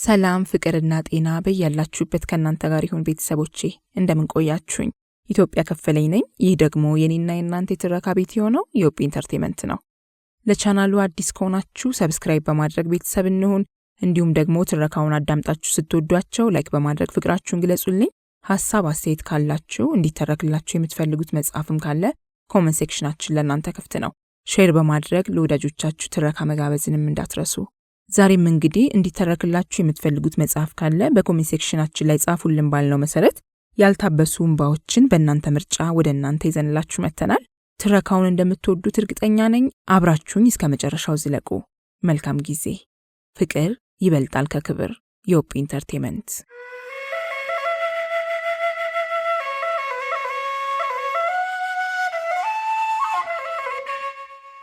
ሰላም ፍቅርና ጤና በያላችሁበት ከናንተ ጋር ይሁን ቤተሰቦቼ እንደምን ቆያችሁኝ። ኢትዮጵያ ከፈለኝ ነኝ። ይህ ደግሞ የኔና የናንተ የተረካ ቤት የሆነው የኦፒ ኢንተርቴይንመንት ነው። ለቻናሉ አዲስ ከሆናችሁ ሰብስክራይብ በማድረግ ቤተሰብ እንሁን። እንዲሁም ደግሞ ትረካውን አዳምጣችሁ ስትወዷቸው ላይክ በማድረግ ፍቅራችሁን ግለጹልኝ። ሐሳብ አስተያየት ካላችሁ እንዲተረክላችሁ የምትፈልጉት መጽሐፍም ካለ ኮሜንት ሴክሽናችን ለናንተ ክፍት ነው። ሼር በማድረግ ለወዳጆቻችሁ ትረካ መጋበዝንም እንዳትረሱ። ዛሬም እንግዲህ እንዲተረክላችሁ የምትፈልጉት መጽሐፍ ካለ በኮሜንት ሴክሽናችን ላይ ጻፉልን ባልነው መሰረት ያልታበሱ እንባዎችን በእናንተ ምርጫ ወደ እናንተ ይዘንላችሁ መተናል። ትረካውን እንደምትወዱት እርግጠኛ ነኝ። አብራችሁኝ እስከ መጨረሻው ዝለቁ። መልካም ጊዜ። ፍቅር ይበልጣል ከክብር። የኦፒ ኢንተርቴይንመንት።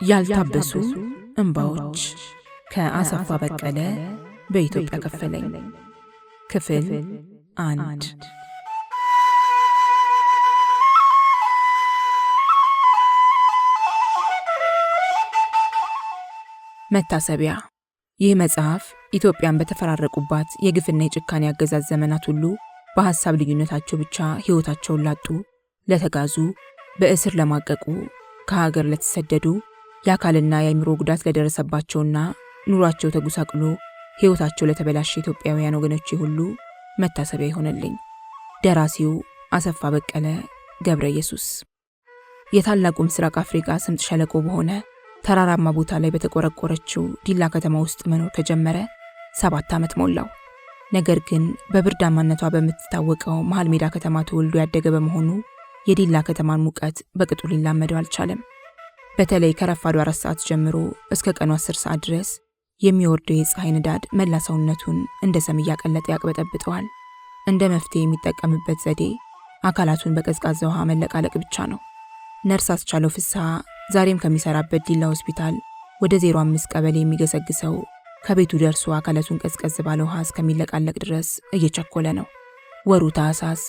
ያልታበሱ እንባዎች ከአሰፋ በቀለ በኢትዮጵያ ከፈለኝ። ክፍል 1። መታሰቢያ። ይህ መጽሐፍ ኢትዮጵያን በተፈራረቁባት የግፍና የጭካኔ አገዛዝ ዘመናት ሁሉ በሐሳብ ልዩነታቸው ብቻ ሕይወታቸውን ላጡ፣ ለተጋዙ፣ በእስር ለማቀቁ፣ ከሀገር ለተሰደዱ፣ የአካልና የአእምሮ ጉዳት ለደረሰባቸውና ኑሯቸው ተጉሳቅሎ ሕይወታቸው ለተበላሸ ኢትዮጵያውያን ወገኖቼ ሁሉ መታሰቢያ ይሆነልኝ። ደራሲው አሰፋ በቀለ ገብረ ኢየሱስ። የታላቁ ምስራቅ አፍሪካ ስምጥ ሸለቆ በሆነ ተራራማ ቦታ ላይ በተቆረቆረችው ዲላ ከተማ ውስጥ መኖር ከጀመረ 7 ዓመት ሞላው። ነገር ግን በብርዳማነቷ በምትታወቀው መሃል ሜዳ ከተማ ተወልዶ ያደገ በመሆኑ የዲላ ከተማን ሙቀት በቅጡ ሊላመደው አልቻለም። በተለይ ከረፋዱ 4 ሰዓት ጀምሮ እስከ ቀኑ 10 ሰዓት ድረስ የሚወርደው የፀሐይ ንዳድ መላ ሰውነቱን እንደ ሰም እያቀለጠ ያቅበጠብጠዋል። እንደ መፍትሄ የሚጠቀምበት ዘዴ አካላቱን በቀዝቃዛ ውሃ መለቃለቅ ብቻ ነው። ነርስ አስቻለው ፍስሐ ዛሬም ከሚሰራበት ዲላ ሆስፒታል ወደ 05 ቀበሌ የሚገሰግሰው ከቤቱ ደርሶ አካላቱን ቀዝቀዝ ባለ ውሃ እስከሚለቃለቅ ድረስ እየቸኮለ ነው። ወሩ ታህሳስ፣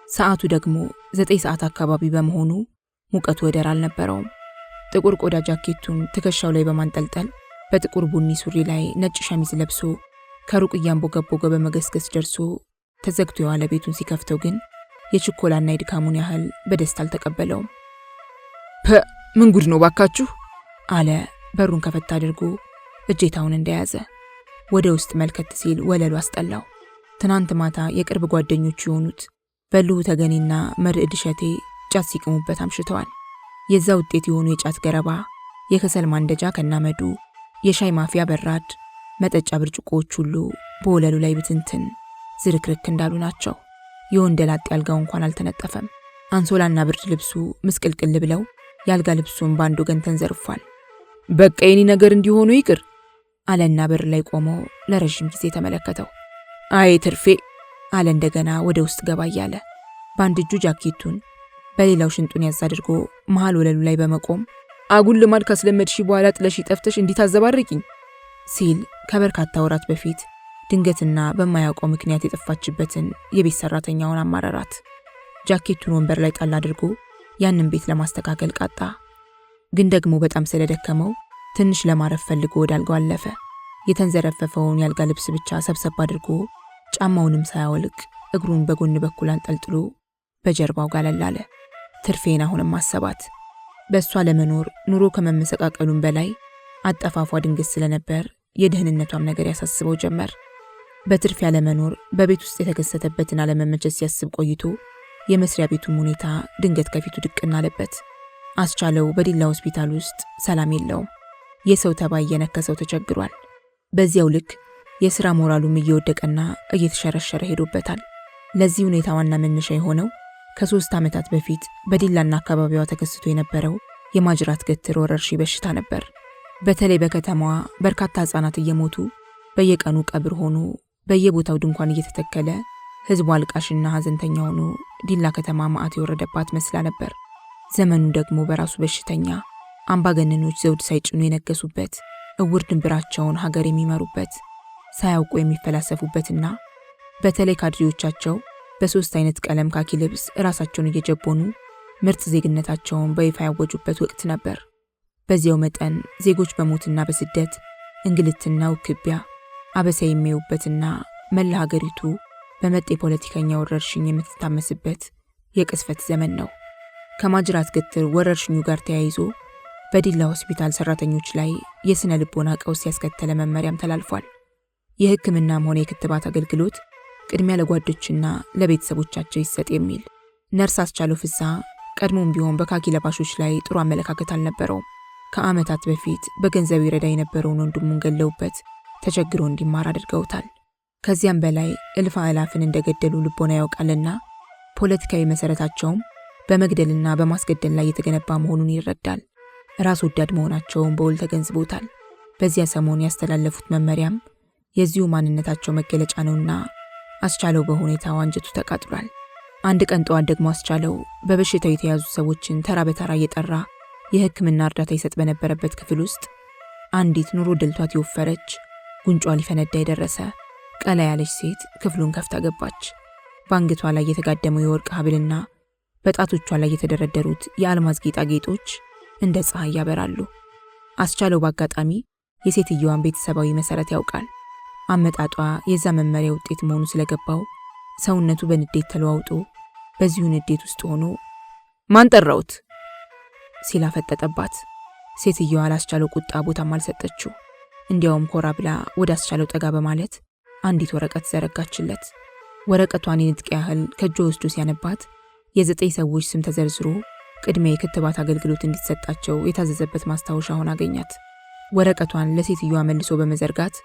ሰዓቱ ደግሞ 9 ሰዓት አካባቢ በመሆኑ ሙቀቱ ወደር አልነበረውም። ጥቁር ቆዳ ጃኬቱን ትከሻው ላይ በማንጠልጠል በጥቁር ቡኒ ሱሪ ላይ ነጭ ሸሚዝ ለብሶ ከሩቅ እያንቦገቦገ በመገስገስ ደርሶ ተዘግቶ የዋለ ቤቱን ሲከፍተው ግን የችኮላና የድካሙን ያህል በደስታ አልተቀበለውም። ምን ጉድ ነው ባካችሁ አለ በሩን ከፈት አድርጎ እጄታውን እንደያዘ። ወደ ውስጥ መልከት ሲል ወለሉ አስጠላው። ትናንት ማታ የቅርብ ጓደኞቹ የሆኑት በልሁ ተገኔና መርዕድ እሸቴ ጫት ሲቅሙበት አምሽተዋል። የዛ ውጤት የሆኑ የጫት ገረባ፣ የከሰል ማንደጃ ከናመዱ፣ የሻይ ማፊያ በራድ፣ መጠጫ ብርጭቆዎች ሁሉ በወለሉ ላይ ብትንትን ዝርክርክ እንዳሉ ናቸው። የወንደላጤ አልጋው እንኳን አልተነጠፈም። አንሶላና ብርድ ልብሱ ምስቅልቅል ብለው የአልጋ ልብሱን በአንድ ወገን ተንዘርፏል። በቃ የኔ ነገር እንዲሆኑ ይቅር አለና በር ላይ ቆሞ ለረጅም ጊዜ ተመለከተው። አይ ትርፌ አለ እንደገና ወደ ውስጥ ገባ እያለ። በአንድ እጁ ጃኬቱን በሌላው ሽንጡን ያዝ አድርጎ መሃል ወለሉ ላይ በመቆም አጉል ልማድ ካስለመድሽ በኋላ ጥለሽ ጠፍተሽ እንዲታዘባርቂኝ ሲል ከበርካታ ወራት በፊት ድንገትና በማያውቀው ምክንያት የጠፋችበትን የቤት ሰራተኛውን አማረራት። ጃኬቱን ወንበር ላይ ጣል አድርጎ ያንን ቤት ለማስተካከል ቃጣ። ግን ደግሞ በጣም ስለደከመው ትንሽ ለማረፍ ፈልጎ ወደ አልጋው አለፈ። የተንዘረፈፈውን የአልጋ ልብስ ብቻ ሰብሰብ አድርጎ ጫማውንም ሳያወልቅ እግሩን በጎን በኩል አንጠልጥሎ በጀርባው ጋለል አለ። ትርፌን አሁንም አሰባት። በእሷ ለመኖር ኑሮ ከመመሰቃቀሉም በላይ አጠፋፏ ድንገት ስለነበር የደህንነቷም ነገር ያሳስበው ጀመር። በትርፍ ያለመኖር በቤት ውስጥ የተከሰተበትን አለመመቸት ሲያስብ ቆይቶ የመስሪያ ቤቱም ሁኔታ ድንገት ከፊቱ ድቅና አለበት። አስቻለው በዲላ ሆስፒታል ውስጥ ሰላም የለውም። የሰው ተባይ እየነከሰው ተቸግሯል። በዚያው ልክ የሥራ ሞራሉም እየወደቀና እየተሸረሸረ ሄዶበታል። ለዚህ ሁኔታ ዋና መነሻ የሆነው ከ3 ዓመታት በፊት በዲላና አካባቢዋ ተከስቶ የነበረው የማጅራት ገትር ወረርሽኝ በሽታ ነበር። በተለይ በከተማዋ በርካታ ሕፃናት እየሞቱ በየቀኑ ቀብር ሆኖ በየቦታው ድንኳን እየተተከለ ሕዝቡ አልቃሽና ሐዘንተኛ ሆኖ ዲላ ከተማ መዓት የወረደባት መስላ ነበር። ዘመኑ ደግሞ በራሱ በሽተኛ አምባገነኖች ዘውድ ሳይጭኑ የነገሱበት፣ እውር ድንብራቸውን ሀገር የሚመሩበት፣ ሳያውቁ የሚፈላሰፉበትና በተለይ ካድሬዎቻቸው በ3 አይነት ቀለም ካኪ ልብስ ራሳቸውን እየጀቦኑ ምርጥ ዜግነታቸውን በይፋ ያወጁበት ወቅት ነበር። በዚያው መጠን ዜጎች በሞትና በስደት እንግልትና ውክቢያ አበሳ የሚያዩበትና መላ ሀገሪቱ በመጤ ፖለቲከኛ ወረርሽኝ የምትታመስበት የቅስፈት ዘመን ነው። ከማጅራት ገትር ወረርሽኙ ጋር ተያይዞ በዲላ ሆስፒታል ሰራተኞች ላይ የስነ ልቦና ቀውስ ያስከተለ መመሪያም ተላልፏል። የሕክምናም ሆነ የክትባት አገልግሎት ቅድሚያ ለጓዶችና ለቤተሰቦቻቸው ይሰጥ የሚል። ነርስ አስቻለው ፍስሐ ቀድሞም ቢሆን በካኪ ለባሾች ላይ ጥሩ አመለካከት አልነበረውም። ከዓመታት በፊት በገንዘብ ይረዳ የነበረውን ወንድሙን ገለውበት ተቸግሮ እንዲማር አድርገውታል። ከዚያም በላይ እልፍ አእላፍን እንደገደሉ ልቦና ያውቃልና ፖለቲካዊ መሰረታቸውም በመግደልና በማስገደል ላይ የተገነባ መሆኑን ይረዳል። ራስ ወዳድ መሆናቸውን በውል ተገንዝቦታል። በዚያ ሰሞን ያስተላለፉት መመሪያም የዚሁ ማንነታቸው መገለጫ ነውና አስቻለው በሁኔታው አንጀቱ ተቃጥሏል። አንድ ቀን ጠዋት ደግሞ አስቻለው በበሽታው የተያዙ ሰዎችን ተራ በተራ እየጠራ የሕክምና እርዳታ ይሰጥ በነበረበት ክፍል ውስጥ አንዲት ኑሮ ደልቷት የወፈረች ጉንጯ ሊፈነዳ የደረሰ ቀላ ያለች ሴት ክፍሉን ከፍታ ገባች። በአንገቷ ላይ የተጋደመው የወርቅ ሐብልና በጣቶቿ ላይ የተደረደሩት የአልማዝ ጌጣጌጦች እንደ ፀሐይ ያበራሉ። አስቻለው በአጋጣሚ የሴትየዋን ቤተሰባዊ መሰረት ያውቃል። አመጣጧ የዛ መመሪያ ውጤት መሆኑ ስለገባው ሰውነቱ በንዴት ተለዋውጦ በዚሁ ንዴት ውስጥ ሆኖ ማን ጠራውት ሲል አፈጠጠባት። ሴትየዋ ላስቻለው ቁጣ ቦታም አልሰጠችው። እንዲያውም ኮራ ብላ ወደ አስቻለው ጠጋ በማለት አንዲት ወረቀት ዘረጋችለት። ወረቀቷን የንጥቅ ያህል ከእጇ ወስዶ ሲያነባት የ9 ሰዎች ስም ተዘርዝሮ ቅድሚያ የክትባት አገልግሎት እንዲሰጣቸው የታዘዘበት ማስታወሻ ሆና አገኛት። ወረቀቷን ለሴትየዋ መልሶ በመዘርጋት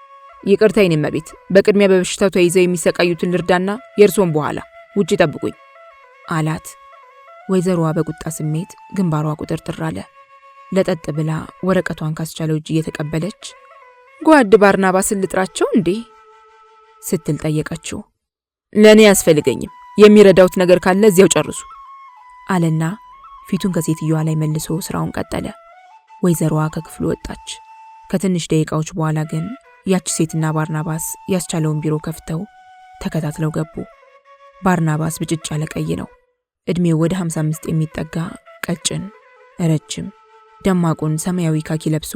ይቅርታ የኔ እመቤት፣ በቅድሚያ በበሽታው ተይዘው የሚሰቃዩትን ልርዳና የእርሶን በኋላ ውጪ ጠብቁኝ አላት። ወይዘሮዋ በቁጣ ስሜት ግንባሯ ቁጥርጥር አለ። ለጠጥ ብላ ወረቀቷን ካስቻለው እጅ እየተቀበለች ጓድ ባርናባስን ልጥራቸው እንዴ ስትል ጠየቀችው። ለእኔ አያስፈልገኝም፣ የሚረዳውት ነገር ካለ እዚያው ጨርሱ አለና ፊቱን ከሴትየዋ ላይ መልሶ ስራውን ቀጠለ። ወይዘሮዋ ከክፍሉ ወጣች። ከትንሽ ደቂቃዎች በኋላ ግን ያች ሴትና ባርናባስ ያስቻለውን ቢሮ ከፍተው ተከታትለው ገቡ። ባርናባስ ብጭጭ ያለ ቀይ ነው። እድሜው ወደ 55 የሚጠጋ ቀጭን፣ ረጅም፣ ደማቁን ሰማያዊ ካኪ ለብሶ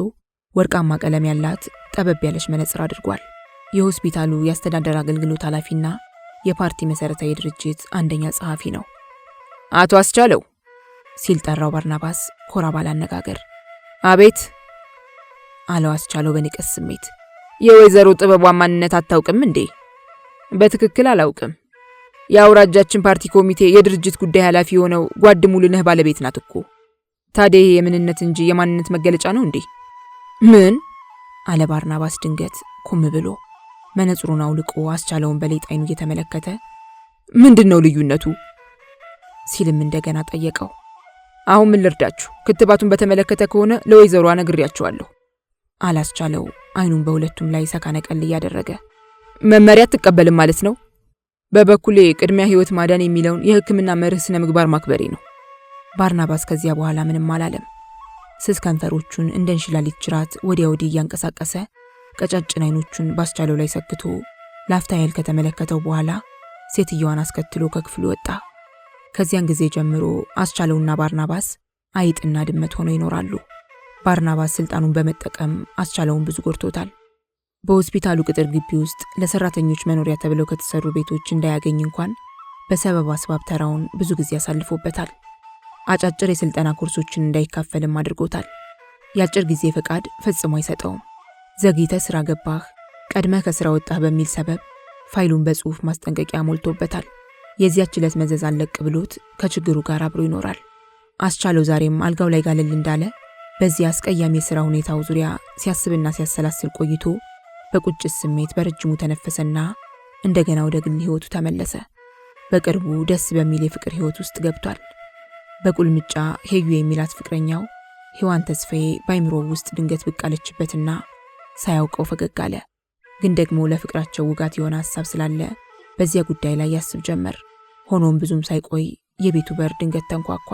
ወርቃማ ቀለም ያላት ጠበብ ያለች መነጽር አድርጓል። የሆስፒታሉ የአስተዳደር አገልግሎት ኃላፊና የፓርቲ መሰረታዊ ድርጅት አንደኛ ጸሐፊ ነው። አቶ አስቻለው ሲል ጠራው ባርናባስ ኮራ ባለ አነጋገር። አቤት አለው አስቻለው በንቀት ስሜት። የወይዘሮ ጥበቧን ማንነት አታውቅም እንዴ? በትክክል አላውቅም። የአውራጃችን ፓርቲ ኮሚቴ የድርጅት ጉዳይ ኃላፊ የሆነው ጓድ ሙሉነህ ባለቤት ናት እኮ። ታዲያ ይሄ የምንነት እንጂ የማንነት መገለጫ ነው እንዴ? ምን አለ ባርናባስ ድንገት ኩም ብሎ መነጽሩን አውልቆ አስቻለውን በሌጥ አይኑ እየተመለከተ ምንድነው ልዩነቱ ሲልም እንደገና ጠየቀው። አሁን ምን ልርዳችሁ? ክትባቱን በተመለከተ ከሆነ ለወይዘሮዋ ነግሬያቸዋለሁ አላስቻለው አይኑን በሁለቱም ላይ ሰካነቀል እያደረገ። መመሪያ አትቀበልም ማለት ነው? በበኩሌ ቅድሚያ ህይወት ማዳን የሚለውን የሕክምና መርህ ስነ ምግባር ማክበሬ ነው። ባርናባስ ከዚያ በኋላ ምንም አላለም። ስስ ከንፈሮቹን እንደ እንሽላሊት ጅራት ወዲያ ወዲህ እያንቀሳቀሰ ቀጫጭን አይኖቹን ባስቻለው ላይ ሰክቶ ላፍታ ያህል ከተመለከተው በኋላ ሴትየዋን አስከትሎ ከክፍሉ ወጣ። ከዚያን ጊዜ ጀምሮ አስቻለውና ባርናባስ አይጥና ድመት ሆነው ይኖራሉ። ባርናባስ ስልጣኑን በመጠቀም አስቻለውን ብዙ ጎድቶታል። በሆስፒታሉ ቅጥር ግቢ ውስጥ ለሰራተኞች መኖሪያ ተብለው ከተሰሩ ቤቶች እንዳያገኝ እንኳን በሰበብ አስባብ ተራውን ብዙ ጊዜ ያሳልፎበታል። አጫጭር የስልጠና ኮርሶችን እንዳይካፈልም አድርጎታል። የአጭር ጊዜ ፈቃድ ፈጽሞ አይሰጠውም። ዘግይተ ስራ ገባህ፣ ቀድመህ ከስራ ወጣህ በሚል ሰበብ ፋይሉን በጽሁፍ ማስጠንቀቂያ ሞልቶበታል። የዚያች ዕለት መዘዝ አለቅ ብሎት ከችግሩ ጋር አብሮ ይኖራል። አስቻለው ዛሬም አልጋው ላይ ጋለል እንዳለ በዚያ አስቀያሚ የሥራ ሁኔታው ዙሪያ ሲያስብና ሲያሰላስል ቆይቶ በቁጭት ስሜት በረጅሙ ተነፈሰና እንደገና ወደ ግል ህይወቱ ተመለሰ። በቅርቡ ደስ በሚል የፍቅር ህይወት ውስጥ ገብቷል። በቁልምጫ ሄዩ የሚላት ፍቅረኛው ሔዋን ተስፋዬ ባይምሮ ውስጥ ድንገት ብቅ አለችበትና ሳያውቀው ፈገግ አለ። ግን ደግሞ ለፍቅራቸው ውጋት የሆነ ሐሳብ ስላለ በዚያ ጉዳይ ላይ ያስብ ጀመር። ሆኖም ብዙም ሳይቆይ የቤቱ በር ድንገት ተንኳኳ።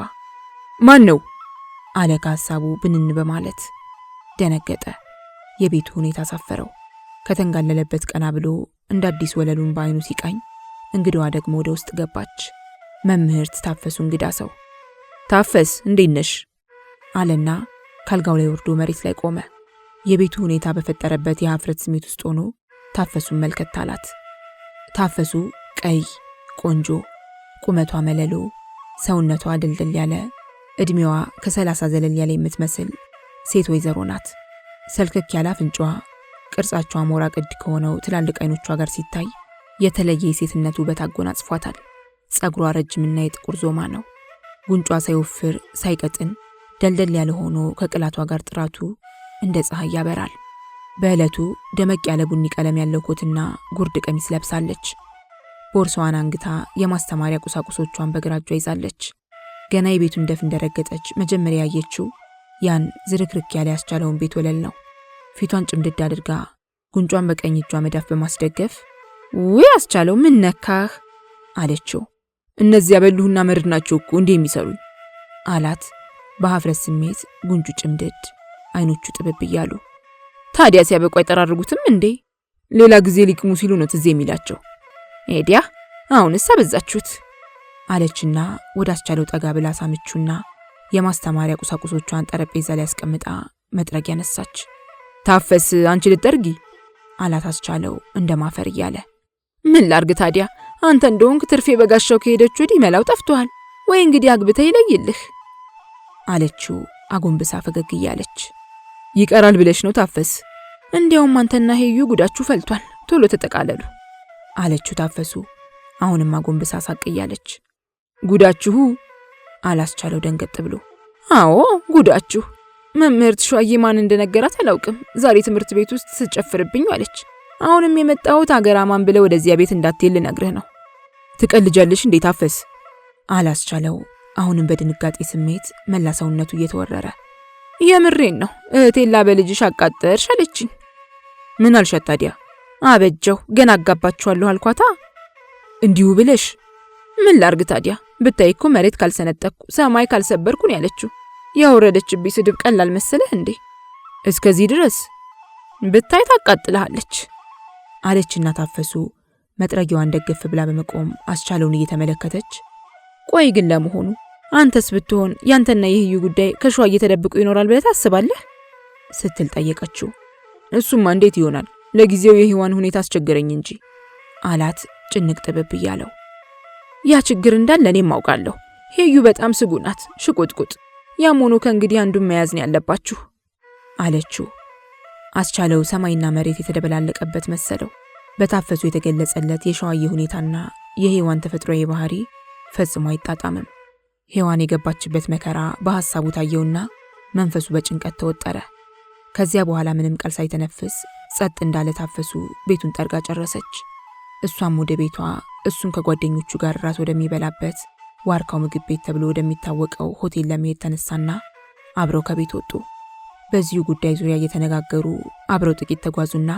ማን ነው አለ ከሐሳቡ ብንን በማለት ደነገጠ። የቤቱ ሁኔታ አሳፈረው። ከተንጋለለበት ቀና ብሎ እንደ አዲስ ወለሉን በአይኑ ሲቃኝ እንግዳዋ ደግሞ ወደ ውስጥ ገባች። መምህርት ታፈሱ እንግዳ ሰው። ታፈስ እንዴት ነሽ አለና ካልጋው ላይ ወርዶ መሬት ላይ ቆመ። የቤቱ ሁኔታ በፈጠረበት የሀፍረት ስሜት ውስጥ ሆኖ ታፈሱን መልከት አላት። ታፈሱ ቀይ፣ ቆንጆ፣ ቁመቷ መለሎ፣ ሰውነቷ ድልድል ያለ፣ እድሜዋ ከ30 ዘለል ያለ የምትመስል ሴት ወይዘሮ ናት። ሰልከክ ያለ አፍንጫዋ ቅርጻቸው አሞራ ቅድ ከሆነው ትላልቅ አይኖቿ ጋር ሲታይ የተለየ የሴትነት ውበት አጎናጽፏታል። ጸጉሯ ረጅምና የጥቁር ዞማ ነው። ጉንጯ ሳይወፍር ሳይቀጥን ደልደል ያለ ሆኖ ከቅላቷ ጋር ጥራቱ እንደ ፀሐይ ያበራል። በዕለቱ ደመቅ ያለ ቡኒ ቀለም ያለው ኮትና ጉርድ ቀሚስ ለብሳለች። ቦርሳዋን አንግታ የማስተማሪያ ቁሳቁሶቿን በግራ እጇ ይዛለች። ገና የቤቱን ደፍ እንደረገጠች መጀመሪያ ያየችው ያን ዝርክርክ ያለ ያስቻለውን ቤት ወለል ነው። ፊቷን ጭምድድ አድርጋ ጉንጯን በቀኝ እጇ መዳፍ በማስደገፍ "ውይ አስቻለው ምን ነካህ?" አለችው። "እነዚያ በሉህና መርድ ናቸው እኮ እንዴ የሚሰሩኝ?" አላት በሀፍረት ስሜት፣ ጉንጩ ጭምድድ፣ አይኖቹ ጥብብ እያሉ። "ታዲያ ሲያበቁ አይጠራርጉትም እንዴ? ሌላ ጊዜ ሊቅሙ ሲሉ ነው ትዝ የሚላቸው። ኤዲያ አሁንስ አበዛችሁት" አለችና ወደ አስቻለው ጠጋ ብላ ሳመችውና የማስተማሪያ ቁሳቁሶቿን ጠረጴዛ ላይ አስቀምጣ መጥረጊያ ያነሳች። "ታፈስ አንቺ ልጠርጊ?" አላት አስቻለው እንደማፈር እያለ። "ምን ላርግ ታዲያ? አንተ እንደሆንክ ትርፌ በጋሻው ከሄደች ወዲህ መላው ጠፍቷል። ወይ እንግዲህ አግብተህ ይለይልህ" አለችው አጎንብሳ ፈገግ እያለች። "ይቀራል ብለሽ ነው ታፈስ? እንዲያውም አንተና ሄዩ ጉዳችሁ ፈልቷል፣ ቶሎ ተጠቃለሉ" አለችው ታፈሱ አሁንም አጎንብሳ ሳቅ እያለች። "ጉዳችሁ?" አላስቻለው ደንገጥ ብሎ። "አዎ ጉዳችሁ። መምህርት ሸዋዬ ማን እንደነገራት አላውቅም፣ ዛሬ ትምህርት ቤት ውስጥ ስትጨፍርብኝ አለች። አሁንም የመጣሁት አገራማን ብለ ወደዚያ ቤት እንዳትሄድ ልነግርህ ነው." "ትቀልጃለሽ እንዴ ታፈስ?" አላስቻለው አሁንም በድንጋጤ ስሜት መላ ሰውነቱ እየተወረረ። "የምሬን ነው፣ እህቴላ በልጅሽ አቃጠርሽ አለችኝ." "ምን አልሻት ታዲያ?" "አበጀው ገና አጋባችኋለሁ አልኳታ." "እንዲሁ ብለሽ?" "ምን ላርግ ታዲያ? ብታይ እኮ መሬት ካልሰነጠቅኩ ሰማይ ካልሰበርኩ ነው ያለችው። ያወረደችብኝ ስድብ ቀላል መሰለህ እንዴ?" "እስከዚህ ድረስ?" "ብታይ ታቃጥልሃለች" አለችና ታፈሱ መጥረጊያዋን ደግፍ ብላ በመቆም አስቻለውን እየተመለከተች፣ "ቆይ ግን ለመሆኑ አንተስ ብትሆን ያንተና የህዩ ጉዳይ ከሸዋዬ ተደብቆ ይኖራል ብለህ ታስባለህ?" ስትል ጠየቀችው። "እሱማ እንዴት ይሆናል? ለጊዜው የህዋን ሁኔታ አስቸገረኝ እንጂ" አላት ጭንቅ ጥብብ እያለው። "ያ ችግር እንዳለ እኔም አውቃለሁ። ሄዩ በጣም ስጉ ናት፣ ሽቁጥቁጥ። ያም ሆኖ ከእንግዲህ አንዱን መያዝ ነው ያለባችሁ" አለችው። አስቻለው ሰማይና መሬት የተደበላለቀበት መሰለው። በታፈሱ የተገለጸለት የሸዋዬ ሁኔታና የሄዋን ተፈጥሯዊ ባህሪ ፈጽሞ አይጣጣምም። ሄዋን የገባችበት መከራ በሐሳቡ ታየውና መንፈሱ በጭንቀት ተወጠረ። ከዚያ በኋላ ምንም ቃል ሳይተነፍስ ጸጥ እንዳለ ታፈሱ ቤቱን ጠርጋ ጨረሰች። እሷም ወደ ቤቷ፣ እሱም ከጓደኞቹ ጋር ራት ወደሚበላበት ዋርካው ምግብ ቤት ተብሎ ወደሚታወቀው ሆቴል ለመሄድ ተነሳና አብረው ከቤት ወጡ። በዚሁ ጉዳይ ዙሪያ እየተነጋገሩ አብረው ጥቂት ተጓዙና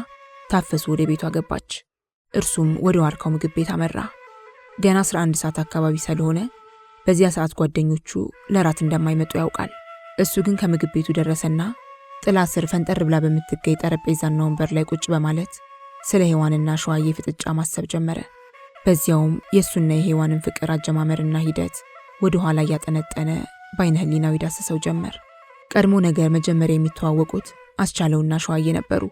ታፈሱ ወደ ቤቷ ገባች። እርሱም ወደ ዋርካው ምግብ ቤት አመራ። ገና 11 ሰዓት አካባቢ ስለሆነ በዚያ ሰዓት ጓደኞቹ ለራት እንደማይመጡ ያውቃል። እሱ ግን ከምግብ ቤቱ ደረሰና ጥላ ስር ፈንጠር ብላ በምትገኝ ጠረጴዛና ወንበር ላይ ቁጭ በማለት ስለ ሄዋንና ሸዋዬ ፍጥጫ ማሰብ ጀመረ። በዚያውም የእሱና የሄዋንን ፍቅር አጀማመርና ሂደት ወደ ኋላ እያጠነጠነ በአይነ ህሊናው ይዳስሰው ጀመር። ቀድሞ ነገር መጀመሪያ የሚተዋወቁት አስቻለውና ሸዋዬ ነበሩ።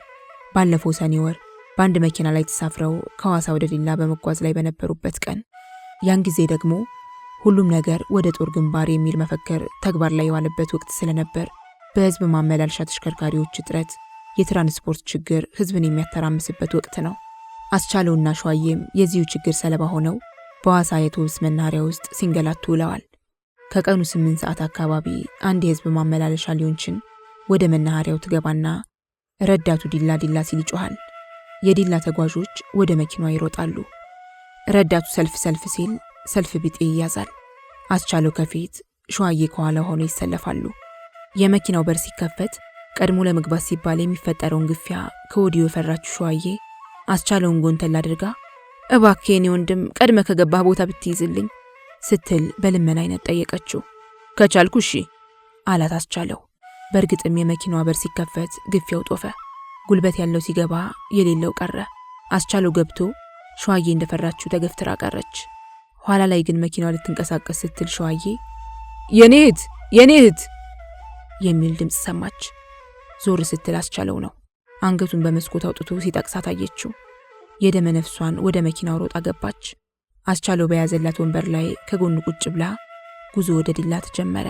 ባለፈው ሰኔ ወር በአንድ መኪና ላይ ተሳፍረው ከሐዋሳ ወደ ዲላ በመጓዝ ላይ በነበሩበት ቀን፣ ያን ጊዜ ደግሞ ሁሉም ነገር ወደ ጦር ግንባር የሚል መፈክር ተግባር ላይ የዋለበት ወቅት ስለነበር በህዝብ ማመላለሻ ተሽከርካሪዎች እጥረት፣ የትራንስፖርት ችግር ህዝብን የሚያተራምስበት ወቅት ነው። አስቻለውና ሸዋዬም የዚሁ ችግር ሰለባ ሆነው በሐዋሳ የአውቶቡስ መናኸሪያ ውስጥ ሲንገላቱ ውለዋል። ከቀኑ 8 ሰዓት አካባቢ አንድ የህዝብ ማመላለሻ ሊሆንችን ወደ መናኸሪያው ትገባና ረዳቱ ዲላ ዲላ ሲል ይጮሃል። የዲላ ተጓዦች ወደ መኪናዋ ይሮጣሉ። ረዳቱ ሰልፍ ሲል ሰልፍ ቢጤ ይያዛል። አስቻለው ከፊት፣ ሸዋዬ ከኋላ ሆነው ይሰለፋሉ። የመኪናው በር ሲከፈት ቀድሞ ለመግባት ሲባል የሚፈጠረውን ግፊያ ከወዲሁ የፈራችው ሸዋዬ አስቻለውን ጎንተል አድርጋ "እባክህ የኔ ወንድም ቀድመ ከገባህ ቦታ ብትይዝልኝ" ስትል በልመና አይነት ጠየቀችው። "ከቻልኩ እሺ" አላት አስቻለው። በእርግጥም የመኪናዋ በር ሲከፈት ግፊያው ጦፈ። ጉልበት ያለው ሲገባ የሌለው ቀረ። አስቻለው ገብቶ ሸዋዬ እንደፈራችው ተገፍትራ ቀረች። ኋላ ላይ ግን መኪናዋ ልትንቀሳቀስ ስትል ሸዋዬ የኔ እህት የሚል ድምጽ ሰማች። ዞር ስትል አስቻለው ነው። አንገቱን በመስኮት አውጥቶ ሲጠቅሳት አየችው። የደመ ነፍሷን ወደ መኪናው ሮጣ ገባች። አስቻለው በያዘላት ወንበር ላይ ከጎኑ ቁጭ ብላ ጉዞ ወደ ዲላ ተጀመረ።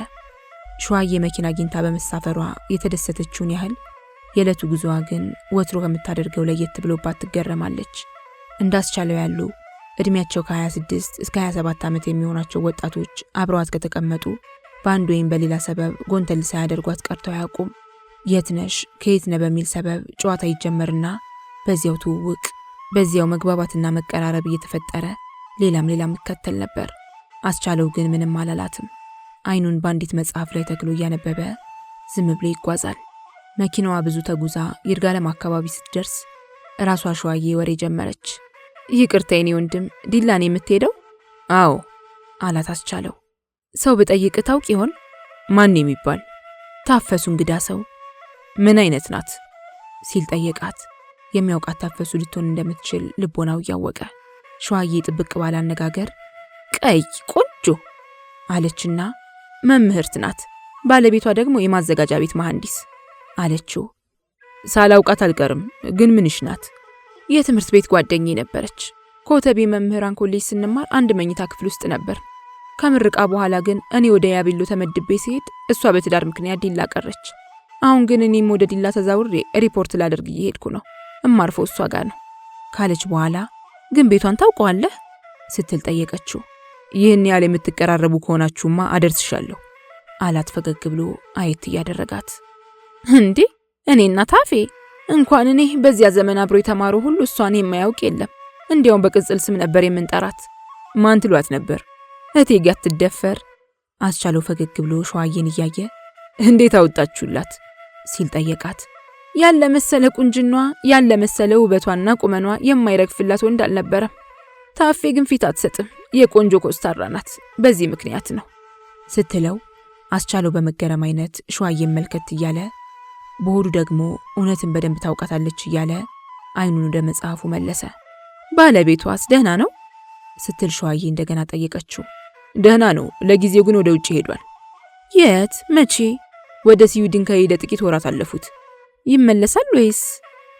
ሸዋዬ መኪና አግኝታ በመሳፈሯ የተደሰተችውን ያህል የዕለቱ ጉዞዋ ግን ወትሮ ከምታደርገው ለየት ብሎባት ትገረማለች። እንዳስቻለው ያሉ እድሜያቸው ከ26 እስከ 27 ዓመት የሚሆናቸው ወጣቶች አብረዋት ከተቀመጡ በአንድ ወይም በሌላ ሰበብ ጎንተል ሳያደርጓት ቀርተው አያውቁም። የትነሽ ከየት ነህ በሚል ሰበብ ጨዋታ ይጀመርና በዚያው ትውውቅ፣ በዚያው መግባባትና መቀራረብ እየተፈጠረ ሌላም ይከተል ነበር። አስቻለው ግን ምንም አላላትም። አይኑን በአንዲት መጽሐፍ ላይ ተክሎ እያነበበ ዝም ብሎ ይጓዛል። መኪናዋ ብዙ ተጉዛ ይርጋለም አካባቢ ስትደርስ ራሷ ሸዋዬ ወሬ ጀመረች። ይቅርታ የኔ ወንድም፣ ዲላን የምትሄደው? አዎ አላት አስቻለው። ሰው ብጠይቅ ታውቅ ይሆን? ማን የሚባል? ታፈሱ እንግዳ ሰው። ምን አይነት ናት ሲል ጠየቃት። የሚያውቃት ታፈሱ ልትሆን እንደምትችል ልቦናው እያወቀ ሸዋዬ ጥብቅ ባለ አነጋገር ቀይ ቆንጆ አለችና መምህርት ናት፣ ባለቤቷ ደግሞ የማዘጋጃ ቤት መሐንዲስ አለችው። ሳላውቃት አልቀርም፣ ግን ምንሽ ናት? የትምህርት ቤት ጓደኛዬ ነበረች። ኮተቤ መምህራን ኮሌጅ ስንማር አንድ መኝታ ክፍል ውስጥ ነበር። ከምርቃ በኋላ ግን እኔ ወደ ያቤሎ ተመድቤ ሲሄድ እሷ በትዳር ምክንያት ዲላ ቀረች። አሁን ግን እኔም ወደ ዲላ ተዛውሬ ሪፖርት ላደርግ እየሄድኩ ነው። እማርፈው እሷ ጋር ነው ካለች በኋላ ግን ቤቷን ታውቀዋለህ ስትል ጠየቀችው። ይህን ያህል የምትቀራረቡ ከሆናችሁማ አደርስሻለሁ አላት ፈገግ ብሎ አየት እያደረጋት። እንዴ እኔና ታፌ እንኳን እኔ በዚያ ዘመን አብሮ የተማሩ ሁሉ እሷን የማያውቅ የለም። እንዲያውም በቅጽል ስም ነበር የምንጠራት። ማን ትሏት ነበር? እቴጌ አትደፈር። አስቻለው ፈገግ ብሎ ሸዋዬን እያየ እንዴት አወጣችሁላት ሲል ጠየቃት። ያለ መሰለ ቁንጅኗ፣ ያለ መሰለ ውበቷና ቁመኗ የማይረግፍላት ወንድ አልነበረም። ታፌ ግን ፊት አትሰጥም፣ የቆንጆ ኮስታራ ናት። በዚህ ምክንያት ነው ስትለው አስቻለው በመገረም አይነት ሸዋዬን መልከት እያለ በሆዱ ደግሞ እውነትን በደንብ ታውቃታለች እያለ አይኑን ወደ መጽሐፉ መለሰ። ባለቤቷስ ደህና ነው ስትል ሸዋዬ እንደገና ጠየቀችው። ደህና ነው፣ ለጊዜው ግን ወደ ውጭ ሄዷል። የት? መቼ? ወደ ስዊድን ከሄደ ጥቂት ወራት አለፉት። ይመለሳል ወይስ?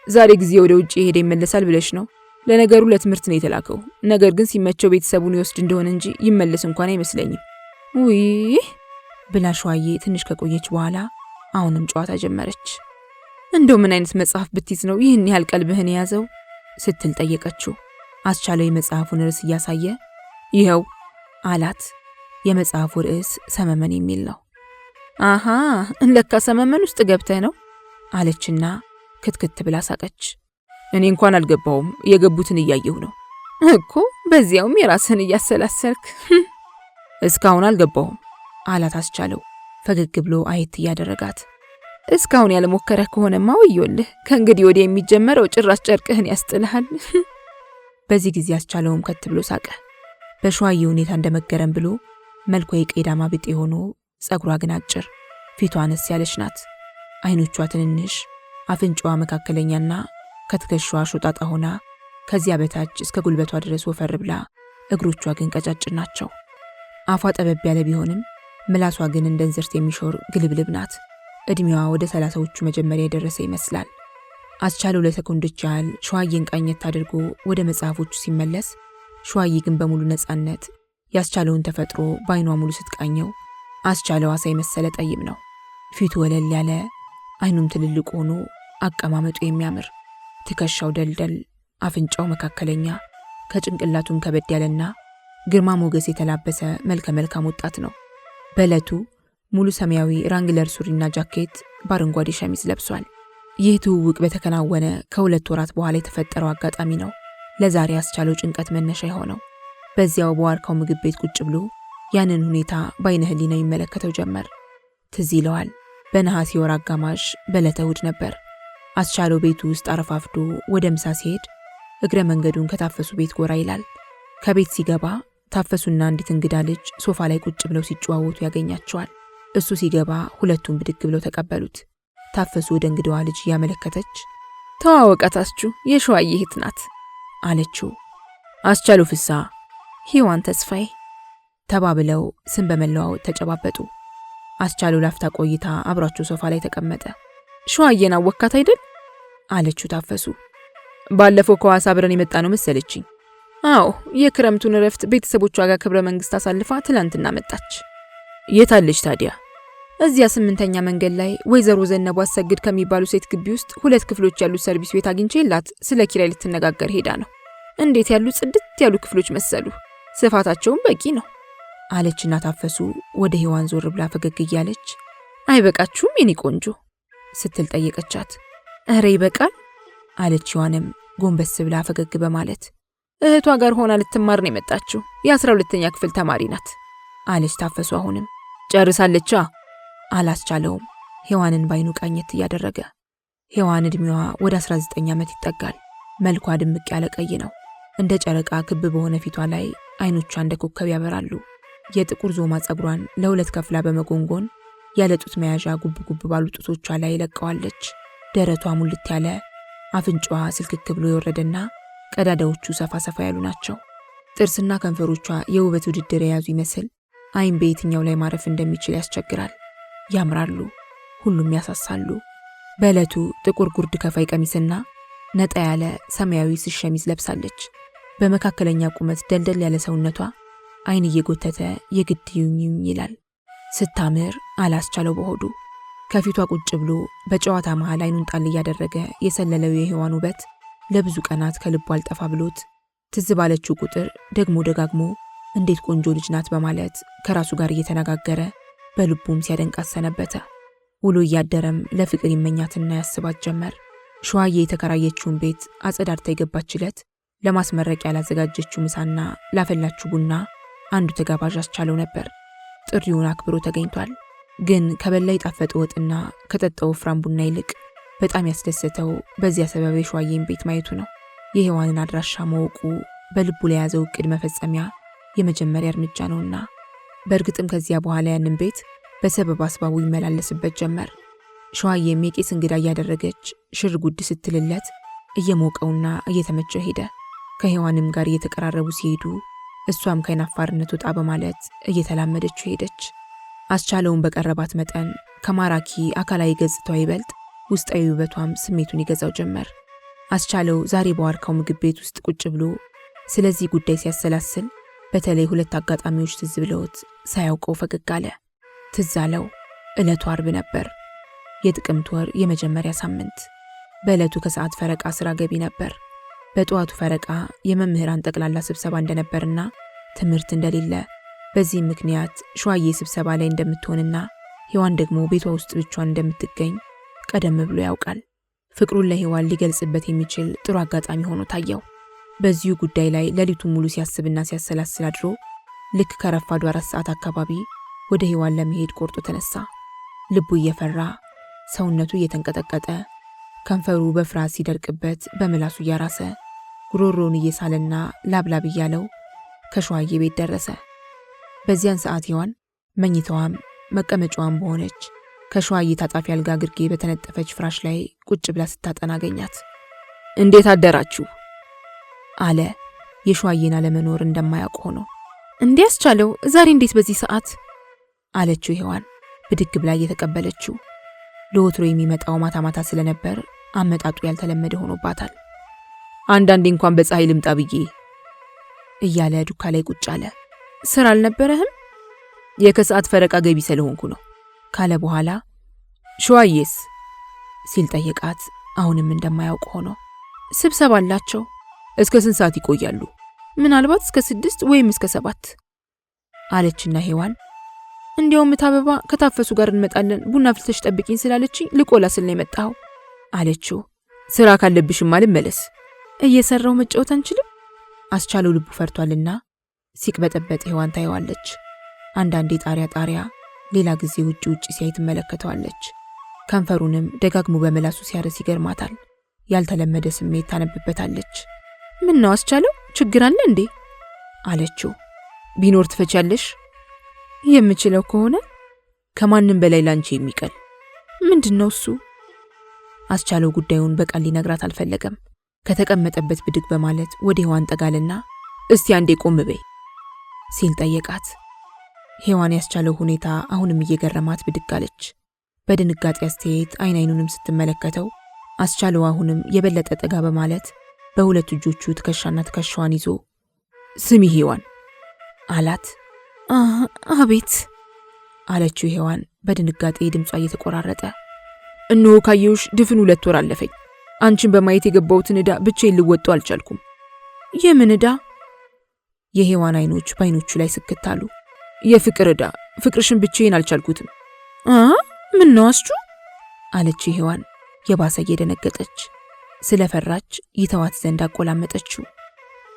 ዛሬ ጊዜ ወደ ውጭ ሄደ ይመለሳል ብለሽ ነው? ለነገሩ ለትምህርት ነው የተላከው። ነገር ግን ሲመቸው ቤተሰቡን ይወስድ እንደሆነ እንጂ ይመለስ እንኳን አይመስለኝም። ውይ ብላ ሸዋዬ ትንሽ ከቆየች በኋላ አሁንም ጨዋታ ጀመረች። እንደው ምን አይነት መጽሐፍ ብትይዝ ነው ይህን ያህል ቀልብህን የያዘው ስትል ጠየቀችው። አስቻለው የመጽሐፉን ርዕስ እያሳየ ይኸው አላት። የመጽሐፉ ርዕስ ሰመመን የሚል ነው። አሃ ለካ ሰመመን ውስጥ ገብተህ ነው አለችና ክትክት ብላ ሳቀች። እኔ እንኳን አልገባውም፣ የገቡትን እያየሁ ነው እኮ። በዚያውም የራስህን እያሰላሰልክ። እስካሁን አልገባውም አላት አስቻለው ፈገግ ብሎ አየት እያደረጋት። እስካሁን ያለሞከረህ ከሆነማ ወዮልህ፣ ከእንግዲህ ወዲያ የሚጀመረው ጭራሽ ጨርቅህን ያስጥልሃል። በዚህ ጊዜ አስቻለውም ከት ብሎ ሳቀ። በሸዋዬ ሁኔታ እንደመገረም ብሎ መልኳ የቀይ ዳማ ብጤ ሆኖ ጸጉሯ ግን አጭር፣ ፊቷ አነስ ያለች ናት። አይኖቿ ትንንሽ፣ አፍንጫዋ መካከለኛና ከትከሻዋ ሾጣጣ ሆና ከዚያ በታች እስከ ጉልበቷ ድረስ ወፈር ብላ እግሮቿ ግን ቀጫጭን ናቸው። አፏ ጠበብ ያለ ቢሆንም ምላሷ ግን እንደ እንዝርት የሚሾር ግልብልብ ናት። እድሜዋ ወደ 30ዎቹ መጀመሪያ የደረሰ ይመስላል። አስቻለው ለሰኮንዶች ያህል ሸዋዬን ቃኘት አድርጎ ወደ መጽሐፎቹ ሲመለስ ሸዋዬ ግን በሙሉ ነፃነት ያስቻለውን ተፈጥሮ በአይኗ ሙሉ ስትቃኘው አስቻለው አሳ የመሰለ ጠይም ነው። ፊቱ ወለል ያለ፣ አይኑም ትልልቅ ሆኖ አቀማመጡ የሚያምር፣ ትከሻው ደልደል፣ አፍንጫው መካከለኛ፣ ከጭንቅላቱም ከበድ ያለና ግርማ ሞገስ የተላበሰ መልከ መልካም ወጣት ነው። በዕለቱ ሙሉ ሰማያዊ ራንግለር ሱሪና ጃኬት በአረንጓዴ ሸሚዝ ለብሷል። ይህ ትውውቅ በተከናወነ ከ2 ወራት በኋላ የተፈጠረው አጋጣሚ ነው ለዛሬ አስቻለው ጭንቀት መነሻ የሆነው። በዚያው በዋርካው ምግብ ቤት ቁጭ ብሎ ያንን ሁኔታ በአይነ ህሊናው ይመለከተው ጀመር። ትዝ ይለዋል። በነሐሴ ወር አጋማሽ በዕለተ እሑድ ነበር። አስቻለው ቤቱ ውስጥ አረፋፍዶ ወደ ምሳ ሲሄድ እግረ መንገዱን ከታፈሱ ቤት ጎራ ይላል። ከቤት ሲገባ ታፈሱና አንዲት እንግዳ ልጅ ሶፋ ላይ ቁጭ ብለው ሲጨዋወቱ ያገኛቸዋል። እሱ ሲገባ ሁለቱም ብድግ ብለው ተቀበሉት። ታፈሱ ወደ እንግዳዋ ልጅ እያመለከተች ተዋወቃታችሁ፣ የሸዋዬ እህት ናት አለችው። አስቻለው ፍስሐ፣ ሔዋን ተስፋዬ ተባብለው ስም በመለዋወጥ ተጨባበጡ። አስቻለው ላፍታ ቆይታ አብሯቸው ሶፋ ላይ ተቀመጠ። ሸዋዬን አወካት አይደል አለችው ታፈሱ። ባለፈው ከዋሳ አብረን የመጣ ነው መሰለችኝ። አዎ፣ የክረምቱን እረፍት ቤተሰቦቿ ጋር ክብረ መንግስት አሳልፋ ትላንትና መጣች። የታለች ታዲያ? እዚያ 8ኛ መንገድ ላይ ወይዘሮ ዘነቡ አሰግድ ከሚባሉ ሴት ግቢ ውስጥ 2 ክፍሎች ያሉት ሰርቪስ ቤት አግኝቼላት ስለ ኪራይ ልትነጋገር ሄዳ ነው። እንዴት ያሉ ጽድት ያሉ ክፍሎች መሰሉ! ስፋታቸውም በቂ ነው አለችና ታፈሱ ወደ ሔዋን ዞር ብላ ፈገግ እያለች አይበቃችሁም የኔ ቆንጆ ስትል ጠየቀቻት። እረ ይበቃል አለች ሔዋንም ጎንበስ ብላ ፈገግ በማለት። እህቷ ጋር ሆና ልትማር ነው የመጣችው። የ12ኛ ክፍል ተማሪ ናት አለች ታፈሱ አሁንም። ጨርሳለቻ አላስቻለውም ሔዋንን ባይኑ ቃኘት እያደረገ። ሔዋን እድሜዋ ወደ 19 ዓመት ይጠጋል። መልኳ ድምቅ ያለ ቀይ ነው። እንደ ጨረቃ ክብ በሆነ ፊቷ ላይ አይኖቿ እንደ ኮከብ ያበራሉ። የጥቁር ዞማ ጸጉሯን ለ2 ከፍላ በመጎንጎን ያለ ጡት መያዣ ጉብ ጉብ ባሉ ጡቶቿ ላይ ለቀዋለች። ደረቷ ሙልት ያለ፣ አፍንጫዋ ስልክክ ብሎ የወረደና ቀዳዳዎቹ ሰፋ ሰፋ ያሉ ናቸው። ጥርስና ከንፈሮቿ የውበት ውድድር የያዙ ይመስል አይን በየትኛው ላይ ማረፍ እንደሚችል ያስቸግራል። ያምራሉ፣ ሁሉም ያሳሳሉ። በዕለቱ ጥቁር ጉርድ ከፋይ ቀሚስና ነጣ ያለ ሰማያዊ ስስ ሸሚዝ ለብሳለች። በመካከለኛ ቁመት ደልደል ያለ ሰውነቷ አይን እየጎተተ የግድ ይዩኝ ይላል። ስታምር አላስቻለው በሆዱ። ከፊቷ ቁጭ ብሎ በጨዋታ መሃል አይኑን ጣል እያደረገ የሰለለው የሔዋን ውበት ለብዙ ቀናት ከልቡ አልጠፋ ብሎት ትዝ ባለችው ቁጥር ደግሞ ደጋግሞ እንዴት ቆንጆ ልጅ ናት በማለት ከራሱ ጋር እየተነጋገረ በልቡም ሲያደንቃት ሰነበተ። ውሎ እያደረም ለፍቅር ይመኛትና ያስባት ጀመር። ሸዋዬ የተከራየችውን ቤት አጸዳድታ የገባችለት ለማስመረቅ ያላዘጋጀችው ምሳና ላፈላችሁ ቡና አንዱ ተጋባዥ አስቻለው ነበር። ጥሪውን አክብሮ ተገኝቷል። ግን ከበላ የጣፈጠ ወጥና ከጠጣው ወፍራም ቡና ይልቅ በጣም ያስደሰተው በዚያ ሰበብ የሸዋዬን ቤት ማየቱ ነው። የሔዋንን አድራሻ ማወቁ በልቡ ላይ ያዘው እቅድ መፈጸሚያ የመጀመሪያ እርምጃ ነውና። በእርግጥም ከዚያ በኋላ ያንን ቤት በሰበብ አስባቡ ይመላለስበት ጀመር። ሸዋዬም የቄስ እንግዳ እያደረገች ሽር ጉድ ስትልለት እየሞቀውና እየተመቸው ሄደ። ከሔዋንም ጋር እየተቀራረቡ ሲሄዱ እሷም ከይናፋርነት ወጣ በማለት እየተላመደችው ሄደች። አስቻለውን በቀረባት መጠን ከማራኪ አካላዊ ገጽታው ይበልጥ ውስጣዊ ውበቷም ስሜቱን ይገዛው ጀመር። አስቻለው ዛሬ በዋርካው ምግብ ቤት ውስጥ ቁጭ ብሎ ስለዚህ ጉዳይ ሲያሰላስል በተለይ 2 አጋጣሚዎች ትዝ ብለውት ሳያውቀው ፈገግ አለ። ትዝ አለው ዕለቱ አርብ ነበር፣ የጥቅምት ወር የመጀመሪያ ሳምንት። በዕለቱ ከሰዓት ፈረቃ ስራ ገቢ ነበር። በጠዋቱ ፈረቃ የመምህራን ጠቅላላ ስብሰባ እንደነበርና ትምህርት እንደሌለ፣ በዚህም ምክንያት ሸዋዬ ስብሰባ ላይ እንደምትሆንና ሔዋን ደግሞ ቤቷ ውስጥ ብቻዋን እንደምትገኝ ቀደም ብሎ ያውቃል። ፍቅሩን ለሔዋን ሊገልጽበት የሚችል ጥሩ አጋጣሚ ሆኖ ታየው። በዚሁ ጉዳይ ላይ ሌሊቱን ሙሉ ሲያስብና ሲያሰላስል አድሮ ልክ ከረፋዱ 4 ሰዓት አካባቢ ወደ ሔዋን ለመሄድ ቆርጦ ተነሳ። ልቡ እየፈራ ሰውነቱ እየተንቀጠቀጠ ከንፈሩ በፍርሃት ሲደርቅበት በምላሱ እያራሰ ጉሮሮውን እየሳለና ላብላብ እያለው ከሸዋዬ ቤት ደረሰ። በዚያን ሰዓት ሔዋን መኝታዋም መቀመጫዋም በሆነች ከሸዋዬ ታጣፊ አልጋ ግርጌ በተነጠፈች ፍራሽ ላይ ቁጭ ብላ ስታጠና አገኛት። እንዴት አደራችሁ አለ የሸዋዬን አለመኖር እንደማያውቅ ሆኖ። እንዲያስቻለው ዛሬ እንዴት በዚህ ሰዓት አለችው ሔዋን ብድግ ብላ እየተቀበለችው። ለወትሮ የሚመጣው ማታ ማታ ስለነበር አመጣጡ ያልተለመደ ሆኖባታል። አንዳንዴ እንኳን በፀሐይ ልምጣ ብዬ እያለ ዱካ ላይ ቁጭ አለ። ስራ አልነበረህም? የከሰዓት ፈረቃ ገቢ ስለሆንኩ ነው ካለ በኋላ ሸዋዬስ ሲል ጠየቃት። አሁንም እንደማያውቅ ሆኖ ስብሰባ አላቸው። እስከ ስንት ሰዓት ይቆያሉ? ምናልባት እስከ 6 ወይም እስከ 7 አለችና ሔዋን እንዲያውም ታበባ ከታፈሱ ጋር እንመጣለን ቡና ፍልተሽ ጠብቂኝ ስላለችኝ ልቆላ ስል ነው የመጣው አለችው። ስራ ካለብሽም አልመለስ። እየሰራው መጫወት አንችልም? አስቻለው ልቡ ፈርቷልና ሲቅበጠበጥ ሔዋን ታየዋለች። አንዳንዴ ጣሪያ ሌላ ጊዜ ውጪ ሲያይ ትመለከተዋለች። ከንፈሩንም ደጋግሞ በመላሱ ሲያረስ ይገርማታል። ያልተለመደ ስሜት ታነብበታለች። ምን ነው አስቻለው ችግር አለ እንዴ አለችው። ቢኖር ትፈቻለሽ? የምችለው ከሆነ ከማንም በላይ ላንቺ የሚቀል ምንድነው እሱ? አስቻለው ጉዳዩን በቃል ሊነግራት አልፈለገም። ከተቀመጠበት ብድግ በማለት ወደ ሔዋን ጠጋልና እስቲ አንዴ ቆም በይ ሲል ጠየቃት። ሔዋን ያስቻለው ሁኔታ አሁንም እየገረማት ብድግ አለች። በድንጋጤ አስተያየት አይኑንም ስትመለከተው አስቻለው አሁንም የበለጠ ጠጋ በማለት በሁለት እጆቹ ትከሻና ትከሻዋን ይዞ ስሚ ሔዋን አላት። አቤት አለችው ሔዋን በድንጋጤ ድምጿ እየተቆራረጠ። እነሆ ካየሁሽ ድፍን 2 ወር አለፈኝ። አንቺን በማየት የገባሁትን ዕዳ ብቻዬን ልወጣው አልቻልኩም። የምን ዕዳ? የሔዋን አይኖች በአይኖቹ ላይ ስክት አሉ። የፍቅር ዕዳ። ፍቅርሽን ብቻዬን አልቻልኩትም። ምን ነው አስቹ? አለች ሔዋን የባሰ እየደነገጠች። ስለፈራች ይተዋት ዘንድ አቆላመጠችው።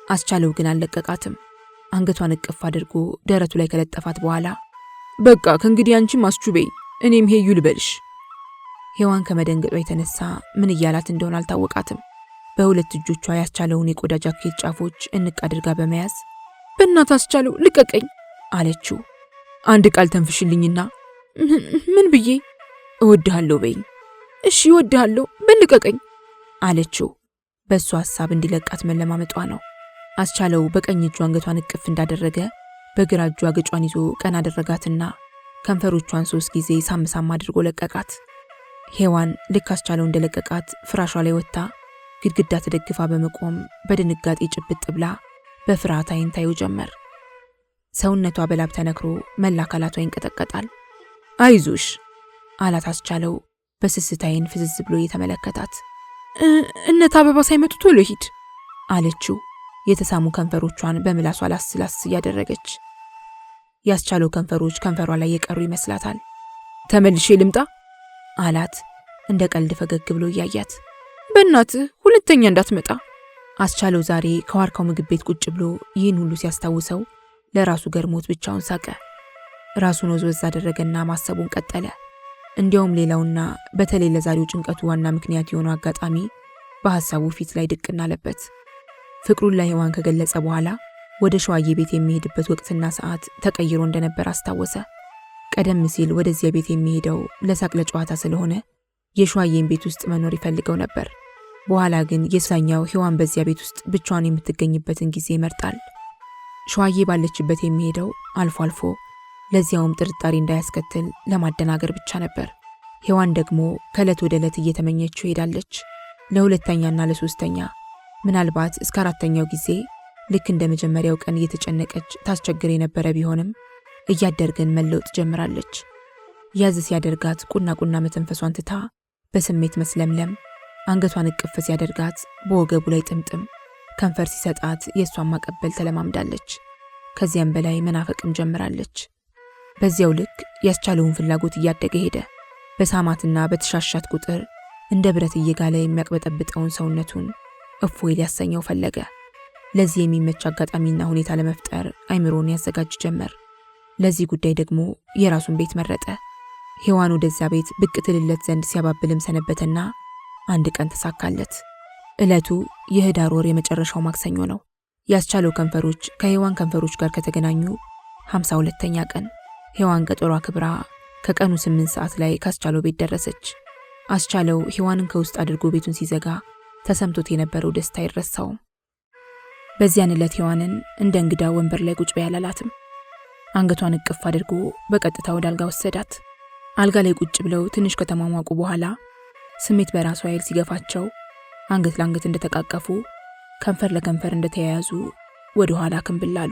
አስቻለው ግን አልለቀቃትም። አንገቷን እቅፍ አድርጎ ደረቱ ላይ ከለጠፋት በኋላ በቃ ከእንግዲህ አንቺም አስቹ በይ፣ እኔም ሄዩ ልበልሽ። ሔዋን ከመደንገጧ የተነሳ ምን እያላት እንደሆነ አልታወቃትም። በሁለት እጆቿ ያስቻለውን የቆዳ ጃኬት ጫፎች እንቅ አድርጋ በመያዝ በእናት አስቻለው ልቀቀኝ አለችው። አንድ ቃል ተንፍሽልኝና ምን ብዬ? እወድሃለሁ በይኝ። እሺ እወድሃለሁ፣ በልቀቀኝ አለችው። በእሱ ሐሳብ እንዲለቃት መለማመጧ ነው። አስቻለው በቀኝ እጁ አንገቷን እቅፍ እንዳደረገ በግራ እጁ አገጯን ይዞ ቀና አደረጋትና ከንፈሮቿን 3 ጊዜ ሳምሳም አድርጎ ለቀቃት። ሔዋን ልክ አስቻለው እንደለቀቃት ፍራሿ ላይ ወጥታ ግድግዳ ተደግፋ በመቆም በድንጋጤ ጭብጥ ብላ በፍርሃት አይን ታየው ጀመር። ሰውነቷ በላብ ተነክሮ መላ አካላቷ ይንቀጠቀጣል። አይዞሽ አላት አስቻለው በስስት አይን ፍዝዝ ብሎ እየተመለከታት። እነት አበባ ሳይመጡ ቶሎ ሂድ አለችው የተሳሙ ከንፈሮቿን በምላሷ ላስላስ እያደረገች። ያስቻለው ከንፈሮች ከንፈሯ ላይ የቀሩ ይመስላታል። ተመልሼ ልምጣ አላት እንደ ቀልድ ፈገግ ብሎ እያያት። በእናትህ ሁለተኛ እንዳትመጣ። አስቻለው ዛሬ ከዋርካው ምግብ ቤት ቁጭ ብሎ ይህን ሁሉ ሲያስታውሰው ለራሱ ገርሞት ብቻውን ሳቀ። ራሱን ወዝወዝ አደረገና ማሰቡን ቀጠለ። እንዲያውም ሌላውና በተለይ ለዛሬው ጭንቀቱ ዋና ምክንያት የሆነው አጋጣሚ በሐሳቡ ፊት ላይ ድቅና አለበት። ፍቅሩን ለሔዋን ከገለጸ በኋላ ወደ ሸዋዬ ቤት የሚሄድበት ወቅትና ሰዓት ተቀይሮ እንደነበር አስታወሰ። ቀደም ሲል ወደዚያ ቤት የሚሄደው ለሳቅ ለጨዋታ ስለሆነ የሸዋዬን ቤት ውስጥ መኖር ይፈልገው ነበር። በኋላ ግን የሳኛው ሔዋን በዚያ ቤት ውስጥ ብቻዋን የምትገኝበትን ጊዜ ይመርጣል። ሸዋዬ ባለችበት የሚሄደው አልፎ አልፎ ለዚያውም ጥርጣሬ እንዳያስከትል ለማደናገር ብቻ ነበር። ሔዋን ደግሞ ከዕለት ወደ ዕለት እየተመኘችው ሄዳለች። ለሁለተኛና ለሶስተኛ ምናልባት እስከ 4ኛው ጊዜ ልክ እንደ መጀመሪያው ቀን እየተጨነቀች ታስቸግር የነበረ ቢሆንም እያደር ግን መለውጥ ጀምራለች። ያዝ ሲያደርጋት ቁና መተንፈሷን ትታ በስሜት መስለምለም፣ አንገቷን እቅፍ ሲያደርጋት በወገቡ ላይ ጥምጥም፣ ከንፈር ሲሰጣት የእሷን ማቀበል ተለማምዳለች። ከዚያም በላይ መናፈቅም ጀምራለች። በዚያው ልክ ያስቻለውን ፍላጎት እያደገ ሄደ። በሳማትና በተሻሻት ቁጥር እንደ ብረት እየጋለ የሚያቅበጠብጠውን ሰውነቱን እፎይ ሊያሰኘው ፈለገ። ለዚህ የሚመች አጋጣሚና ሁኔታ ለመፍጠር አይምሮን ያዘጋጅ ጀመር። ለዚህ ጉዳይ ደግሞ የራሱን ቤት መረጠ። ሔዋን ወደዚያ ቤት ብቅ ትልለት ዘንድ ሲያባብልም ሰነበተና አንድ ቀን ተሳካለት። ዕለቱ የህዳር ወር የመጨረሻው ማክሰኞ ነው። ያስቻለው ከንፈሮች ከሔዋን ከንፈሮች ጋር ከተገናኙ 52ኛ ቀን። ሔዋን ቀጠሯ ክብራ ከቀኑ 8 ሰዓት ላይ ካስቻለው ቤት ደረሰች። አስቻለው ሔዋንን ከውስጥ አድርጎ ቤቱን ሲዘጋ ተሰምቶት የነበረው ደስታ አይረሳውም። በዚያን ዕለት ሔዋንን እንደ እንግዳ ወንበር ላይ ቁጭ ያላላትም። አንገቷን እቅፍ አድርጎ በቀጥታ ወደ አልጋ ወሰዳት። አልጋ ላይ ቁጭ ብለው ትንሽ ከተማሟቁ በኋላ ስሜት በራሱ ኃይል ሲገፋቸው አንገት ለአንገት እንደተቃቀፉ ከንፈር ለከንፈር እንደተያያዙ ወደ ኋላ ክንብል አሉ።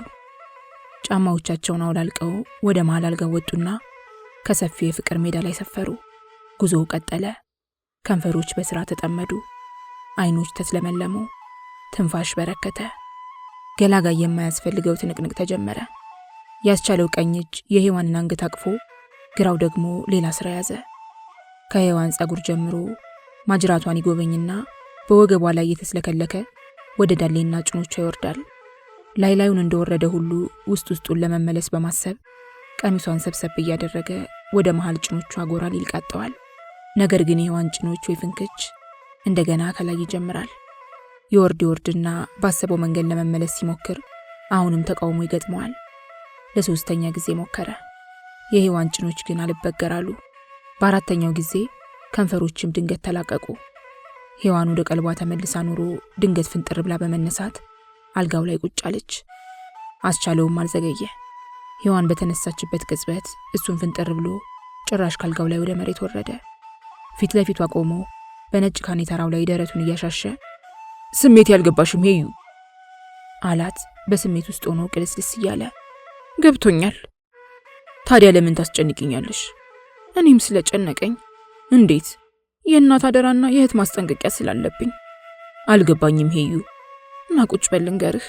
ጫማዎቻቸውን አውላልቀው ወደ መሃል አልጋው ወጡና ከሰፊ የፍቅር ሜዳ ላይ ሰፈሩ። ጉዞው ቀጠለ። ከንፈሮች በስራ ተጠመዱ። አይኖች ተስለመለሙ። ትንፋሽ በረከተ። ገላጋይ የማያስፈልገው ትንቅንቅ ተጀመረ። ያስቻለው ቀኝ እጅ የሔዋንን አንገት አቅፎ ግራው ደግሞ ሌላ ስራ ያዘ። ከሔዋን ጸጉር ጀምሮ ማጅራቷን ይጎበኝና በወገቧ ላይ የተስለከለከ ወደ ዳሌና ጭኖቿ ይወርዳል። ላይላዩን እንደወረደ ሁሉ ውስጥ ውስጡን ለመመለስ በማሰብ ቀሚሷን ሰብሰብ እያደረገ ወደ መሃል ጭኖቿ ጎራ ይልቃጠዋል። ነገር ግን የሔዋን ጭኖች ወይ ፍንክች እንደገና ከላይ ይጀምራል። ይወርድና ባሰበው መንገድ ለመመለስ ሲሞክር አሁንም ተቃውሞ ይገጥመዋል። ለ3ኛ ጊዜ ሞከረ። የሔዋን ጭኖች ግን አልበገራሉ። በ4ኛው ጊዜ ከንፈሮችም ድንገት ተላቀቁ። ሔዋን ወደ ቀልቧ ተመልሳ ኑሮ ድንገት ፍንጥር ብላ በመነሳት አልጋው ላይ ቁጭ አለች። አስቻለውም አልዘገየ። ሔዋን በተነሳችበት ቅጽበት እሱን ፍንጥር ብሎ ጭራሽ ካልጋው ላይ ወደ መሬት ወረደ። ፊት ለፊቷ ቆሞ በነጭ ካኔተራው ላይ ደረቱን እያሻሸ ስሜት ያልገባሽም ሄዩ አላት በስሜት ውስጥ ሆኖ ቅልስልስ እያለ። ገብቶኛል። ታዲያ ለምን ታስጨንቅኛለሽ? እኔም ስለጨነቀኝ። እንዴት? የእናት አደራና የእህት ማስጠንቀቂያ ስላለብኝ። አልገባኝም ሄዩ። እና ቁጭ በል ልንገርህ።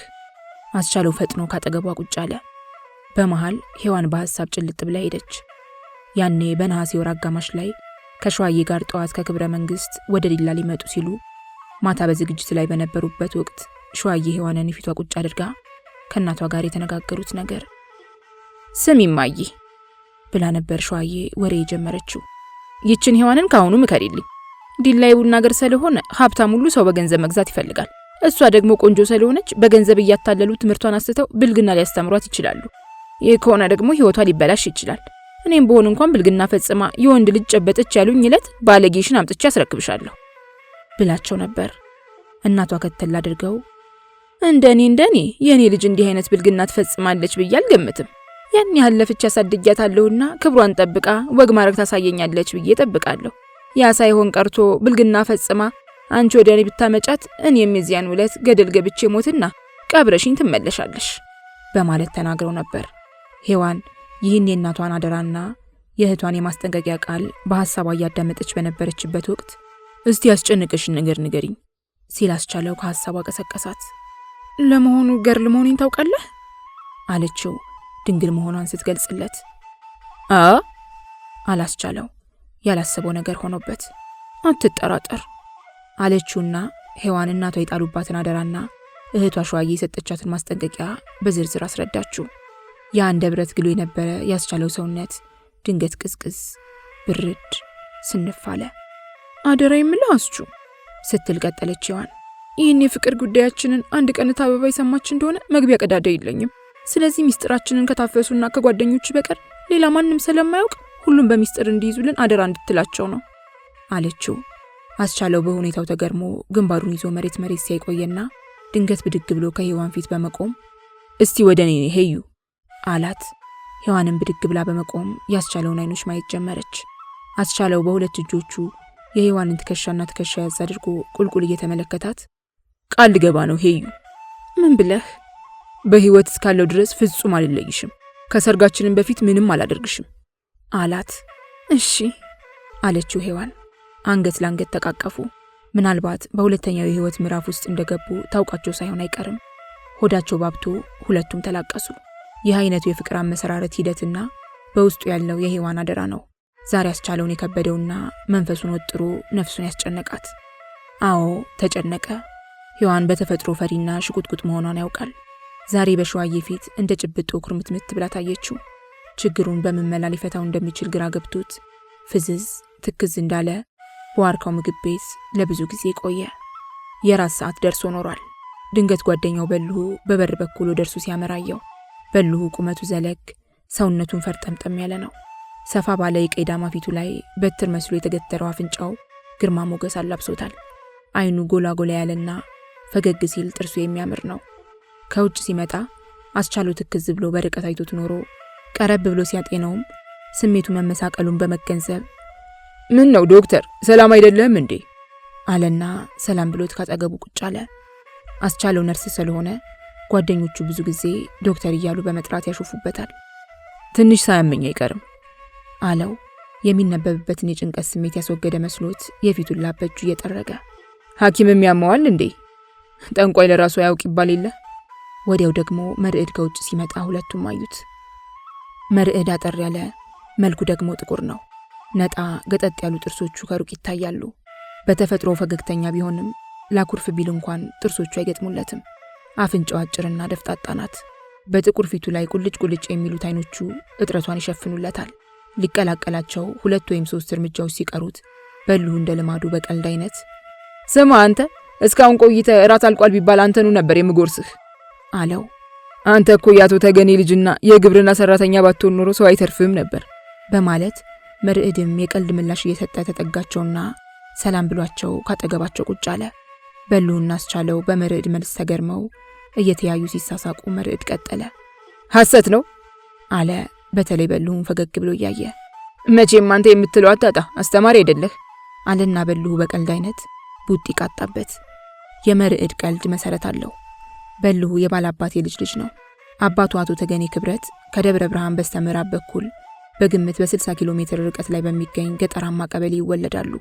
አስቻለው ፈጥኖ ካጠገቧ ቁጭ አለ። በመሃል ሔዋን በሐሳብ ጭልጥ ብላ ሄደች። ያኔ በነሐሴ ወር አጋማሽ ላይ ከሸዋዬ ጋር ጠዋት ከክብረ መንግስት ወደ ዲላ ሊመጡ ሲሉ ማታ በዝግጅት ላይ በነበሩበት ወቅት ሸዋዬ ሔዋንን ፊቷ ቁጭ አድርጋ ከእናቷ ጋር የተነጋገሩት ነገር። ስሚ እማዬ ብላ ነበር ሸዋዬ ወሬ የጀመረችው። ይችን ሔዋንን ካሁኑ ምከሪልኝ። ዲላ የቡና ሀገር ስለሆነ ሀብታም ሁሉ ሰው በገንዘብ መግዛት ይፈልጋል። እሷ ደግሞ ቆንጆ ስለሆነች በገንዘብ እያታለሉ ትምህርቷን አስተው ብልግና ሊያስተምሯት ይችላሉ። ይህ ከሆነ ደግሞ ህይወቷ ሊበላሽ ይችላል። እኔም በሆን እንኳን ብልግና ፈጽማ የወንድ ልጅ ጨበጠች ያሉኝ ዕለት ባለጌሽን አምጥቼ አስረክብሻለሁ ብላቸው ነበር። እናቷ ከተል አድርገው እንደኔ የኔ ልጅ እንዲህ አይነት ብልግና ትፈጽማለች ብዬ አልገምትም። ያን ያህል ለፍቻ አሳድጊያታለሁና ክብሯን ጠብቃ ወግ ማድረግ ታሳየኛለች ብዬ ጠብቃለሁ። ያ ሳይሆን ቀርቶ ብልግና ፈጽማ አንቺ ወደ እኔ ብታመጫት እኔም የዚያን ዕለት ገደል ገብቼ ሞትና ቀብረሽኝ ትመለሻለሽ በማለት ተናግረው ነበር። ሔዋን ይህን የእናቷን አደራና የእህቷን የማስጠንቀቂያ ቃል በሐሳቧ እያዳመጠች በነበረችበት ወቅት እስቲ ያስጨነቀሽን ነገር ንገሪኝ ሲል አስቻለው ከሐሳቧ ቀሰቀሳት። ለመሆኑ ገርል መሆኔን ታውቃለህ? አለችው ድንግል መሆኗን ስትገልጽለት። አላስቻለው ያላሰበው ነገር ሆኖበት። አትጠራጠር አለችውና ሔዋን እናቷ የጣሉባትን አደራና እህቷ ሸዋዬ የሰጠቻትን ማስጠንቀቂያ በዝርዝር አስረዳችው። ያ እንደ ብረት ግሎ የነበረ ያስቻለው ሰውነት ድንገት ቅዝቅዝ ብርድ ስንፍ አለ። አደራ የምልህ አስቹ ስትል ቀጠለች ሔዋን። ይህን የፍቅር ጉዳያችንን አንድ ቀን አበባ የሰማች እንደሆነ መግቢያ ቀዳዳ የለኝም። ስለዚህ ሚስጥራችንን ከታፈሱና ከጓደኞች በቀር ሌላ ማንም ስለማያውቅ ሁሉም በሚስጥር እንዲይዙልን አደራ እንድትላቸው ነው አለችው። አስቻለው በሁኔታው ተገርሞ ግንባሩን ይዞ መሬት ሲያይቆየና ድንገት ብድግ ብሎ ከሔዋን ፊት በመቆም እስቲ ወደ እኔ ሄዩ አላት። ሔዋንን ብድግ ብላ በመቆም ያስቻለውን አይኖች ማየት ጀመረች። አስቻለው በሁለት እጆቹ የሔዋንን ትከሻና ትከሻ ያዝ አድርጎ ቁልቁል እየተመለከታት ቃል ልገባ ነው ሄዩ። ምን ብለህ? በህይወት እስካለው ድረስ ፍጹም አልለይሽም። ከሰርጋችንን በፊት ምንም አላደርግሽም አላት። እሺ አለችው ሔዋን። አንገት ለአንገት ተቃቀፉ። ምናልባት በሁለተኛው የህይወት ምዕራፍ ውስጥ እንደገቡ ታውቃቸው ሳይሆን አይቀርም። ሆዳቸው ባብቶ ሁለቱም ተላቀሱ። ይህ አይነቱ የፍቅር አመሰራረት ሂደትና በውስጡ ያለው የሔዋን አደራ ነው ዛሬ አስቻለውን የከበደውና መንፈሱን ወጥሮ ነፍሱን ያስጨነቃት። አዎ ተጨነቀ። ሔዋን በተፈጥሮ ፈሪና ሽቁጥቁጥ መሆኗን ያውቃል። ዛሬ በሸዋዬ ፊት እንደ ጭብጦ ኩርምትምት ብላ ታየችው። ችግሩን በምን መላ ሊፈታው እንደሚችል ግራ ገብቶት ፍዝዝ ትክዝ እንዳለ በዋርካው ምግብ ቤት ለብዙ ጊዜ ቆየ። የራት ሰዓት ደርሶ ኖሯል። ድንገት ጓደኛው በልሁ በበር በኩል ወደ እርሱ ሲያመራየው። በልሁ ቁመቱ ዘለግ፣ ሰውነቱን ፈርጠምጠም ያለ ነው። ሰፋ ባለ የቀይ ዳማ ፊቱ ላይ በትር መስሎ የተገተረው አፍንጫው ግርማ ሞገስ አላብሶታል። አይኑ ጎላ ጎላ ያለና ፈገግ ሲል ጥርሱ የሚያምር ነው። ከውጭ ሲመጣ አስቻለው ትክዝ ብሎ በርቀት አይቶት ኖሮ ቀረብ ብሎ ሲያጤነውም ስሜቱ መመሳቀሉን በመገንዘብ ምን ነው ዶክተር ሰላም አይደለም እንዴ አለና ሰላም ብሎት ካጠገቡ ቁጭ አለ። አስቻለው ነርስ ስለሆነ ጓደኞቹ ብዙ ጊዜ ዶክተር እያሉ በመጥራት ያሾፉበታል። ትንሽ ሳያመኝ አይቀርም አለው የሚነበብበትን የጭንቀት ስሜት ያስወገደ መስሎት የፊቱን ላብ በእጁ እየጠረገ። ሐኪምም ያመዋል እንዴ? ጠንቋይ ለራሱ ያውቅ ይባል የለ። ወዲያው ደግሞ መርዕድ ከውጭ ሲመጣ ሁለቱም አዩት። መርዕድ አጠር ያለ መልኩ ደግሞ ጥቁር ነው። ነጣ ገጠጥ ያሉ ጥርሶቹ ከሩቅ ይታያሉ። በተፈጥሮ ፈገግተኛ ቢሆንም ላኩርፍ ቢል እንኳን ጥርሶቹ አይገጥሙለትም። አፍንጫው አጭርና ደፍጣጣ ናት። በጥቁር ፊቱ ላይ ቁልጭ ቁልጭ የሚሉት አይኖቹ እጥረቷን ይሸፍኑለታል። ሊቀላቀላቸው 2 ወይም 3 እርምጃዎች ሲቀሩት በልሁ እንደ ልማዱ በቀልድ አይነት ስማ አንተ እስካሁን ቆይተ እራት አልቋል ቢባል አንተኑ ነበር የምጎርስህ አለው። አንተ እኮ ያቶ ተገኔ ልጅና የግብርና ሰራተኛ ባትሆን ኖሮ ሰው አይተርፍም ነበር በማለት መርዕድም የቀልድ ምላሽ እየሰጠ ተጠጋቸውና ሰላም ብሏቸው ካጠገባቸው ቁጭ አለ። በልሁና አስቻለው በመርዕድ መልስ ተገርመው እየተያዩ ሲሳሳቁ መርዕድ ቀጠለ። ሐሰት ነው አለ በተለይ በልሁን ፈገግ ብሎ እያየ። መቼም አንተ የምትለው አታጣ አስተማሪ አይደለህ አለና በልሁ በቀልድ አይነት ቡጢ ቃጣበት። የመርዕድ ቀልድ መሰረት አለው። በልሁ የባላባት የልጅ ልጅ ነው። አባቱ አቶ ተገኔ ክብረት ከደብረ ብርሃን በስተምዕራብ በኩል በግምት በ60 ኪሎ ሜትር ርቀት ላይ በሚገኝ ገጠራማ ቀበሌ ይወለዳሉ።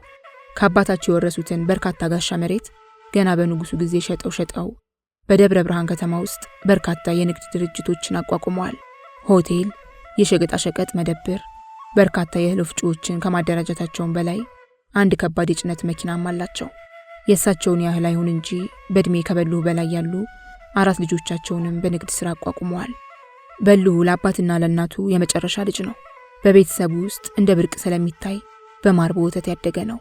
ከአባታቸው የወረሱትን በርካታ ጋሻ መሬት ገና በንጉሱ ጊዜ ሸጠው በደብረ ብርሃን ከተማ ውስጥ በርካታ የንግድ ድርጅቶችን አቋቁመዋል። ሆቴል፣ የሸቀጣሸቀጥ መደብር፣ በርካታ የእህል ወፍጮዎችን ከማደራጀታቸውም በላይ አንድ ከባድ የጭነት መኪናም አላቸው። የእሳቸውን ያህል አይሁን እንጂ በእድሜ ከበልሁ በላይ ያሉ 4 ልጆቻቸውንም በንግድ ስራ አቋቁመዋል። በልሁ ለአባትና ለእናቱ የመጨረሻ ልጅ ነው። በቤተሰቡ ውስጥ እንደ ብርቅ ስለሚታይ በማር በወተት ያደገ ነው።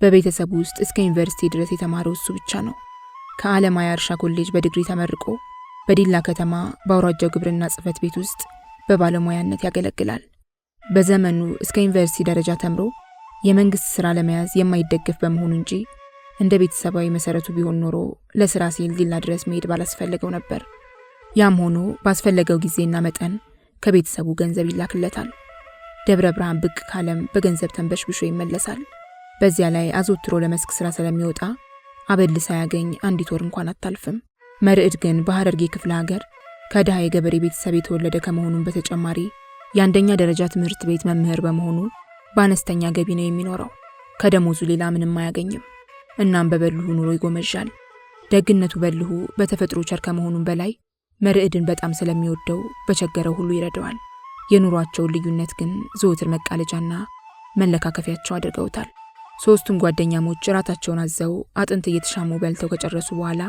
በቤተሰቡ ውስጥ እስከ ዩኒቨርሲቲ ድረስ የተማረው እሱ ብቻ ነው። ከዓለማያ እርሻ ኮሌጅ በዲግሪ ተመርቆ በዲላ ከተማ በአውራጃው ግብርና ጽሕፈት ቤት ውስጥ በባለሙያነት ያገለግላል። በዘመኑ እስከ ዩኒቨርሲቲ ደረጃ ተምሮ የመንግስት ስራ ለመያዝ የማይደገፍ በመሆኑ እንጂ እንደ ቤተሰባዊ መሰረቱ ቢሆን ኖሮ ለስራ ሲል ዲላ ድረስ መሄድ ባላስፈለገው ነበር። ያም ሆኖ ባስፈለገው ጊዜና መጠን ከቤተሰቡ ገንዘብ ይላክለታል። ደብረ ብርሃን ብቅ ካለም በገንዘብ ተንበሽብሾ ይመለሳል። በዚያ ላይ አዘውትሮ ለመስክ ስራ ስለሚወጣ አበል ሳያገኝ አንዲት ወር እንኳን አታልፍም። መርዕድ ግን በሐረርጌ ክፍለ ሀገር ከድሃ የገበሬ ቤተሰብ የተወለደ ከመሆኑም በተጨማሪ የአንደኛ ደረጃ ትምህርት ቤት መምህር በመሆኑ በአነስተኛ ገቢ ነው የሚኖረው። ከደሞዙ ሌላ ምንም አያገኝም። እናም በበልሁ ኑሮ ይጎመዣል። ደግነቱ በልሁ በተፈጥሮ ቸር ከመሆኑም በላይ መርዕድን በጣም ስለሚወደው በቸገረው ሁሉ ይረዳዋል። የኑሯቸውን ልዩነት ግን ዘወትር መቃለጃና መለካከፊያቸው አድርገውታል። ሶስቱም ጓደኛሞች ራታቸውን አዘው አጥንት እየተሻሙ በልተው ከጨረሱ በኋላ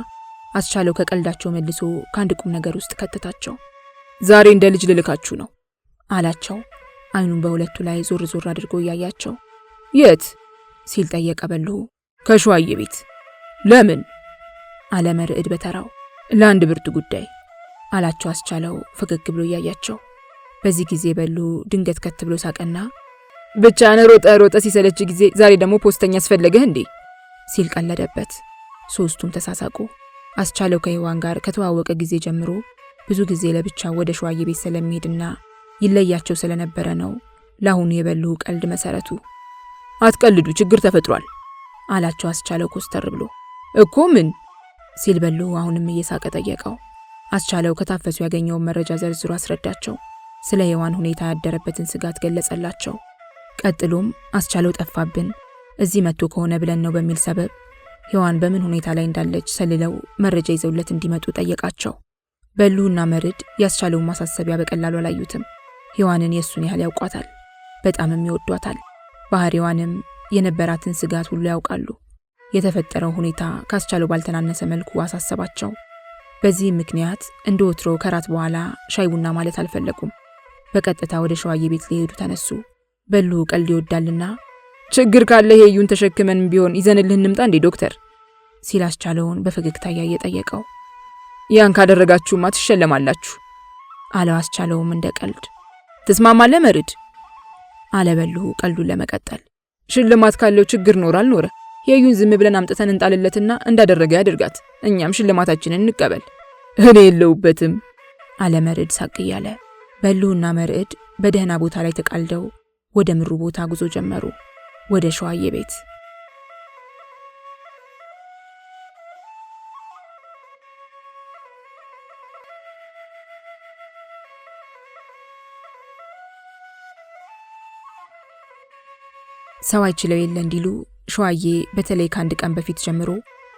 አስቻለው ከቀልዳቸው መልሶ ከአንድ ቁም ነገር ውስጥ ከተታቸው። ዛሬ እንደ ልጅ ልልካችሁ ነው አላቸው፣ አይኑን በሁለቱ ላይ ዞር ዞር አድርጎ እያያቸው። የት ሲል ጠየቀ በልሁ። ከሸዋዬ ቤት። ለምን አለ መርዕድ በተራው። ለአንድ ብርቱ ጉዳይ አላቸው አስቻለው ፈገግ ብሎ እያያቸው። በዚህ ጊዜ በልሁ ድንገት ከት ብሎ ሳቀና ብቻህን ሮጠ ሲሰለች ጊዜ ዛሬ ደግሞ ፖስተኛ አስፈለገህ እንዴ ሲል ቀለደበት። ሶስቱም ተሳሳቁ። አስቻለው ከሔዋን ጋር ከተዋወቀ ጊዜ ጀምሮ ብዙ ጊዜ ለብቻው ወደ ሸዋዬ ቤት ስለሚሄድና ይለያቸው ስለነበረ ነው ለአሁኑ የበልሁ ቀልድ መሰረቱ። አትቀልዱ፣ ችግር ተፈጥሯል አላቸው አስቻለው ኮስተር ብሎ። እኮ ምን ሲል በልሁ አሁንም እየሳቀ ጠየቀው። አስቻለው ከታፈሱ ያገኘውን መረጃ ዘርዝሮ አስረዳቸው። ስለ ሔዋን ሁኔታ ያደረበትን ስጋት ገለጸላቸው። ቀጥሎም አስቻለው ጠፋብን እዚህ መጥቶ ከሆነ ብለን ነው በሚል ሰበብ ሔዋን በምን ሁኔታ ላይ እንዳለች ሰልለው መረጃ ይዘውለት እንዲመጡ ጠየቃቸው። በልሁና መርዕድ ያስቻለውን ማሳሰቢያ በቀላሉ አላዩትም። ሔዋንን የእሱን ያህል ያውቋታል፣ በጣምም ይወዷታል። ባህሪዋንም የነበራትን ስጋት ሁሉ ያውቃሉ። የተፈጠረው ሁኔታ ካስቻለው ባልተናነሰ መልኩ አሳሰባቸው። በዚህም ምክንያት እንደ ወትሮ ከራት በኋላ ሻይ ቡና ማለት አልፈለጉም። በቀጥታ ወደ ሸዋዬ ቤት ሊሄዱ ተነሱ። በልሁ ቀልድ ይወዳልና ችግር ካለ ሄዩን ተሸክመን ቢሆን ይዘንልህ እንምጣ እንዴ ዶክተር ሲል አስቻለውን በፈገግታ እያየ ጠየቀው። ያን ካደረጋችሁማ ትሸለማላችሁ አለው አስቻለውም እንደ ቀልድ። ትስማማለህ መርዕድ አለ በልሁ ቀልዱን ለመቀጠል። ሽልማት ካለው ችግር ኖር አልኖረ ሄዩን ዝም ብለን አምጥተን እንጣልለትና እንዳደረገ ያድርጋት፣ እኛም ሽልማታችንን እንቀበል። እኔ የለውበትም አለ መርዕድ ሳቅ እያለ። በልሁና መርዕድ በደህና ቦታ ላይ ተቃልደው ወደ ምሩ ቦታ ጉዞ ጀመሩ፣ ወደ ሸዋዬ ቤት። ሰው አይችለው የለ እንዲሉ ሸዋዬ በተለይ ከአንድ ቀን በፊት ጀምሮ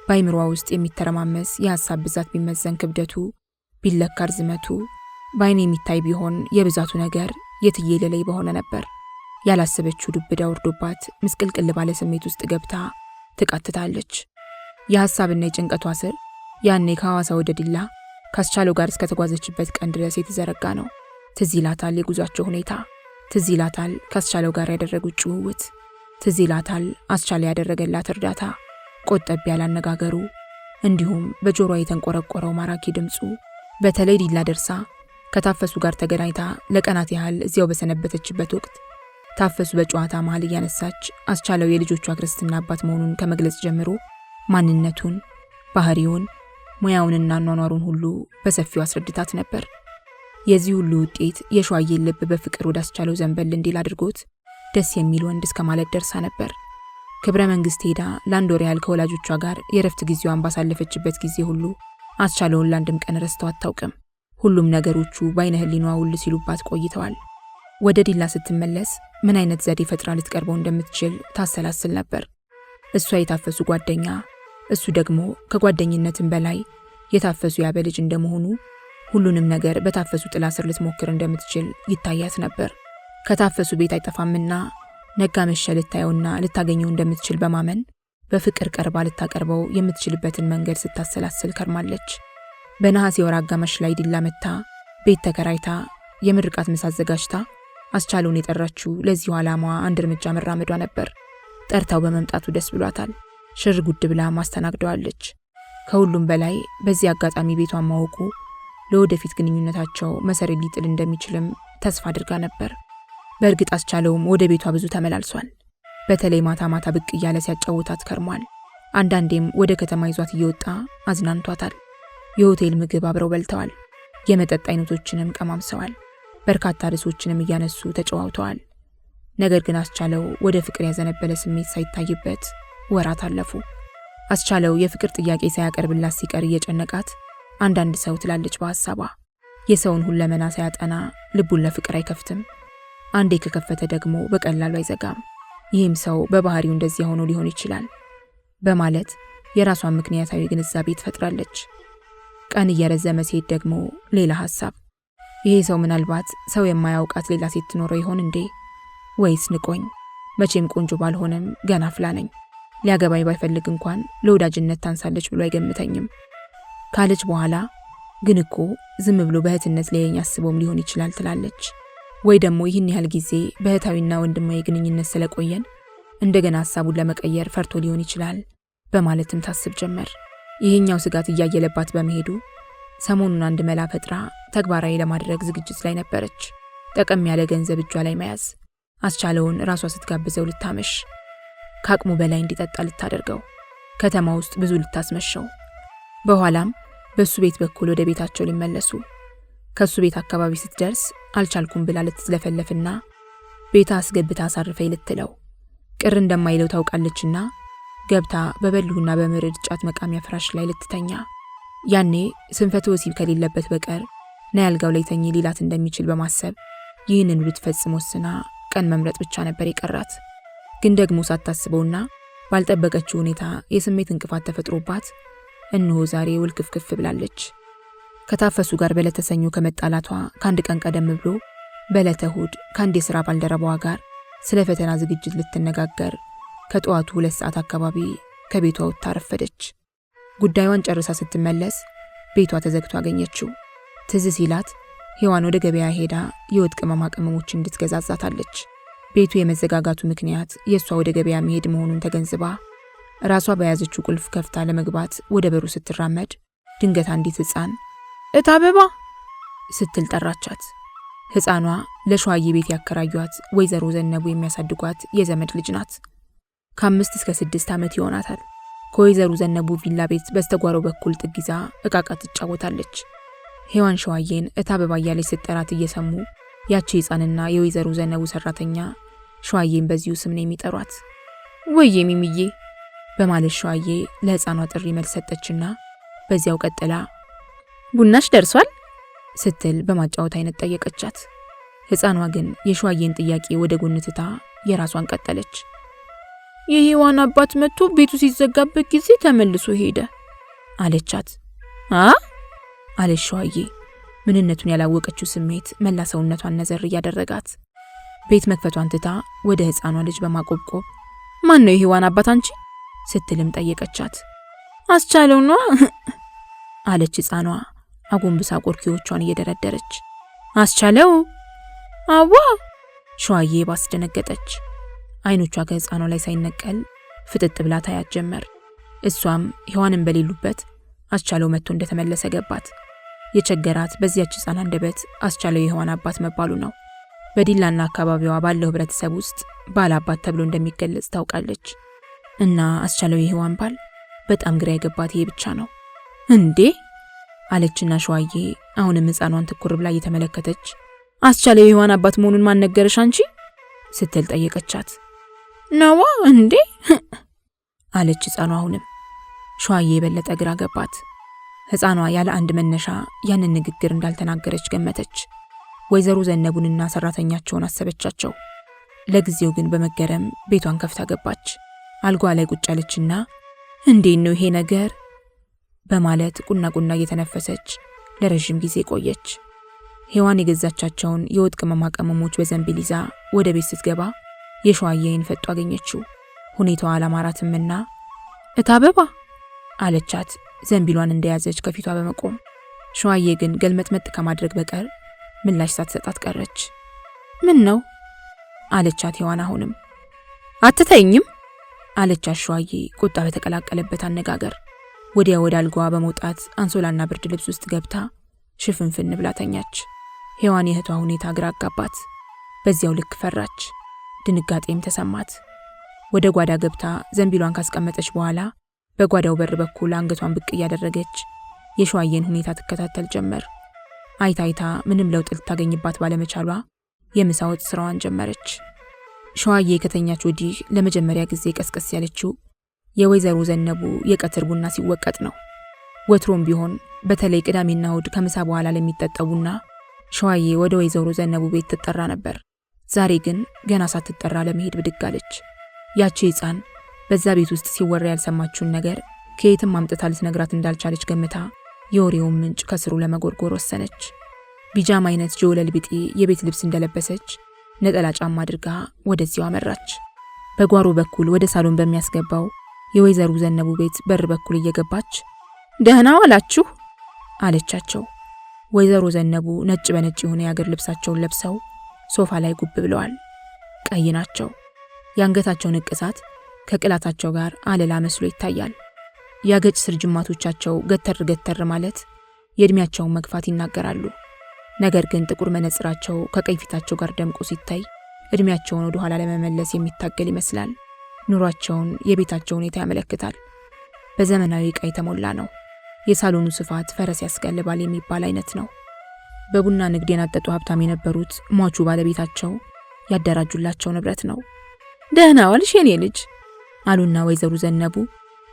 በአይምሯ ውስጥ የሚተረማመስ የሐሳብ ብዛት ቢመዘን ክብደቱ ቢለካ ርዝመቱ በአይን የሚታይ ቢሆን የብዛቱ ነገር የትየለሌ በሆነ ነበር። ያላሰበችው ዱብዳ ወርዶባት ምስቅልቅል ባለ ስሜት ውስጥ ገብታ ትቃትታለች። የሐሳብና የጭንቀቷ ስር ያኔ ከሐዋሳ ወደ ዲላ ካስቻለው ጋር እስከተጓዘችበት ቀን ድረስ የተዘረጋ ነው። ትዝ ይላታል የጉዟቸው ሁኔታ፣ ትዝ ይላታል ካስቻለው ጋር ያደረጉት ጭውውት፣ ትዝ ይላታል አስቻለ ያደረገላት እርዳታ፣ ቆጠብ ያለ አነጋገሩ፣ እንዲሁም በጆሮዋ የተንቆረቆረው ማራኪ ድምፁ። በተለይ ዲላ ደርሳ ከታፈሱ ጋር ተገናኝታ ለቀናት ያህል እዚያው በሰነበተችበት ወቅት ታፈሱ በጨዋታ መሃል እያነሳች አስቻለው የልጆቿ ክርስትና አባት መሆኑን ከመግለጽ ጀምሮ ማንነቱን፣ ባህሪውን፣ ሙያውንና ኗኗሩን ሁሉ በሰፊው አስረድታት ነበር። የዚህ ሁሉ ውጤት የሸዋዬን ልብ በፍቅር ወደ አስቻለው ዘንበል እንዲል አድርጎት ደስ የሚል ወንድ እስከ ማለት ደርሳ ነበር። ክብረ መንግስት ሄዳ ለአንድ ወር ያህል ከወላጆቿ ጋር የረፍት ጊዜዋን ባሳለፈችበት ጊዜ ሁሉ አስቻለውን ለአንድም ቀን ረስተው አታውቅም። ሁሉም ነገሮቹ በአይነ ህሊናዋ ውል ሲሉባት ቆይተዋል። ወደ ዲላ ስትመለስ ምን አይነት ዘዴ ፈጥራ ልትቀርበው እንደምትችል ታሰላስል ነበር። እሷ የታፈሱ ጓደኛ፣ እሱ ደግሞ ከጓደኝነትም በላይ የታፈሱ ያበ ልጅ እንደመሆኑ ሁሉንም ነገር በታፈሱ ጥላ ስር ልትሞክር እንደምትችል ይታያት ነበር። ከታፈሱ ቤት አይጠፋምና ነጋ መሸ ልታየውና ልታገኘው እንደምትችል በማመን በፍቅር ቀርባ ልታቀርበው የምትችልበትን መንገድ ስታሰላስል ከርማለች። በነሐሴ ወር አጋማሽ ላይ ዲላ መታ ቤት ተከራይታ የምርቃት ምሳ አዘጋጅታ አስቻለውን የጠራችው ለዚሁ ዓላማዋ አንድ እርምጃ መራመዷ ነበር። ጠርታው በመምጣቱ ደስ ብሏታል። ሽር ጉድ ብላ ማስተናግደዋለች። ከሁሉም በላይ በዚህ አጋጣሚ ቤቷን ማወቁ ለወደፊት ግንኙነታቸው መሰረት ሊጥል እንደሚችልም ተስፋ አድርጋ ነበር። በእርግጥ አስቻለውም ወደ ቤቷ ብዙ ተመላልሷል። በተለይ ማታ ማታ ብቅ እያለ ሲያጫውታት ከርሟል። አንዳንዴም ወደ ከተማ ይዟት እየወጣ አዝናንቷታል። የሆቴል ምግብ አብረው በልተዋል። የመጠጥ አይነቶችንም ቀማምሰዋል። በርካታ ርዕሶችንም እያነሱ ተጨዋውተዋል። ነገር ግን አስቻለው ወደ ፍቅር ያዘነበለ ስሜት ሳይታይበት ወራት አለፉ። አስቻለው የፍቅር ጥያቄ ሳያቀርብላት ሲቀር እየጨነቃት አንዳንድ ሰው ትላለች በሐሳቧ። የሰውን ሁለመና ሳያጠና ልቡን ለፍቅር አይከፍትም። አንዴ ከከፈተ ደግሞ በቀላሉ አይዘጋም። ይህም ሰው በባህሪው እንደዚህ ሆኖ ሊሆን ይችላል በማለት የራሷን ምክንያታዊ ግንዛቤ ትፈጥራለች። ቀን እየረዘመ ሲሄድ ደግሞ ሌላ ሐሳብ። ይሄ ሰው ምናልባት ሰው የማያውቃት ሌላ ሴት ትኖረው ይሆን እንዴ? ወይስ ንቆኝ? መቼም ቆንጆ ባልሆነም ገና አፍላ ነኝ። ሊያገባኝ ባይፈልግ እንኳን ለወዳጅነት ታንሳለች ብሎ አይገምተኝም ካለች በኋላ ግን እኮ ዝም ብሎ በእህትነት ሊያየኝ አስቦም ሊሆን ይችላል ትላለች። ወይ ደግሞ ይህን ያህል ጊዜ በእህታዊና ወንድማዊ ግንኙነት ስለቆየን እንደገና ሐሳቡን ለመቀየር ፈርቶ ሊሆን ይችላል በማለትም ታስብ ጀመር። ይሄኛው ስጋት እያየለባት በመሄዱ ሰሞኑን አንድ መላ ፈጥራ ተግባራዊ ለማድረግ ዝግጅት ላይ ነበረች። ጠቀም ያለ ገንዘብ እጇ ላይ መያዝ፣ አስቻለውን ራሷ ስትጋብዘው ልታመሽ፣ ከአቅሙ በላይ እንዲጠጣ ልታደርገው፣ ከተማ ውስጥ ብዙ ልታስመሸው፣ በኋላም በሱ ቤት በኩል ወደ ቤታቸው ሊመለሱ። ከሱ ቤት አካባቢ ስትደርስ አልቻልኩም ብላ ልትዝለፈለፍና ቤታ አስገብታ አሳርፈኝ ልትለው ቅር እንደማይለው ታውቃለችና ገብታ በበልሁና በምርድ ጫት መቃሚያ ፍራሽ ላይ ልትተኛ። ያኔ ስንፈተ ወሲብ ከሌለበት በቀር ና ያልጋው ላይ ተኝ ሊላት እንደሚችል በማሰብ ይህንን ልትፈጽም ወስና ቀን መምረጥ ብቻ ነበር የቀራት። ግን ደግሞ ሳታስበውና ባልጠበቀችው ሁኔታ የስሜት እንቅፋት ተፈጥሮባት እነሆ ዛሬ ውልክፍክፍ ብላለች። ከታፈሱ ጋር በለተሰኞ ከመጣላቷ ከአንድ ቀን ቀደም ብሎ በዕለተ እሁድ ከአንድ የሥራ ባልደረባዋ ጋር ስለ ፈተና ዝግጅት ልትነጋገር ከጠዋቱ 2 ሰዓት አካባቢ ከቤቷ ወጥታ ረፈደች። ጉዳዩን ጨርሳ ስትመለስ ቤቷ ተዘግቶ አገኘችው። ትዝ ሲላት ሔዋን ወደ ገበያ ሄዳ የወጥ ቅመማ ቅመሞች እንድትገዛዛታለች። ቤቱ የመዘጋጋቱ ምክንያት የእሷ ወደ ገበያ መሄድ መሆኑን ተገንዝባ ራሷ በያዘችው ቁልፍ ከፍታ ለመግባት ወደ በሩ ስትራመድ ድንገት አንዲት ሕፃን እታበባ ስትል ጠራቻት። ሕፃኗ ለሸዋዬ ቤት ያከራዩት ወይዘሮ ዘነቡ የሚያሳድጓት የዘመድ ልጅ ናት። ከ5 እስከ 6 ዓመት ይሆናታል። ከወይዘሮ ዘነቡ ቪላ ቤት በስተጓሮ በኩል ጥጊዛ እቃቃ ትጫወታለች። ሔዋን ሸዋዬን እታበባ እያለች ስትጠራት እየሰሙ ያቺ ሕፃንና የወይዘሮ ዘነቡ ሰራተኛ ሸዋዬን በዚሁ ስም ነው የሚጠሯት። ወይዬ ሚሚዬ በማለት ሸዋዬ ለሕፃኗ ጥሪ መልስ ሰጠችና በዚያው ቀጥላ ቡናሽ ደርሷል ስትል በማጫወት አይነት ጠየቀቻት። ሕፃኗ ግን የሸዋዬን ጥያቄ ወደ ጎን ትታ የራሷን ቀጠለች። የሔዋን አባት መጥቶ ቤቱ ሲዘጋበት ጊዜ ተመልሶ ሄደ አለቻት። አለች ሸዋዬ። ምንነቱን ያላወቀችው ስሜት መላ ሰውነቷን ነዘር እያደረጋት ቤት መክፈቷን ትታ ወደ ሕፃኗ ልጅ በማቆብቆብ ማን ነው የሔዋን አባት አንቺ ስትልም ጠየቀቻት። አስቻለው ነው አለች ሕፃኗ አጎንብሳ ቆርኪዎቿን እየደረደረች። አስቻለው? አዋ ሸዋዬ ባስደነገጠች። አይኖቿ ከሕፃኗ ላይ ሳይነቀል ፍጥጥ ብላ ታያት ጀመር። እሷም ሔዋንን በሌሉበት አስቻለው መጥቶ እንደተመለሰ ገባት። የቸገራት በዚያች ሕፃን አንደበት አስቻለው የሔዋን አባት መባሉ ነው። በዲላና አካባቢዋ ባለው ህብረተሰብ ውስጥ ባል አባት ተብሎ እንደሚገለጽ ታውቃለች። እና አስቻለው የሔዋን ባል? በጣም ግራ የገባት ይሄ ብቻ ነው። እንዴ አለችና ሸዋዬ አሁንም ሕፃኗን ትኩር ብላ እየተመለከተች አስቻለው የሔዋን አባት መሆኑን ማን ነገረሽ አንቺ ስትል ጠየቀቻት። ነዋ እንዴ አለች ሕፃኗ። አሁንም ሸዋዬ የበለጠ ግራ ገባት። ሕፃኗ ያለ አንድ መነሻ ያንን ንግግር እንዳልተናገረች ገመተች። ወይዘሮ ዘነቡንና ሰራተኛቸውን አሰበቻቸው። ለጊዜው ግን በመገረም ቤቷን ከፍታ ገባች። አልጓ ላይ ቁጭ አለችና እንዴት ነው ይሄ ነገር በማለት ቁና ቁና እየተነፈሰች ለረጅም ጊዜ ቆየች። ሔዋን የገዛቻቸውን የወጥ ቅመማ ቅመሞች በዘንቢል ይዛ ወደ ቤት ስትገባ የሸዋዬን ፈጦ አገኘችው። ሁኔታዋ አላማራትምና እታበባ አለቻት ዘንቢሏን እንደያዘች ከፊቷ በመቆም። ሸዋዬ ግን ገልመጥመጥ ከማድረግ በቀር ምላሽ ሳትሰጣት ቀረች። ምን ነው አለቻት ሔዋን። አሁንም አትተኝም አለቻት ሸዋዬ ቁጣ በተቀላቀለበት አነጋገር። ወዲያ ወደ አልጋዋ በመውጣት አንሶላና ብርድ ልብስ ውስጥ ገብታ ሽፍንፍን ብላ ተኛች። ሔዋን የእህቷ ሁኔታ ግራ አጋባት። በዚያው ልክ ፈራች፣ ድንጋጤም ተሰማት። ወደ ጓዳ ገብታ ዘንቢሏን ካስቀመጠች በኋላ በጓዳው በር በኩል አንገቷን ብቅ እያደረገች የሸዋዬን ሁኔታ ትከታተል ጀመር። አይታ ምንም ለውጥ ልታገኝባት ባለመቻሏ የምሳ ወጥ ስራዋን ጀመረች። ሸዋዬ ከተኛች ወዲህ ለመጀመሪያ ጊዜ ቀስቀስ ያለችው የወይዘሮ ዘነቡ የቀትር ቡና ሲወቀጥ ነው። ወትሮም ቢሆን በተለይ ቅዳሜና እሁድ ከምሳ በኋላ ለሚጠጣው ቡና ሸዋዬ ወደ ወይዘሮ ዘነቡ ቤት ትጠራ ነበር። ዛሬ ግን ገና ሳትጠራ ለመሄድ ብድግ አለች። ያቺ ሕፃን በዛ ቤት ውስጥ ሲወራ ያልሰማችውን ነገር ከየትም አምጥታ ልትነግራት እንዳልቻለች ገምታ የወሬውን ምንጭ ከስሩ ለመጎርጎር ወሰነች። ቢጃማ አይነት ጆለል ቢጤ የቤት ልብስ እንደለበሰች ነጠላ ጫማ አድርጋ ወደዚያው አመራች። በጓሮ በኩል ወደ ሳሎን በሚያስገባው የወይዘሮ ዘነቡ ቤት በር በኩል እየገባች ደህና ዋላችሁ አለቻቸው። ወይዘሮ ዘነቡ ነጭ በነጭ የሆነ የአገር ልብሳቸውን ለብሰው ሶፋ ላይ ጉብ ብለዋል። ቀይ ናቸው። የአንገታቸው ንቅሳት ከቅላታቸው ጋር አለላ መስሎ ይታያል። ያገጭ ስር ጅማቶቻቸው ገተር ገተር ማለት የእድሜያቸውን መግፋት ይናገራሉ። ነገር ግን ጥቁር መነጽራቸው ከቀይ ፊታቸው ጋር ደምቆ ሲታይ እድሜያቸውን ወደ ኋላ ለመመለስ የሚታገል ይመስላል። ኑሯቸውን፣ የቤታቸው ሁኔታ ያመለክታል። በዘመናዊ ዕቃ የተሞላ ነው። የሳሎኑ ስፋት ፈረስ ያስጋልባል የሚባል አይነት ነው። በቡና ንግድ የናጠጡ ሀብታም የነበሩት ሟቹ ባለቤታቸው ያደራጁላቸው ንብረት ነው። ደህና ዋልሽ የኔ ልጅ አሉና ወይዘሮ ዘነቡ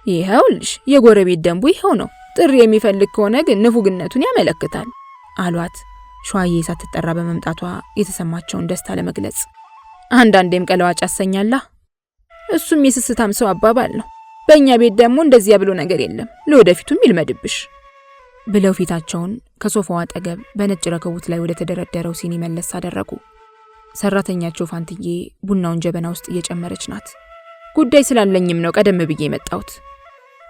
ይኸውልሽ የጎረቤት ደንቡ ይኸው ነው። ጥሪ የሚፈልግ ከሆነ ግን ንፉግነቱን ያመለክታል አሏት። ሸዋዬ ሳትጠራ በመምጣቷ የተሰማቸውን ደስታ ለመግለጽ አንዳንዴም ቀለዋጭ ያሰኛላ። እሱም የስስታም ሰው አባባል ነው። በእኛ ቤት ደግሞ እንደዚያ ብሎ ነገር የለም። ለወደፊቱም ይልመድብሽ ብለው ፊታቸውን ከሶፋው አጠገብ በነጭ ረከቡት ላይ ወደ ተደረደረው ሲኒ መለስ አደረጉ። ሰራተኛቸው ፋንትዬ ቡናውን ጀበና ውስጥ እየጨመረች ናት። ጉዳይ ስላለኝም ነው ቀደም ብዬ የመጣሁት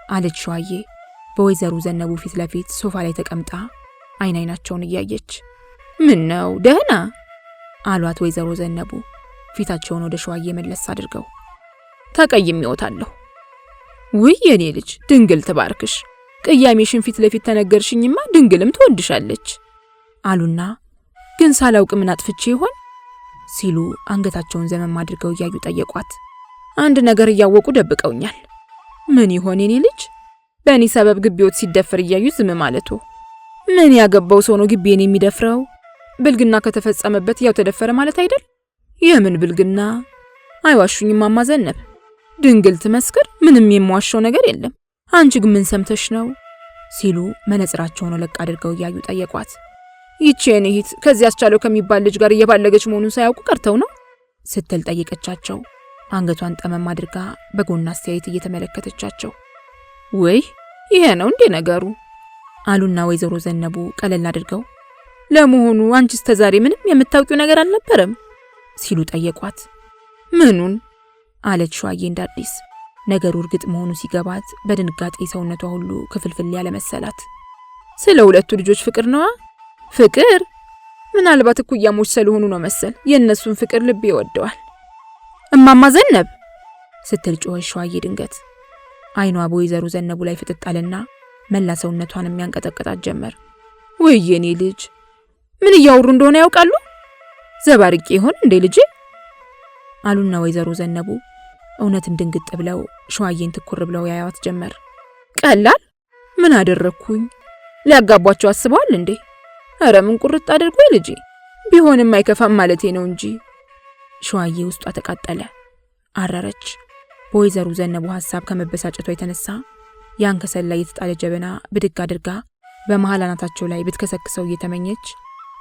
አለች ሸዋዬ በወይዘሮ ዘነቡ ፊት ለፊት ሶፋ ላይ ተቀምጣ አይናቸውን እያየች። ምን ነው ደህና አሏት ወይዘሮ ዘነቡ ፊታቸውን ወደ ሸዋዬ መለስ አድርገው። ተቀይም ይወታለሁ። ውይ የኔ ልጅ ድንግል ትባርክሽ። ቅያሜሽን ፊት ለፊት ተነገርሽኝማ ድንግልም ትወድሻለች አሉና ግን ሳላውቅ ምን አጥፍቼ ይሆን ሲሉ አንገታቸውን ዘመም አድርገው እያዩ ጠየቋት። አንድ ነገር እያወቁ ደብቀውኛል። ምን ይሆን የኔ ልጅ? በእኔ ሰበብ ግቢዎት ሲደፈር እያዩ ዝም ማለቱ። ምን ያገባው ሰው ነው ግቢዬን የሚደፍረው? ብልግና ከተፈጸመበት ያው ተደፈረ ማለት አይደል? የምን ብልግና? አይዋሹኝም ማማ ዘነብ። ድንግል ትመስክር፣ ምንም የማዋሸው ነገር የለም። አንቺ ግን ምን ሰምተሽ ነው? ሲሉ መነጽራቸውን ለቅ አድርገው እያዩ ጠየቋት። ይቺ የኔ እህት ከዚህ አስቻለው ከሚባል ልጅ ጋር እየባለገች መሆኑን ሳያውቁ ቀርተው ነው ስትል ጠየቀቻቸው። አንገቷን ጠመም አድርጋ በጎን አስተያየት እየተመለከተቻቸው። ወይ ይሄ ነው እንዴ ነገሩ አሉና ወይዘሮ ዘነቡ ቀለል አድርገው ለመሆኑ አንቺስ ተዛሬ ምንም የምታውቂው ነገር አልነበረም ሲሉ ጠየቋት። ምኑን አለች ሸዋዬ እንዳዲስ ነገሩ እርግጥ መሆኑ ሲገባት በድንጋጤ ሰውነቷ ሁሉ ክፍልፍል ያለ መሰላት። ስለ ሁለቱ ልጆች ፍቅር ነዋ። ፍቅር ምናልባት እኩያሞች ስለሆኑ ነው መሰል የእነሱን ፍቅር ልብ ይወደዋል። እማማ ዘነብ ስትል ጮኸች ሸዋዬ ድንገት። አይኗ በወይዘሮ ዘነቡ ላይ ፍጥጣልና መላ ሰውነቷን የሚያንቀጠቅጣት ጀመር። ወይ የኔ ልጅ ምን እያወሩ እንደሆነ ያውቃሉ? ዘባርቄ ይሆን እንዴ ልጄ አሉና ወይዘሮ ዘነቡ እውነትን ድንግጥ ብለው ሸዋዬን ትኩር ብለው ያያዋት ጀመር። ቀላል ምን አደረኩኝ? ሊያጋቧቸው አስበዋል እንዴ? አረ ምን ቁርጥ አድርጎ ልጄ ቢሆንም አይከፋም ማለቴ ነው እንጂ። ሸዋዬ ውስጧ ተቃጠለ። አረረች። በወይዘሮ ዘነቡ ሐሳብ ከመበሳጨቷ የተነሳ ያን ከሰል ላይ የተጣለ ጀበና ብድግ አድርጋ በመሃል አናታቸው ላይ ብትከሰክሰው እየተመኘች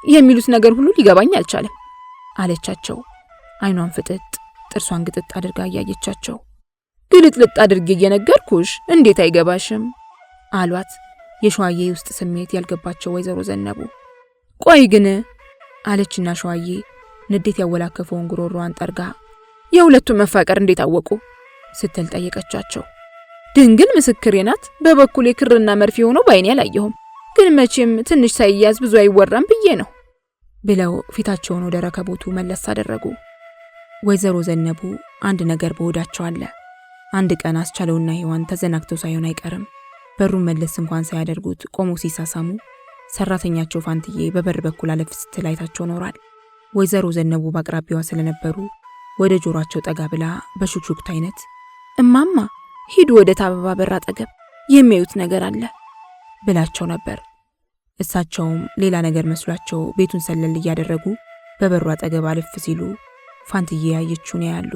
የሚሉት ነገር ሁሉ ሊገባኝ አልቻለም አለቻቸው። አይኗን ፍጥጥ ጥርሷን ግጥጥ አድርጋ እያየቻቸው ግልጥልጥ አድርጌ እየነገርኩሽ እንዴት አይገባሽም አሏት። የሸዋዬ ውስጥ ስሜት ያልገባቸው ወይዘሮ ዘነቡ ቆይ ግን አለችና ሸዋዬ ንዴት ያወላከፈውን ጉሮሮዋን ጠርጋ የሁለቱም መፋቀር እንዴት አወቁ ስትል ጠየቀቻቸው። ድንግል ምስክሬ ናት። በበኩሌ ክርና መርፌ ሆኖ ባይኔ አላየሁም፣ ግን መቼም ትንሽ ሳይያዝ ብዙ አይወራም ብዬ ነው ብለው ፊታቸውን ወደ ረከቦቱ መለስ አደረጉ። ወይዘሮ ዘነቡ አንድ ነገር በሆዳቸው አለ። አንድ ቀን አስቻለውና ሔዋን ተዘናግተው ሳይሆን አይቀርም በሩን መለስ እንኳን ሳያደርጉት ቆሞ ሲሳሳሙ ሰራተኛቸው ፋንትዬ በበር በኩል አለፍ ስትል አይታቸው ኖሯል። ወይዘሮ ዘነቡ በአቅራቢያዋ ስለነበሩ ወደ ጆሮአቸው ጠጋ ብላ በሹክሹክታ አይነት እማማ ሂዱ ወደ ታበባ በር አጠገብ የሚያዩት ነገር አለ ብላቸው ነበር። እሳቸውም ሌላ ነገር መስሏቸው ቤቱን ሰለል እያደረጉ በበሩ አጠገብ አለፍ ሲሉ ፋንትዬ ያየችውን ያያሉ።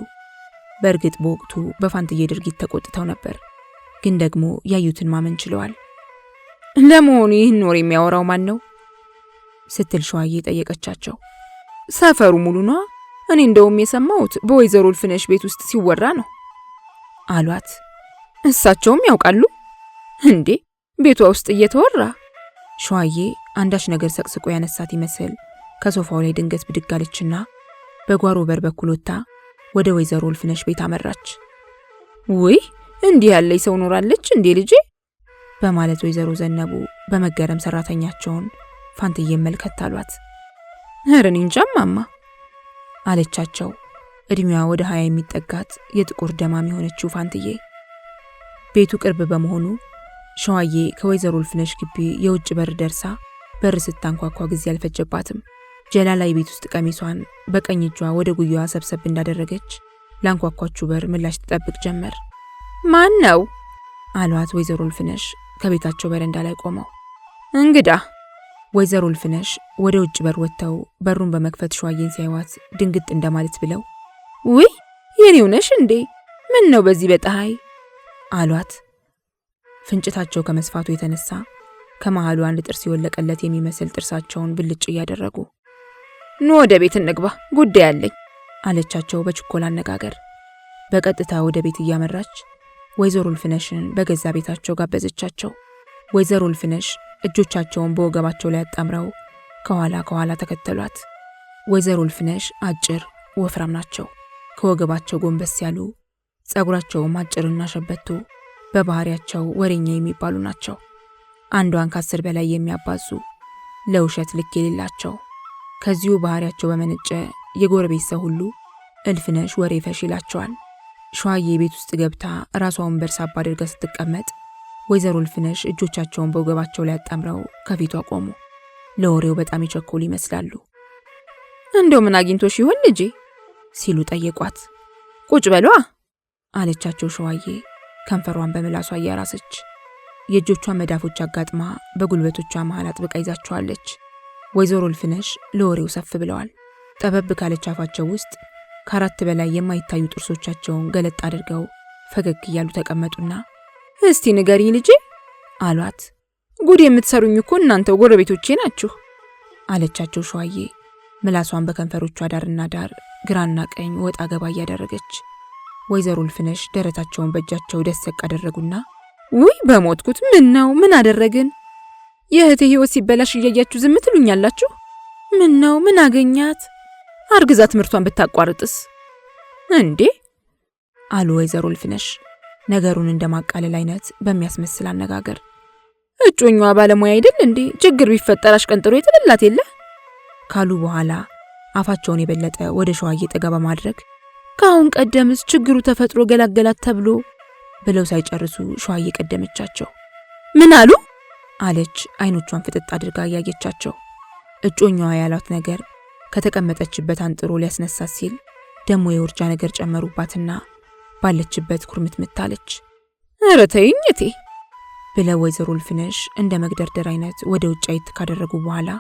በእርግጥ በወቅቱ በፋንትዬ ድርጊት ተቆጥተው ነበር፣ ግን ደግሞ ያዩትን ማመን ችለዋል። ለመሆኑ ይህን ወሬ የሚያወራው ማን ነው ስትል ሸዋዬ ጠየቀቻቸው። ሰፈሩ ሙሉ ነው። እኔ እንደውም የሰማሁት በወይዘሮ እልፍነሽ ቤት ውስጥ ሲወራ ነው አሏት። እሳቸውም ያውቃሉ እንዴ ቤቷ ውስጥ እየተወራ? ሸዋዬ አንዳች ነገር ሰቅስቆ ያነሳት ይመስል ከሶፋው ላይ ድንገት ብድግ አለችና በጓሮ በር በኩል ወጥታ ወደ ወይዘሮ እልፍነሽ ቤት አመራች። ውይ እንዲህ ያለች ሰው ኖራለች እንዴ ልጄ በማለት ወይዘሮ ዘነቡ በመገረም ሰራተኛቸውን ፋንትዬ መልከት አሏት። ኧረ እኔ እንጃ እማማ አለቻቸው። እድሜዋ ወደ 20 የሚጠጋት የጥቁር ደማም የሆነችው ፋንትዬ ቤቱ ቅርብ በመሆኑ ሸዋዬ ከወይዘሮ እልፍነሽ ግቢ የውጭ በር ደርሳ በር ስታንኳኳ ጊዜ አልፈጀባትም። ጀላላ የቤት ውስጥ ቀሚሷን በቀኝ እጇ ወደ ጉያዋ ሰብሰብ እንዳደረገች ላንኳኳችሁ በር ምላሽ ትጠብቅ ጀመር። ማን ነው አሏት ወይዘሮ እልፍነሽ ከቤታቸው በረንዳ ላይ ቆመው። እንግዳ ወይዘሮ እልፍነሽ ወደ ውጭ በር ወጥተው በሩን በመክፈት ሸዋዬን ሲያዩት ድንግጥ እንደማለት ብለው ውይ የኔው ነሽ እንዴ ምን ነው በዚህ በፀሐይ አሏት። ፍንጭታቸው ከመስፋቱ የተነሳ ከመሃሉ አንድ ጥርስ የወለቀለት የሚመስል ጥርሳቸውን ብልጭ እያደረጉ ኑ ወደ ቤት እንግባ ጉዳይ አለኝ አለቻቸው በችኮላ አነጋገር። በቀጥታ ወደ ቤት እያመራች ወይዘሮ እልፍነሽን በገዛ ቤታቸው ጋበዘቻቸው። ወይዘሮ እልፍነሽ እጆቻቸውን በወገባቸው ላይ አጣምረው ከኋላ ተከተሏት። ወይዘሮ እልፍነሽ አጭር ወፍራም ናቸው። ከወገባቸው ጎንበስ ያሉ፣ ጸጉራቸውም አጭርና ሸበቶ፣ በባህሪያቸው ወሬኛ የሚባሉ ናቸው። አንዷን ከ10 በላይ የሚያባዙ፣ ለውሸት ልክ የሌላቸው። ከዚሁ ባህሪያቸው በመነጨ የጎረቤት ሰው ሁሉ እልፍነሽ ወሬ ፈሽ ይላቸዋል። ሸዋዬ ቤት ውስጥ ገብታ ራሷን በርሳባ አድርጋ ስትቀመጥ ወይዘሮ እልፍነሽ እጆቻቸውን በወገባቸው ላይ አጣምረው ከፊቷ ቆሙ። ለወሬው በጣም ይቸኮሉ ይመስላሉ። እንደው ምን አግኝቶሽ ይሆን ልጄ ሲሉ ጠየቋት። ቁጭ በሏ አለቻቸው ሸዋዬ ከንፈሯን በምላሷ እያራሰች። የእጆቿን መዳፎች አጋጥማ በጉልበቶቿ መሃል አጥብቃ ይዛቸዋለች። ወይዘሮ እልፍነሽ ለወሬው ሰፍ ብለዋል። ጠበብ ካለች አፋቸው ውስጥ ከ4 በላይ የማይታዩ ጥርሶቻቸውን ገለጥ አድርገው ፈገግ እያሉ ተቀመጡና እስቲ ንገሪኝ ልጄ አሏት። ጉድ የምትሰሩኝ እኮ እናንተው ጎረቤቶቼ ናችሁ አለቻቸው ሸዋዬ ምላሷን በከንፈሮቿ ዳርና ዳር ግራና ቀኝ ወጣ ገባ እያደረገች። ወይዘሮ እልፍነሽ ደረታቸውን በእጃቸው ደሰቅ አደረጉና ውይ በሞትኩት ምን አደረግን? የእህቴ ህይወት ሲበላሽ እያያችሁ ዝም ትሉኛላችሁ? ምን አገኛት? አርግዛ ትምህርቷን ብታቋርጥስ እንዴ አሉ ወይዘሮ እልፍነሽ ነገሩን እንደማቃለል አይነት በሚያስመስል አነጋገር። እጮኛዋ ባለሙያ አይደል እንዴ? ችግር ቢፈጠር አሽቀንጥሮ ይጥልላት የለ ካሉ በኋላ አፋቸውን የበለጠ ወደ ሸዋዬ ጠጋ በማድረግ ካሁን ቀደምስ ችግሩ ተፈጥሮ ገላገላት ተብሎ ብለው ሳይጨርሱ ሸዋዬ ቀደመቻቸው። ምን አሉ አለች አይኖቿን ፍጥጥ አድርጋ እያየቻቸው። እጮኛዋ ያሏት ነገር ከተቀመጠችበት አንጥሮ ሊያስነሳት ሲል ደሞ የውርጃ ነገር ጨመሩባትና ባለችበት ኩርምትምት አለች። ኧረ ተይኝ እቴ ብለው ወይዘሮ እልፍነሽ እንደ መግደርደር አይነት ወደ ውጭ አይት ካደረጉ በኋላ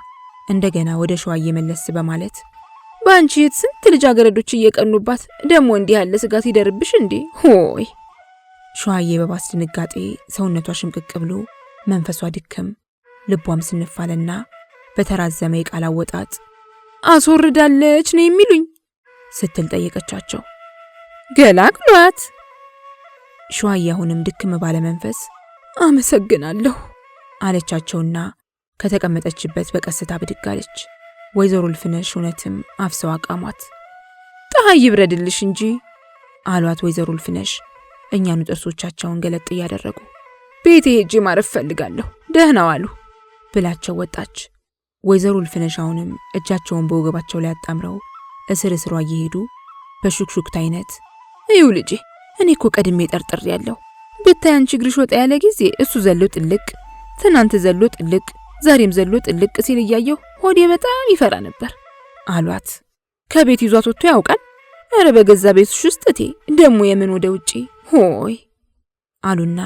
እንደገና ወደ ሸዋዬ መለስ በማለት ባንቺ ስንት ልጃገረዶች እየቀኑባት ደሞ እንዲህ ያለ ስጋት ይደርብሽ እንዴ? ሆይ ሸዋዬ በባስ ድንጋጤ ሰውነቷ ሽምቅቅ ብሎ መንፈሷ ድክም ልቧም ስንፋለና በተራዘመ የቃል አወጣጥ አስወርዳለች ነው የሚሉኝ ስትል ጠየቀቻቸው። ገላግሏት። ሸዋዬ አሁንም ድክም ባለ መንፈስ አመሰግናለሁ አለቻቸውና ከተቀመጠችበት በቀስታ ብድግ አለች። ወይዘሮ እልፍነሽ እውነትም አፍሰው አቃሟት። ፀሐይ ይብረድልሽ እንጂ አሏት ወይዘሮ እልፍነሽ እኛኑ ጥርሶቻቸውን ገለጥ እያደረጉ። ቤቴ ሄጄ ማረፍ ፈልጋለሁ፣ ደህና ዋሉ ብላቸው ወጣች። ወይዘሮ እልፍነሽ አሁንም እጃቸውን በወገባቸው ላይ አጣምረው እስር እስሯ እየሄዱ በሹክሹክታ አይነት እዩ ልጄ፣ እኔ እኮ ቀድሜ ጠርጥር ያለው ብታይ አንቺ እግርሽ ወጣ ያለ ጊዜ እሱ ዘሎ ጥልቅ፣ ትናንት ዘሎ ጥልቅ፣ ዛሬም ዘሎ ጥልቅ ሲል እያየሁ ሆዴ በጣም ይፈራ ነበር አሏት። ከቤት ይዟት ወጥቶ ያውቃል? ኧረ በገዛ ቤትሽ ውስጥ እቴ ደሞ የምን ወደ ውጪ ሆይ አሉና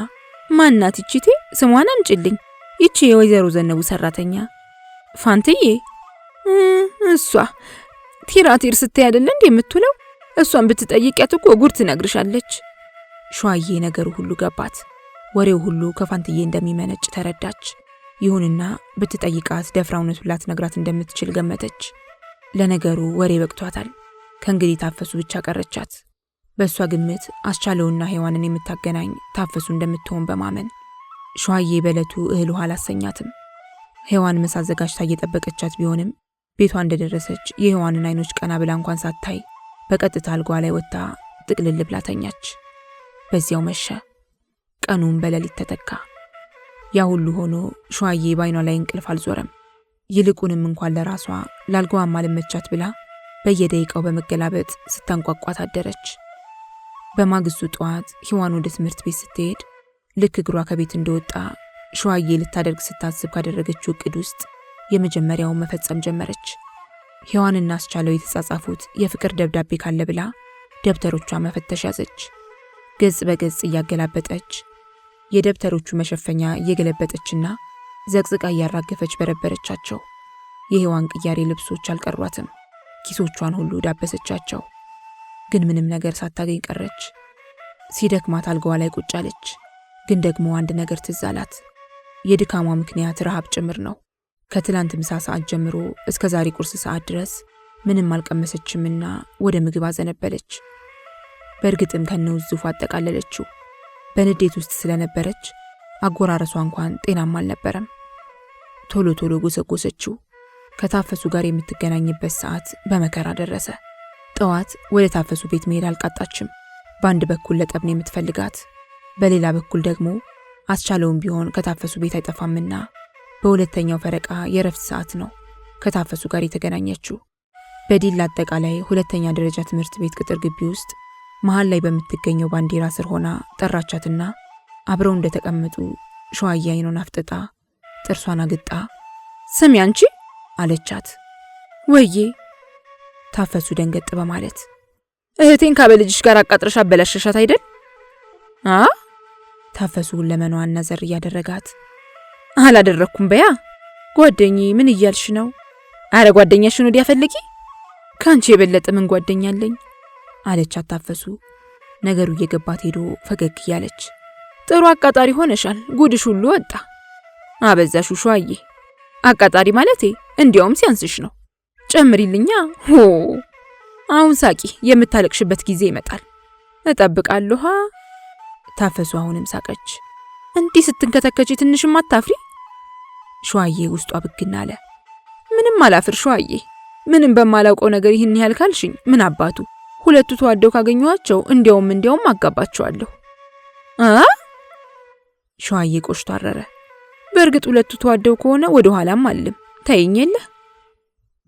ማናት ይቺቴ? ስሟን አምጪልኝ። ይቺ የወይዘሮ ዘነቡ ሰራተኛ ፋንትዬ። እሷ ቲራቲር ስትይ አይደል እንዴ የምትውለው? እሷን ብትጠይቂያት እኮ ጉድ ትነግርሻለች። ሸዋዬ ነገሩ ሁሉ ገባት። ወሬው ሁሉ ከፋንትዬ እንደሚመነጭ ተረዳች። ይሁንና ብትጠይቃት ደፍራ እውነቱን ላትነግራት እንደምትችል ገመተች። ለነገሩ ወሬ በቅቷታል። ከእንግዲህ ታፈሱ ብቻ ቀረቻት። በእሷ ግምት አስቻለውና ሔዋንን የምታገናኝ ታፈሱ እንደምትሆን በማመን ሸዋዬ በዕለቱ እህል ውሃ አላሰኛትም። ሔዋን ምሳ አዘጋጅታ እየጠበቀቻት ቢሆንም ቤቷ እንደደረሰች የሔዋንን አይኖች ቀና ብላ እንኳን ሳታይ በቀጥታ አልጓ ላይ ወጥታ ጥቅልል ብላ ተኛች። በዚያው መሸ። ቀኑም በሌሊት ተተካ። ያ ሁሉ ሆኖ ሸዋዬ ባይኗ ላይ እንቅልፍ አልዞረም። ይልቁንም እንኳን ለራሷ ላልጋዋም አልመቻት ብላ በየደቂቃው በመገላበጥ ስታንቋቋት አደረች። በማግስቱ ጠዋት ሔዋን ወደ ትምህርት ቤት ስትሄድ ልክ እግሯ ከቤት እንደወጣ ሸዋዬ ልታደርግ ስታስብ ካደረገችው እቅድ ውስጥ የመጀመሪያውን መፈጸም ጀመረች። ሔዋንና አስቻለው የተጻጻፉት የፍቅር ደብዳቤ ካለ ብላ ደብተሮቿ መፈተሽ ያዘች። ገጽ በገጽ እያገላበጠች የደብተሮቹ መሸፈኛ እየገለበጠችና ዘቅዝቃ እያራገፈች በረበረቻቸው። የሔዋን ቅያሬ ልብሶች አልቀሯትም። ኪሶቿን ሁሉ ዳበሰቻቸው። ግን ምንም ነገር ሳታገኝ ቀረች። ሲደክማት አልጋዋ ላይ ቁጭ አለች። ግን ደግሞ አንድ ነገር ትዝ አላት። የድካሟ ምክንያት ረሃብ ጭምር ነው። ከትላንት ምሳ ሰዓት ጀምሮ እስከ ዛሬ ቁርስ ሰዓት ድረስ ምንም አልቀመሰችምና ወደ ምግብ አዘነበለች። በእርግጥም ከነውዝፉ አጠቃለለችው። በንዴት ውስጥ ስለነበረች አጎራረሷ እንኳን ጤናማ አልነበረም። ቶሎ ቶሎ ጎሰጎሰችው። ከታፈሱ ጋር የምትገናኝበት ሰዓት በመከራ ደረሰ። ጠዋት ወደ ታፈሱ ቤት መሄድ አልቃጣችም። በአንድ በኩል ለጠብ ነው የምትፈልጋት፣ በሌላ በኩል ደግሞ አስቻለውም ቢሆን ከታፈሱ ቤት አይጠፋምና በሁለተኛው ፈረቃ የረፍት ሰዓት ነው ከታፈሱ ጋር የተገናኘችው። በዲላ አጠቃላይ ሁለተኛ ደረጃ ትምህርት ቤት ቅጥር ግቢ ውስጥ መሃል ላይ በምትገኘው ባንዲራ ስር ሆና ጠራቻትና አብረው እንደተቀመጡ ሸዋዬ አይኗን አፍጥጣ ጥርሷን አግጣ ስሚ አንቺ አለቻት። ወዬ ታፈሱ ደንገጥ በማለት እህቴን ካበልጅሽ ጋር አቃጥረሽ አበላሸሻት አይደል? ታፈሱ ለመኗን ነዘር እያደረጋት አላደረኩም በያ ጓደኛዬ ምን እያልሽ ነው? አረ ጓደኛሽን ወዲያ ፈልጊ፣ ካንቺ የበለጠ ምን ጓደኛ አለኝ አለቻት። ታፈሱ ነገሩ እየገባት ሄዶ ፈገግ እያለች ጥሩ አቃጣሪ ሆነሻል፣ ጉድሽ ሁሉ ወጣ። አበዛሹ ሸዋዬ፣ አቃጣሪ ማለቴ እንዲያውም ሲያንስሽ ነው። ጨምሪልኛ። ሆ አሁን ሳቂ፣ የምታለቅሽበት ጊዜ ይመጣል። እጠብቃለሁ። ታፈሱ አሁንም ሳቀች። እንዲህ ስትንከተከቺ ትንሽም አታፍሪ? ሸዋዬ ውስጧ ብግና አለ። ምንም አላፍር ሸዋዬ፣ ምንም በማላውቀው ነገር ይህን ያህል ካልሽኝ ምን አባቱ፣ ሁለቱ ተዋደው ካገኘኋቸው እንዲያውም አጋባቸዋለሁ። ሸዋዬ ቆሽቶ አረረ። በእርግጥ ሁለቱ ተዋደው ከሆነ ወደ ኋላም አልልም፣ ተይኝ የለ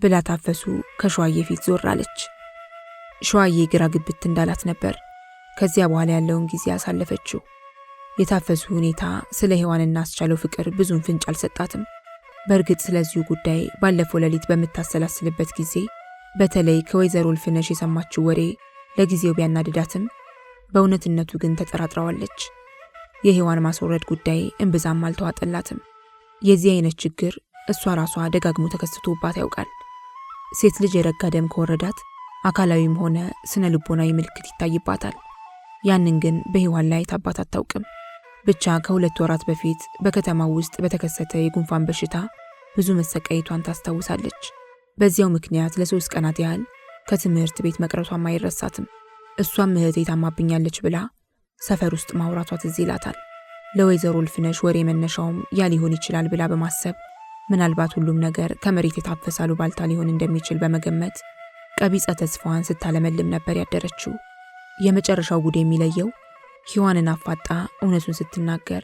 ብላ ታፈሱ ከሸዋዬ ፊት ዞር አለች። ሸዋዬ ግራ ግብት እንዳላት ነበር ከዚያ በኋላ ያለውን ጊዜ ያሳለፈችው። የታፈሱ ሁኔታ ስለ ሔዋንና አስቻለው ፍቅር ብዙም ፍንጭ አልሰጣትም። በእርግጥ ስለዚሁ ጉዳይ ባለፈው ሌሊት በምታሰላስልበት ጊዜ በተለይ ከወይዘሮ እልፍነሽ የሰማችው ወሬ ለጊዜው ቢያናድዳትም በእውነትነቱ ግን ተጠራጥራዋለች። የሔዋን ማስወረድ ጉዳይ እምብዛም አልተዋጠላትም። የዚህ አይነት ችግር እሷ ራሷ ደጋግሞ ተከስቶባት ያውቃል። ሴት ልጅ የረጋ ደም ከወረዳት አካላዊም ሆነ ስነ ልቦናዊ ምልክት ይታይባታል። ያንን ግን በሔዋን ላይ ታባት አታውቅም። ብቻ ከ2 ወራት በፊት በከተማው ውስጥ በተከሰተ የጉንፋን በሽታ ብዙ መሰቃየቷን ታስታውሳለች። በዚያው ምክንያት ለ3 ቀናት ያህል ከትምህርት ቤት መቅረቷም አይረሳትም። እሷም እህቴ ታማብኛለች ብላ ሰፈር ውስጥ ማውራቷ ትዝ ይላታል። ለወይዘሮ እልፍነሽ ወሬ መነሻውም ያ ሊሆን ይችላል ብላ በማሰብ ምናልባት ሁሉም ነገር ከመሬት የታፈሰ አሉባልታ ሊሆን እንደሚችል በመገመት ቀቢጸ ተስፋዋን ስታለመልም ነበር ያደረችው። የመጨረሻው ጉድ የሚለየው ሔዋንን አፋጣ እውነቱን ስትናገር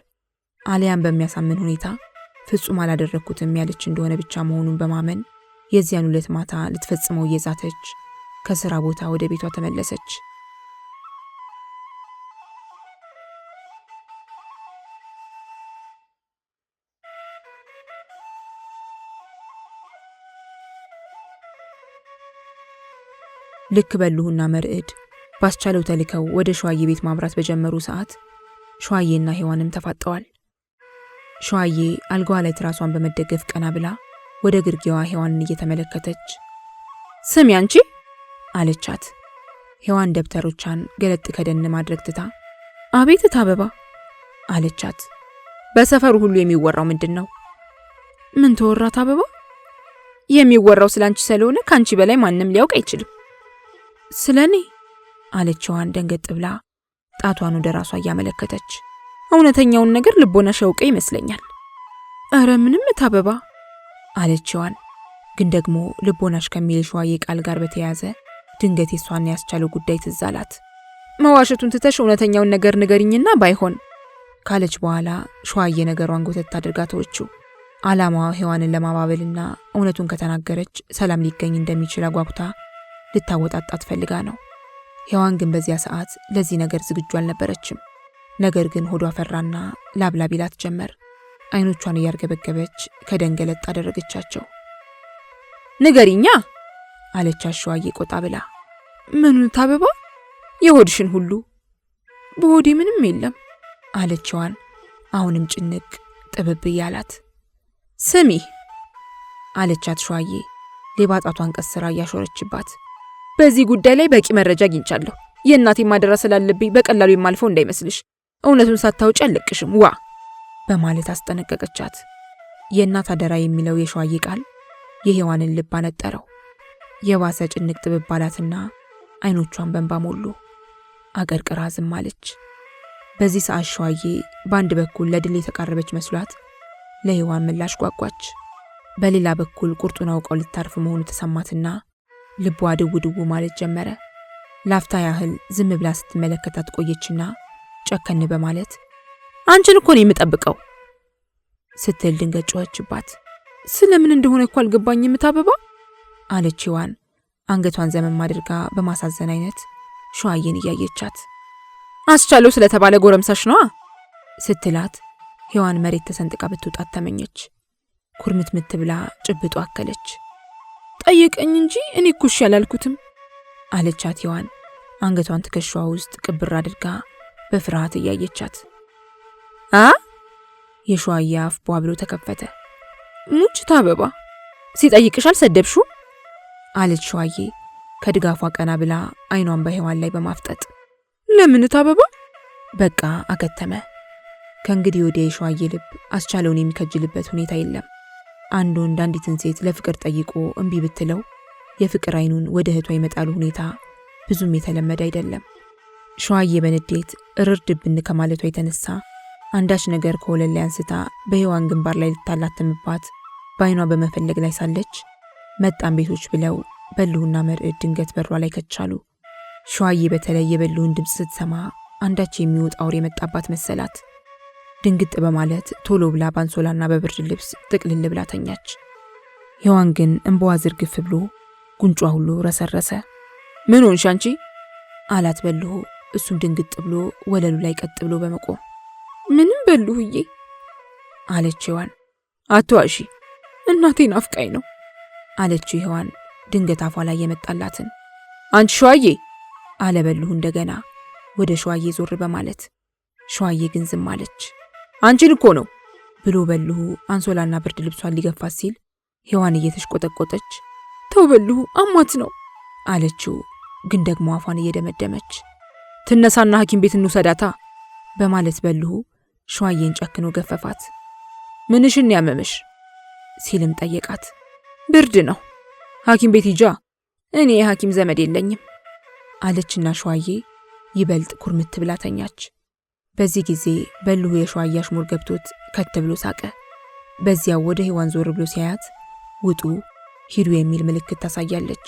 አሊያም በሚያሳምን ሁኔታ ፍጹም አላደረኩትም ያለች እንደሆነ ብቻ መሆኑን በማመን የዚያን ዕለት ማታ ልትፈጽመው እየዛተች ከስራ ቦታ ወደ ቤቷ ተመለሰች። ልክ በልሁና መርዕድ ባስቻለው ተልከው ወደ ሸዋዬ ቤት ማምራት በጀመሩ ሰዓት ሸዋዬና ሔዋንም ተፋጠዋል። ሸዋዬ አልጋዋ ላይ ትራሷን በመደገፍ ቀና ብላ ወደ ግርጌዋ ሔዋንን እየተመለከተች ስሚ አንቺ አለቻት። ሔዋን ደብተሮቿን ገለጥ ከደን ማድረግ ትታ አቤት ታበባ አለቻት። በሰፈሩ ሁሉ የሚወራው ምንድነው? ምን ተወራት አበባ? የሚወራው ስላንቺ ስለሆነ ካንቺ በላይ ማንም ሊያውቅ አይችልም። ስለኔ አለች ሔዋን ደንገጥ ብላ ጣቷን ወደ ራሷ እያመለከተች። እውነተኛውን ነገር ልቦናሽ ያውቀ ይመስለኛል። አረ ምንም ታበባ አለች ሔዋን። ግን ደግሞ ልቦናሽ ከሚል ሸዋዬ ቃል ጋር በተያያዘ ድንገት የሷን ያስቻለው ጉዳይ ትዝ አላት። መዋሸቱን ትተሽ እውነተኛውን ነገር ንገሪኝና ባይሆን ካለች በኋላ ሸዋዬ ነገሯን ጎተት አድርጋ ተወችው። ዓላማዋ ሔዋንን ለማባበልና እውነቱን ከተናገረች ሰላም ሊገኝ እንደሚችል አጓጉታ ልታወጣጣት ፈልጋ ነው። ሔዋን ግን በዚያ ሰዓት ለዚህ ነገር ዝግጁ አልነበረችም። ነገር ግን ሆዷ ፈራና ላብላብ ይላት ጀመር። አይኖቿን እያርገበገበች ከደንገለጥ አደረገቻቸው። ንገሪኛ አለቻት ሸዋዬ ቆጣ ብላ። ምኑን ታበባ? የሆድሽን ሁሉ። በሆዴ ምንም የለም አለች ሔዋን አሁንም ጭንቅ ጥብብ እያላት። ስሚ አለቻት ሸዋዬ ሌባ ጣቷን ቀስራ እያሾረችባት። በዚህ ጉዳይ ላይ በቂ መረጃ አግኝቻለሁ። የእናቴ ማደራ ስላለብኝ በቀላሉ የማልፈው እንዳይመስልሽ። እውነቱን ሳታውጪ አልለቅሽም ዋ በማለት አስጠነቀቀቻት። የእናት አደራ የሚለው የሸዋዬ ቃል የሔዋንን ልብ አነጠረው። የባሰ ጭንቅ ጥብብ አላትና አይኖቿን በእንባ ሞሉ። አቀርቅራ ዝም አለች። በዚህ ሰዓት ሸዋዬ በአንድ በኩል ለድል የተቃረበች መስሏት ለሔዋን ምላሽ ጓጓች። በሌላ በኩል ቁርጡን አውቀው ልታርፍ መሆኑ ተሰማትና ልቧ ድው ማለት ጀመረ። ላፍታ ያህል ዝም ብላ ስትመለከታት ቆየችና ጨከን በማለት አንቺን እኮ ነው የምጠብቀው ስትል ድንገት ጮኸችባት። ስለምን እንደሆነ እኮ አልገባኝም ታበባ አለች ሔዋን አንገቷን ዘመም አድርጋ በማሳዘን አይነት ሸዋዬን እያየቻት። አስቻለው ስለተባለ ጎረምሳሽ ነዋ ስትላት ሔዋን መሬት ተሰንጥቃ ብትውጣት ተመኘች። ኩርምትምት ብላ ጭብጧ አከለች። ጠየቀኝ እንጂ እኔ እኮ እሺ አላልኩትም አለቻት ሔዋን አንገቷን ትከሻዋ ውስጥ ቅብር አድርጋ በፍርሃት እያየቻት። የሸዋዬ አፍ ቧ ብሎ ተከፈተ። ሙች ታበባ ሲጠይቅሽ አልሰደብሽው አለች ሸዋዬ ከድጋፏ ቀና ብላ አይኗን በሔዋን ላይ በማፍጠጥ። ለምን ታበባ? በቃ አከተመ። ከእንግዲህ ወዲያ የሸዋዬ ልብ አስቻለውን የሚከጅልበት ሁኔታ የለም። አንድ ወንድ አንዲትን ሴት ለፍቅር ጠይቆ እምቢ ብትለው የፍቅር አይኑን ወደ እህቷ የመጣሉ ሁኔታ ብዙም የተለመደ አይደለም። ሸዋዬ በንዴት እርርድብን ከማለቷ የተነሳ አንዳች ነገር ከወለል ላይ አንስታ በሔዋን ግንባር ላይ ልታላትምባት በአይኗ በመፈለግ ላይ ሳለች መጣን ቤቶች ብለው በልሁና መርዕድ ድንገት በሯ ላይ ከቻሉ። ሸዋዬ በተለይ የበልሁን ድምፅ ስትሰማ አንዳች የሚወጣ አውሬ የመጣባት መሰላት። ድንግጥ በማለት ቶሎ ብላ ባንሶላና በብርድ ልብስ ጥቅልል ብላ ተኛች። ሔዋን ግን እንባዋ ዝርግፍ ብሎ ጉንጯ ሁሉ ረሰረሰ። ምን ሆንሽ አንቺ አላት በልሁ እሱም ድንግጥ ብሎ ወለሉ ላይ ቀጥ ብሎ በመቆም። ምንም በልሁዬ አለች ሔዋን። አትዋሺ እናቴ ናፍቃኝ ነው አለችው ሔዋን ድንገት አፏ ላይ የመጣላትን። አንቺ ሸዋዬ አለ በልሁ እንደገና ወደ ሸዋዬ ዞር በማለት። ሸዋዬ ግን ዝም አለች። አንቺን እኮ ነው ብሎ በልሁ አንሶላና ብርድ ልብሷን ሊገፋት ሲል ሔዋን እየተሽቆጠቆጠች ተውበልሁ አሟት ነው አለችው። ግን ደግሞ አፏን እየደመደመች ትነሳና ሐኪም ቤት እንውሰዳታ በማለት በልሁ ሸዋዬን ጨክኖ ገፈፋት። ምንሽን ያመመሽ ሲልም ጠየቃት። ብርድ ነው ሐኪም ቤት ሂጃ፣ እኔ የሐኪም ዘመድ የለኝም አለችና ሸዋዬ ይበልጥ ኩርምት ብላ ተኛች። በዚህ ጊዜ በልሁ የሸዋዬ አሽሙር ገብቶት ከት ብሎ ሳቀ። በዚያው ወደ ሔዋን ዞር ብሎ ሲያያት ውጡ ሂዱ የሚል ምልክት ታሳያለች።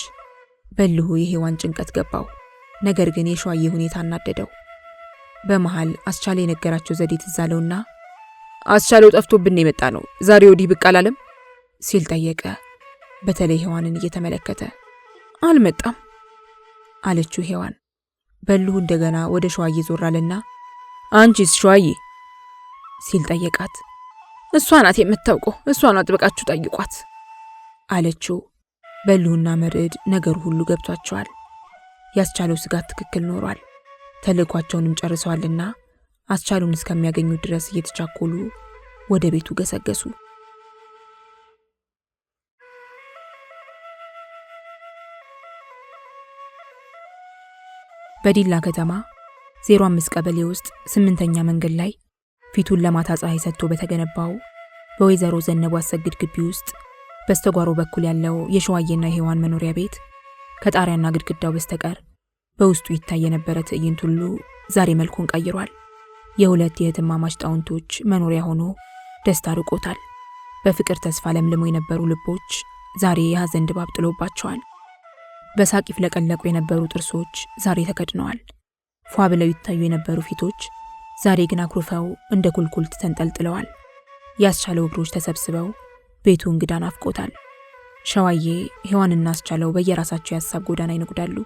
በልሁ የሔዋን ጭንቀት ገባው። ነገር ግን የሸዋዬ ሁኔታ አናደደው። በመሃል አስቻለ የነገራቸው ዘዴ ትዝ አለውና አስቻለው ጠፍቶብን የመጣ ነው ዛሬ ወዲህ ብቅ አላለም ሲል ጠየቀ። በተለይ ሔዋንን እየተመለከተ አልመጣም አለችው ሔዋን። በልሁ እንደገና ወደ ሸዋዬ ዞር አለና አንቺስ ሸዋዬ ሲል ጠየቃት። እሷ ናት የምታውቀው፣ እሷን አጥብቃችሁ ጠይቋት አለችው። በልሁና መርዕድ ነገሩ ሁሉ ገብቷቸዋል። ያስቻለው ስጋት ትክክል ኖሯል። ተልእኳቸውንም ጨርሰዋልና አስቻሉን እስከሚያገኙ ድረስ እየተቻኮሉ ወደ ቤቱ ገሰገሱ። በዲላ ከተማ 05 ቀበሌ ውስጥ 8ኛ መንገድ ላይ ፊቱን ለማታ ፀሐይ ሰጥቶ በተገነባው በወይዘሮ ዘነቡ አሰግድ ግቢ ውስጥ በስተጓሮ በኩል ያለው የሸዋዬና የሔዋን መኖሪያ ቤት ከጣሪያና ግድግዳው በስተቀር በውስጡ ይታይ የነበረ ትዕይንት ሁሉ ዛሬ መልኩን ቀይሯል። የሁለት የእህትማማች ጣውንቶች መኖሪያ ሆኖ ደስታ ርቆታል። በፍቅር ተስፋ ለምልሞ የነበሩ ልቦች ዛሬ የሐዘን ድባብ ጥሎባቸዋል። በሳቅ ይፍለቀለቁ የነበሩ ጥርሶች ዛሬ ተከድነዋል። ፏ ብለው ይታዩ የነበሩ ፊቶች ዛሬ ግን አኩርፈው እንደ ኩልኩልት ተንጠልጥለዋል። ያስቻለው እግሮች ተሰብስበው ቤቱ እንግዳ ናፍቆታል። ሸዋዬ ሔዋንና አስቻለው በየራሳቸው የሀሳብ ጎዳና ይነጉዳሉ።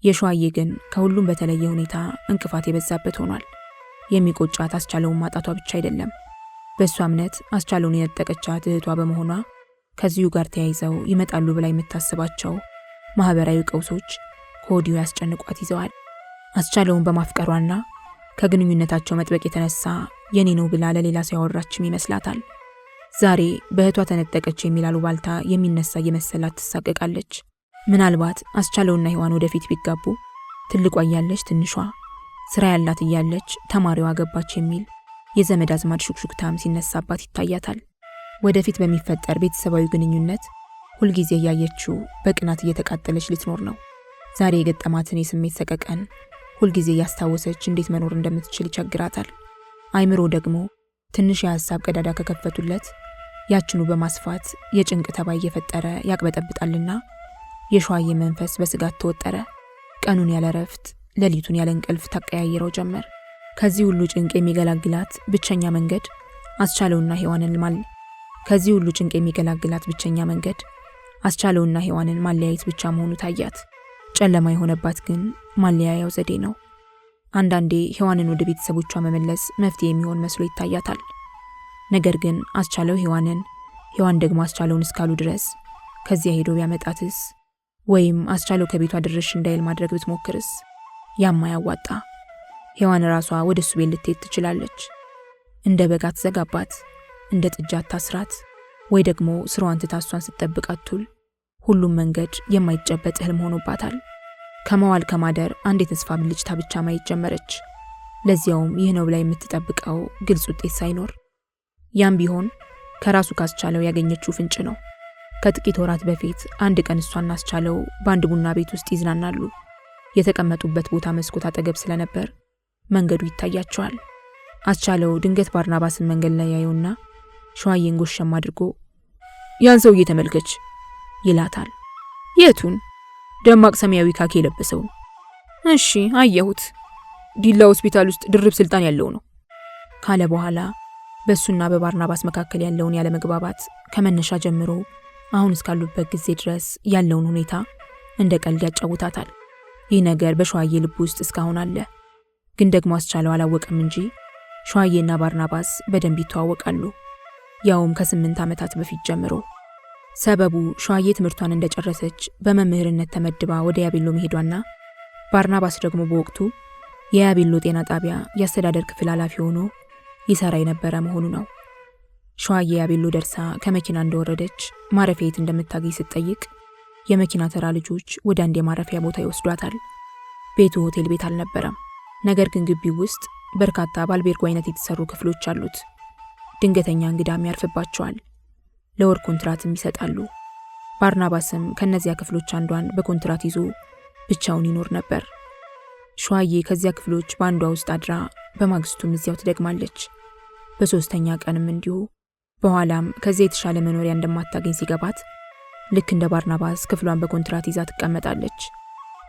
የሸዋዬ ግን ከሁሉም በተለየ ሁኔታ እንቅፋት የበዛበት ሆኗል። የሚቆጫት አስቻለውን ማጣቷ ብቻ አይደለም። በእሷ እምነት አስቻለውን የነጠቀቻት እህቷ በመሆኗ ከዚሁ ጋር ተያይዘው ይመጣሉ ብላ የምታስባቸው ማህበራዊ ቀውሶች ከወዲሁ ያስጨንቋት ይዘዋል። አስቻለውን በማፍቀሯና ከግንኙነታቸው መጥበቅ የተነሳ የኔ ነው ብላ ለሌላ ሲያወራችም ይመስላታል። ዛሬ በእህቷ ተነጠቀች የሚል አሉባልታ የሚነሳ የመሰላት ትሳቀቃለች። ምናልባት አስቻለውና ሔዋን ወደፊት ቢጋቡ ትልቋ እያለች ትንሿ፣ ስራ ያላት እያለች ተማሪዋ ገባች የሚል የዘመድ አዝማድ ሹክሹክታም ሲነሳባት ይታያታል። ወደፊት በሚፈጠር ቤተሰባዊ ግንኙነት ሁልጊዜ እያየችው በቅናት እየተቃጠለች ልትኖር ነው። ዛሬ የገጠማትን የስሜት ሰቀቀን ሁልጊዜ እያስታወሰች እንዴት መኖር እንደምትችል ይቸግራታል። አይምሮ ደግሞ ትንሽ የሐሳብ ቀዳዳ ከከፈቱለት ያችኑ በማስፋት የጭንቅ ተባይ እየፈጠረ ያቅበጠብጣልና የሸዋዬ መንፈስ በስጋት ተወጠረ። ቀኑን ያለ ረፍት ሌሊቱን ያለ እንቅልፍ ታቀያይረው ጀመር። ከዚህ ሁሉ ጭንቅ የሚገላግላት ብቸኛ መንገድ አስቻለውና ሔዋንን ማለያየት ብቻ መሆኑ ታያት። ጨለማ የሆነባት ግን ማለያያው ዘዴ ነው። አንዳንዴ ሔዋንን ወደ ቤተሰቦቿ መመለስ መፍትሄ የሚሆን መስሎ ይታያታል። ነገር ግን አስቻለው ሔዋን ደግሞ አስቻለውን እስካሉ ድረስ ከዚያ ሄዶ ቢያመጣትስ? ወይም አስቻለው ከቤቷ ድርሽ እንዳይል ማድረግ ብትሞክርስ? ያማያዋጣ። ሔዋን ራሷ ወደ እሱ ቤት ልትሄድ ትችላለች። እንደ በግ አትዘጋባት፣ እንደ ጥጃ አታስራት፣ ወይ ደግሞ ስራዋን ትታ እሷን ስትጠብቅ አትውል። ሁሉም መንገድ የማይጨበጥ ህልም ሆኖባታል። ከመዋል ከማደር አንድ የተስፋ ብልጭታ ብቻ ማየት ጀመረች። ለዚያውም ይህ ነው ብላ የምትጠብቀው ግልጽ ውጤት ሳይኖር። ያም ቢሆን ከራሱ ካስቻለው ያገኘችው ፍንጭ ነው። ከጥቂት ወራት በፊት አንድ ቀን እሷና አስቻለው በአንድ ቡና ቤት ውስጥ ይዝናናሉ። የተቀመጡበት ቦታ መስኮት አጠገብ ስለነበር መንገዱ ይታያቸዋል። አስቻለው ድንገት ባርናባስን መንገድ ላይ ያየውና ሸዋዬን ጎሸም አድርጎ ያን ሰውዬ ተመልከች ይላታል። የቱን? ደማቅ ሰማያዊ ካኪ የለበሰው። እሺ አየሁት፣ ዲላ ሆስፒታል ውስጥ ድርብ ስልጣን ያለው ነው ካለ በኋላ በሱና በባርናባስ መካከል ያለውን ያለ መግባባት ከመነሻ ጀምሮ አሁን እስካሉበት ጊዜ ድረስ ያለውን ሁኔታ እንደ ቀልድ ያጫውታታል። ይህ ነገር በሸዋዬ ልብ ውስጥ እስካሁን አለ። ግን ደግሞ አስቻለው አላወቀም እንጂ ሸዋዬና ባርናባስ በደንብ ይተዋወቃሉ። ያውም ከ8 ዓመታት በፊት ጀምሮ። ሰበቡ ሸዋዬ ትምህርቷን እንደጨረሰች በመምህርነት ተመድባ ወደ ያቤሎ መሄዷና ባርናባስ ደግሞ በወቅቱ የያቤሎ ጤና ጣቢያ የአስተዳደር ክፍል ኃላፊ ሆኖ ይሰራ የነበረ መሆኑ ነው። ሸዋዬ ያቤሎ ደርሳ ከመኪና እንደወረደች ማረፊያ የት እንደምታገኝ ስትጠይቅ የመኪና ተራ ልጆች ወደ አንድ የማረፊያ ቦታ ይወስዷታል። ቤቱ ሆቴል ቤት አልነበረም። ነገር ግን ግቢው ውስጥ በርካታ በአልቤርጎ አይነት የተሰሩ ክፍሎች አሉት። ድንገተኛ እንግዳም ያርፍባቸዋል። ለወር ኮንትራትም ይሰጣሉ። ባርናባስም ከነዚያ ክፍሎች አንዷን በኮንትራት ይዞ ብቻውን ይኖር ነበር። ሸዋዬ ከዚያ ክፍሎች በአንዷ ውስጥ አድራ በማግስቱም እዚያው ትደግማለች። በሶስተኛ ቀንም እንዲሁ። በኋላም ከዚያ የተሻለ መኖሪያ እንደማታገኝ ሲገባት ልክ እንደ ባርናባስ ክፍሏን በኮንትራት ይዛ ትቀመጣለች።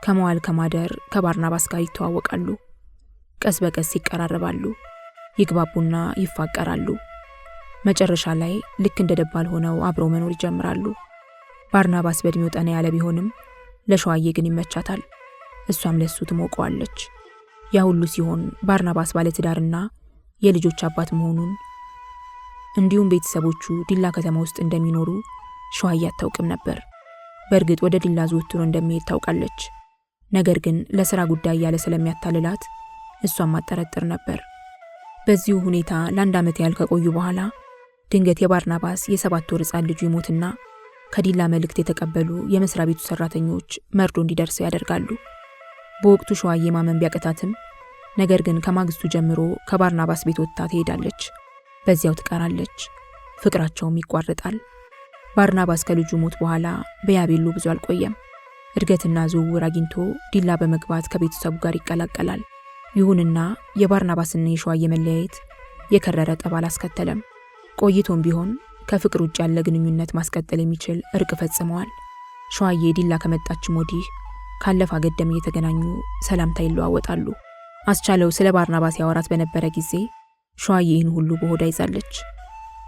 ከመዋል ከማደር ከባርናባስ ጋር ይተዋወቃሉ። ቀስ በቀስ ይቀራረባሉ፣ ይግባቡና ይፋቀራሉ። መጨረሻ ላይ ልክ እንደ ደባል ሆነው አብረው መኖር ይጀምራሉ። ባርናባስ በእድሜው ጠና ያለ ቢሆንም ለሸዋዬ ግን ይመቻታል። እሷም ለሱ ትሞቀዋለች። ያ ሁሉ ሲሆን ባርናባስ ባለትዳርና የልጆች አባት መሆኑን እንዲሁም ቤተሰቦቹ ዲላ ከተማ ውስጥ እንደሚኖሩ ሸዋዬ አታውቅም ነበር። በእርግጥ ወደ ዲላ ዘወትሮ እንደሚሄድ ታውቃለች። ነገር ግን ለሥራ ጉዳይ ያለ ስለሚያታልላት እሷም አጠረጥር ነበር። በዚሁ ሁኔታ ለአንድ ዓመት ያህል ከቆዩ በኋላ ድንገት የባርናባስ የ7 ወር ሕፃን ልጁ ይሞትና ከዲላ መልእክት የተቀበሉ የመስሪያ ቤቱ ሰራተኞች መርዶ እንዲደርሰው ያደርጋሉ። በወቅቱ ሸዋዬ ማመን ቢያቀታትም ነገር ግን ከማግስቱ ጀምሮ ከባርናባስ ቤት ወጥታ ትሄዳለች። በዚያው ትቀራለች። ፍቅራቸውም ይቋረጣል። ባርናባስ ከልጁ ሞት በኋላ በያቤሎ ብዙ አልቆየም። እድገትና ዝውውር አግኝቶ ዲላ በመግባት ከቤተሰቡ ጋር ይቀላቀላል። ይሁንና የባርናባስና የሸዋዬ መለያየት የከረረ ጠብ አላስከተለም። ቆይቶም ቢሆን ከፍቅር ውጭ ያለ ግንኙነት ማስቀጠል የሚችል እርቅ ፈጽመዋል። ሸዋዬ ዲላ ከመጣችም ወዲህ ካለፈ አገደም እየተገናኙ ሰላምታ ይለዋወጣሉ። አስቻለው ስለ ባርናባስ ያወራት በነበረ ጊዜ ሸዋዬ ይህን ሁሉ በሆዷ ይዛለች።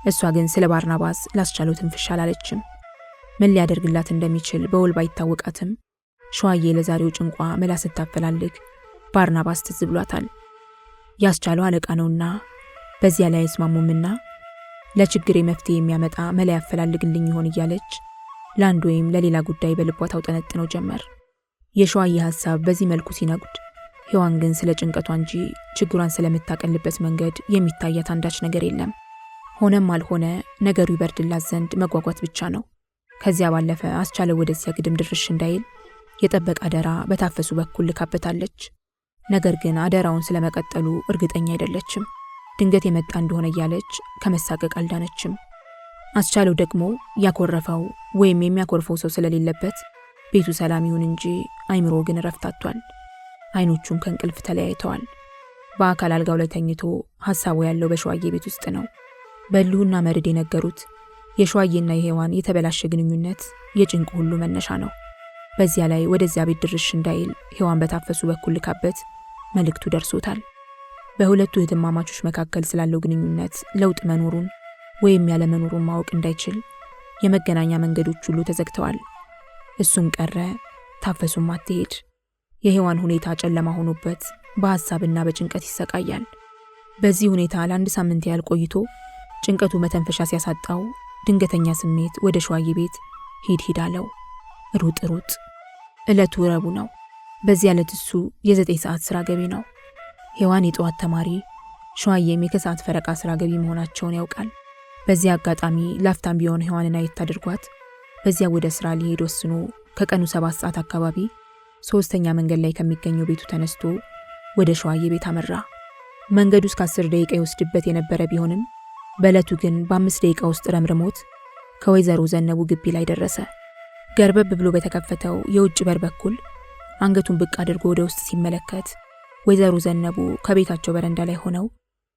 እሷ ግን ስለ ባርናባስ ላስቻለው ትንፍሽ አላለችም። ምን ሊያደርግላት እንደሚችል በውል ባይታወቃትም ሸዋዬ ለዛሬው ጭንቋ መላ ስታፈላልግ ባርናባስ ትዝ ብሏታል። ያስቻለው አለቃ ነውና በዚያ ላይ አይስማሙምና ለችግሬ መፍትሄ የሚያመጣ መላ ያፈላልግልኝ ይሆን እያለች ለአንድ ወይም ለሌላ ጉዳይ በልቧ ታውጠነጥነው ጀመር። የሸዋዬ ሐሳብ በዚህ መልኩ ሲነጉድ ሔዋን ግን ስለ ጭንቀቷ እንጂ ችግሯን ስለምታቀልበት መንገድ የሚታያት አንዳች ነገር የለም። ሆነም አልሆነ ነገሩ ይበርድላት ዘንድ መጓጓት ብቻ ነው። ከዚያ ባለፈ አስቻለው ወደዚያ ግድም ድርሽ እንዳይል የጠበቀ አደራ በታፈሱ በኩል ልካበታለች። ነገር ግን አደራውን ስለመቀጠሉ እርግጠኛ አይደለችም። ድንገት የመጣ እንደሆነ እያለች ከመሳቀቅ አልዳነችም። አስቻለው ደግሞ ያኮረፈው ወይም የሚያኮርፈው ሰው ስለሌለበት ቤቱ ሰላም ይሁን እንጂ አይምሮ ግን እረፍት አጥቷል። አይኖቹም ከእንቅልፍ ተለያይተዋል። በአካል አልጋው ላይ ተኝቶ ሐሳቡ ያለው በሸዋዬ ቤት ውስጥ ነው። በልሁና መርድ የነገሩት የሸዋዬና የሔዋን የተበላሸ ግንኙነት የጭንቅ ሁሉ መነሻ ነው። በዚያ ላይ ወደዚያ ቤት ድርሽ እንዳይል ሔዋን በታፈሱ በኩል ልካበት መልእክቱ ደርሶታል። በሁለቱ እህትማማቾች መካከል ስላለው ግንኙነት ለውጥ መኖሩን ወይም ያለ መኖሩን ማወቅ እንዳይችል የመገናኛ መንገዶች ሁሉ ተዘግተዋል። እሱም ቀረ፣ ታፈሱም አትሄድ። የሔዋን ሁኔታ ጨለማ ሆኖበት በሐሳብና በጭንቀት ይሰቃያል። በዚህ ሁኔታ ለአንድ ሳምንት ያህል ቆይቶ ጭንቀቱ መተንፈሻ ሲያሳጣው ድንገተኛ ስሜት ወደ ሸዋዬ ቤት ሂድ አለው። ሩጥ ሩጥ። ዕለቱ ረቡዕ ነው። በዚያ ዕለት እሱ የ9 ሰዓት ስራ ገቢ ነው። ሔዋን የጠዋት ተማሪ፣ ሸዋዬም የከሰዓት ፈረቃ ስራ ገቢ መሆናቸውን ያውቃል። በዚያ አጋጣሚ ላፍታም ቢሆን ሔዋንን አየት አድርጓት በዚያ ወደ ስራ ሊሄድ ወስኖ ከቀኑ 7 ሰዓት አካባቢ 3ኛ መንገድ ላይ ከሚገኘው ቤቱ ተነስቶ ወደ ሸዋዬ ቤት አመራ። መንገዱ እስከ 10 ደቂቃ ይወስድበት የነበረ ቢሆንም በዕለቱ ግን በ5 ደቂቃ ውስጥ ረምርሞት ከወይዘሮ ዘነቡ ግቢ ላይ ደረሰ። ገርበብ ብሎ በተከፈተው የውጭ በር በኩል አንገቱን ብቅ አድርጎ ወደ ውስጥ ሲመለከት ወይዘሮ ዘነቡ ከቤታቸው በረንዳ ላይ ሆነው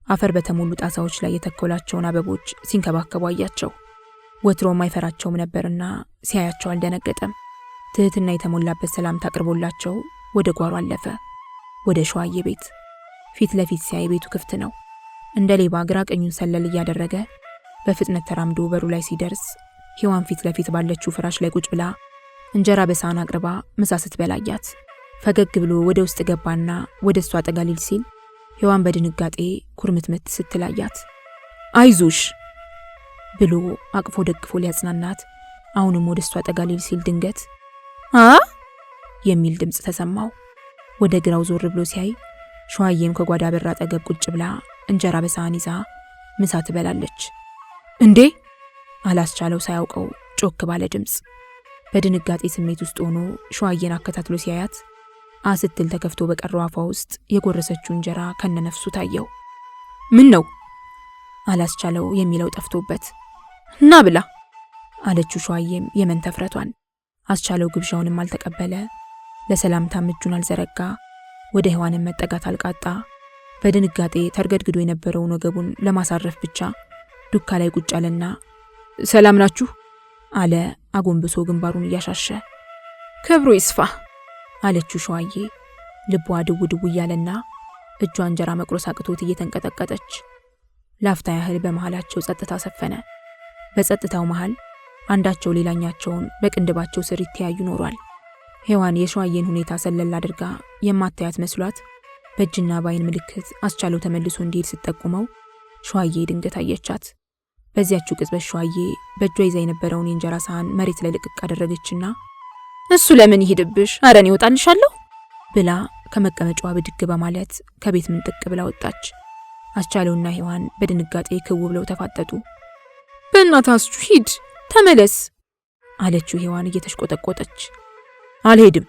አፈር በተሞሉ ጣሳዎች ላይ የተከሏቸውን አበቦች ሲንከባከቡ አያቸው። ወትሮም አይፈራቸውም ነበርና ሲያያቸው አልደነገጠም። ትህትና የተሞላበት ሰላምታ አቅርቦላቸው ወደ ጓሮ አለፈ። ወደ ሸዋዬ ቤት ፊት ለፊት ሲያይ ቤቱ ክፍት ነው። እንደ ሌባ ግራ ቀኙን ሰለል እያደረገ በፍጥነት ተራምዶ በሩ ላይ ሲደርስ ሔዋን ፊት ለፊት ባለችው ፍራሽ ላይ ቁጭ ብላ እንጀራ በሳህን አቅርባ ምሳ ስትበላያት ፈገግ ብሎ ወደ ውስጥ ገባና ወደ እሷ ጠጋ ሊል ሲል ሔዋን በድንጋጤ ኩርምትምት ስትላያት አይዞሽ ብሎ አቅፎ ደግፎ ሊያጽናናት አሁንም ወደ እሷ ጠጋ ሊል ሲል ድንገት የሚል ድምጽ ተሰማው። ወደ ግራው ዞር ብሎ ሲያይ ሸዋዬም ከጓዳ በር አጠገብ ቁጭ ብላ እንጀራ በሳህን ይዛ ምሳ ትበላለች። እንዴ አላስቻለው ሳያውቀው ጮክ ባለ ድምጽ። በድንጋጤ ስሜት ውስጥ ሆኖ ሸዋዬን አከታትሎ ሲያያት ስትል ተከፍቶ በቀረው አፏ ውስጥ የጎረሰችው እንጀራ ከነነፍሱ ታየው። ምን ነው አላስቻለው የሚለው ጠፍቶበት እና ብላ አለችው። ሸዋዬም የመንተፍረቷን አስቻለው ግብዣውንም አልተቀበለ፣ ለሰላምታም እጁን አልዘረጋ፣ ወደ ሔዋንም መጠጋት አልቃጣ። በድንጋጤ ተርገድግዶ የነበረውን ወገቡን ለማሳረፍ ብቻ ዱካ ላይ ቁጭ አለና ሰላም ናችሁ አለ አጎንብሶ ግንባሩን እያሻሸ። ክብሩ ይስፋ አለችው ሸዋዬ ልቧ ድው ድው እያለና እጇ እንጀራ መቁረስ አቅቶት እየተንቀጠቀጠች። ላፍታ ያህል በመሃላቸው ጸጥታ ሰፈነ። በጸጥታው መሃል አንዳቸው ሌላኛቸውን በቅንድባቸው ስር ይተያዩ ኖሯል። ሔዋን የሸዋዬን ሁኔታ ሰለል አድርጋ የማታያት መስሏት በእጅና በአይን ምልክት አስቻለው ተመልሶ እንዲሄድ ስትጠቁመው ሸዋዬ ድንገት አየቻት። በዚያችው ቅጽበት ሸዋዬ በእጇ ይዛ የነበረውን የእንጀራ ሳህን መሬት ላይ ልቅቅ አደረገችና እሱ ለምን ይሄድብሽ? አረ እኔ እወጣልሻለሁ ብላ ከመቀመጫዋ ብድግ በማለት ከቤት ምንጥቅ ብላ ወጣች። አስቻለውና ሔዋን በድንጋጤ ክው ብለው ተፋጠጡ። በእናታችሁ ሂድ ተመለስ አለችው ሔዋን እየተሽቆጠቆጠች። አልሄድም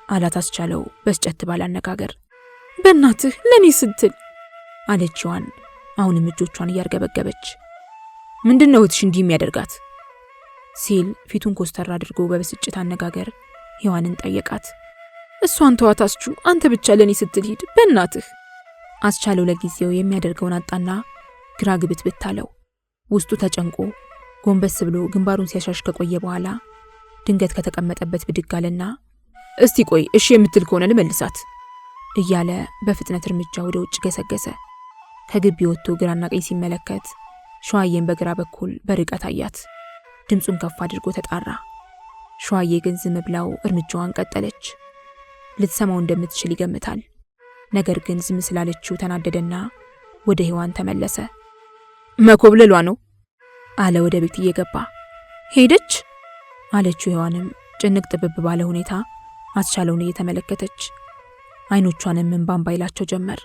አላት አስቻለው በስጨት ባለ አነጋገር። በእናትህ ለኔ ስትል አለች ሔዋን አሁንም እጆቿን እያርገበገበች። ምንድነው እህትሽ እንዲህ የሚያደርጋት ሲል ፊቱን ኮስተር አድርጎ በብስጭት አነጋገር ሔዋንን ጠየቃት። እሷን ተዋታችሁ አንተ ብቻ ለኔ ስትል ሂድ በእናትህ። አስቻለው ለጊዜው የሚያደርገውን አጣና ግራ ግብት አለው። ውስጡ ተጨንቆ ጎንበስ ብሎ ግንባሩን ሲያሻሽ ከቆየ በኋላ ድንገት ከተቀመጠበት ብድግ አለና እስቲ ቆይ እሺ የምትል ከሆነ ልመልሳት እያለ በፍጥነት እርምጃ ወደ ውጭ ገሰገሰ። ከግቢ ወጥቶ ግራና ቀኝ ሲመለከት ሸዋዬን በግራ በኩል በርቀት አያት። ድምፁን ከፍ አድርጎ ተጣራ። ሸዋዬ ግን ዝም ብላው እርምጃዋን ቀጠለች። ልትሰማው እንደምትችል ይገምታል። ነገር ግን ዝም ስላለችው ተናደደና ወደ ሔዋን ተመለሰ። መኮብለሏ ነው አለ ወደ ቤት እየገባ። ሄደች አለችው ሔዋንም ጭንቅ ጥብብ ባለ ሁኔታ አስቻለውን እየተመለከተች። አይኖቿንም እንባን ባይላቸው ጀመር።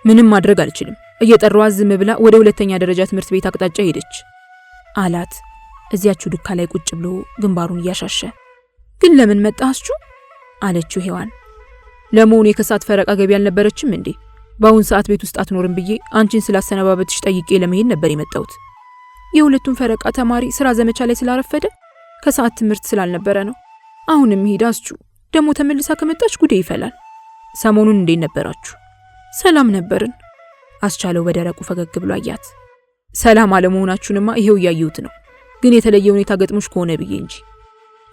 ምንም ማድረግ አልችልም፣ እየጠራዋት ዝም ብላ ወደ ሁለተኛ ደረጃ ትምህርት ቤት አቅጣጫ ሄደች አላት እዚያችሁ ዱካ ላይ ቁጭ ብሎ ግንባሩን እያሻሸ። ግን ለምን መጣችሁ አለችው ሔዋን። ለመሆኑ የከሳት ፈረቃ ገቢ አልነበረችም እንዴ? በአሁን ሰዓት ቤት ውስጥ አትኖርም ብዬ አንቺን ስላሰነባበትሽ ጠይቄ ለመሄድ ነበር የመጣሁት። የሁለቱም ፈረቃ ተማሪ ስራ ዘመቻ ላይ ስላረፈደ ከሰዓት ትምህርት ስላልነበረ ነው። አሁንም ሄዳችሁ ደግሞ ተመልሳ ከመጣች ጉዴ ይፈላል። ሰሞኑን እንዴት ነበራችሁ? ሰላም ነበርን። አስቻለው በደረቁ ፈገግ ብሎ አያት። ሰላም አለመሆናችሁንማ ይሄው እያየሁት ነው። ግን የተለየ ሁኔታ ገጥሞሽ ከሆነ ብዬ እንጂ።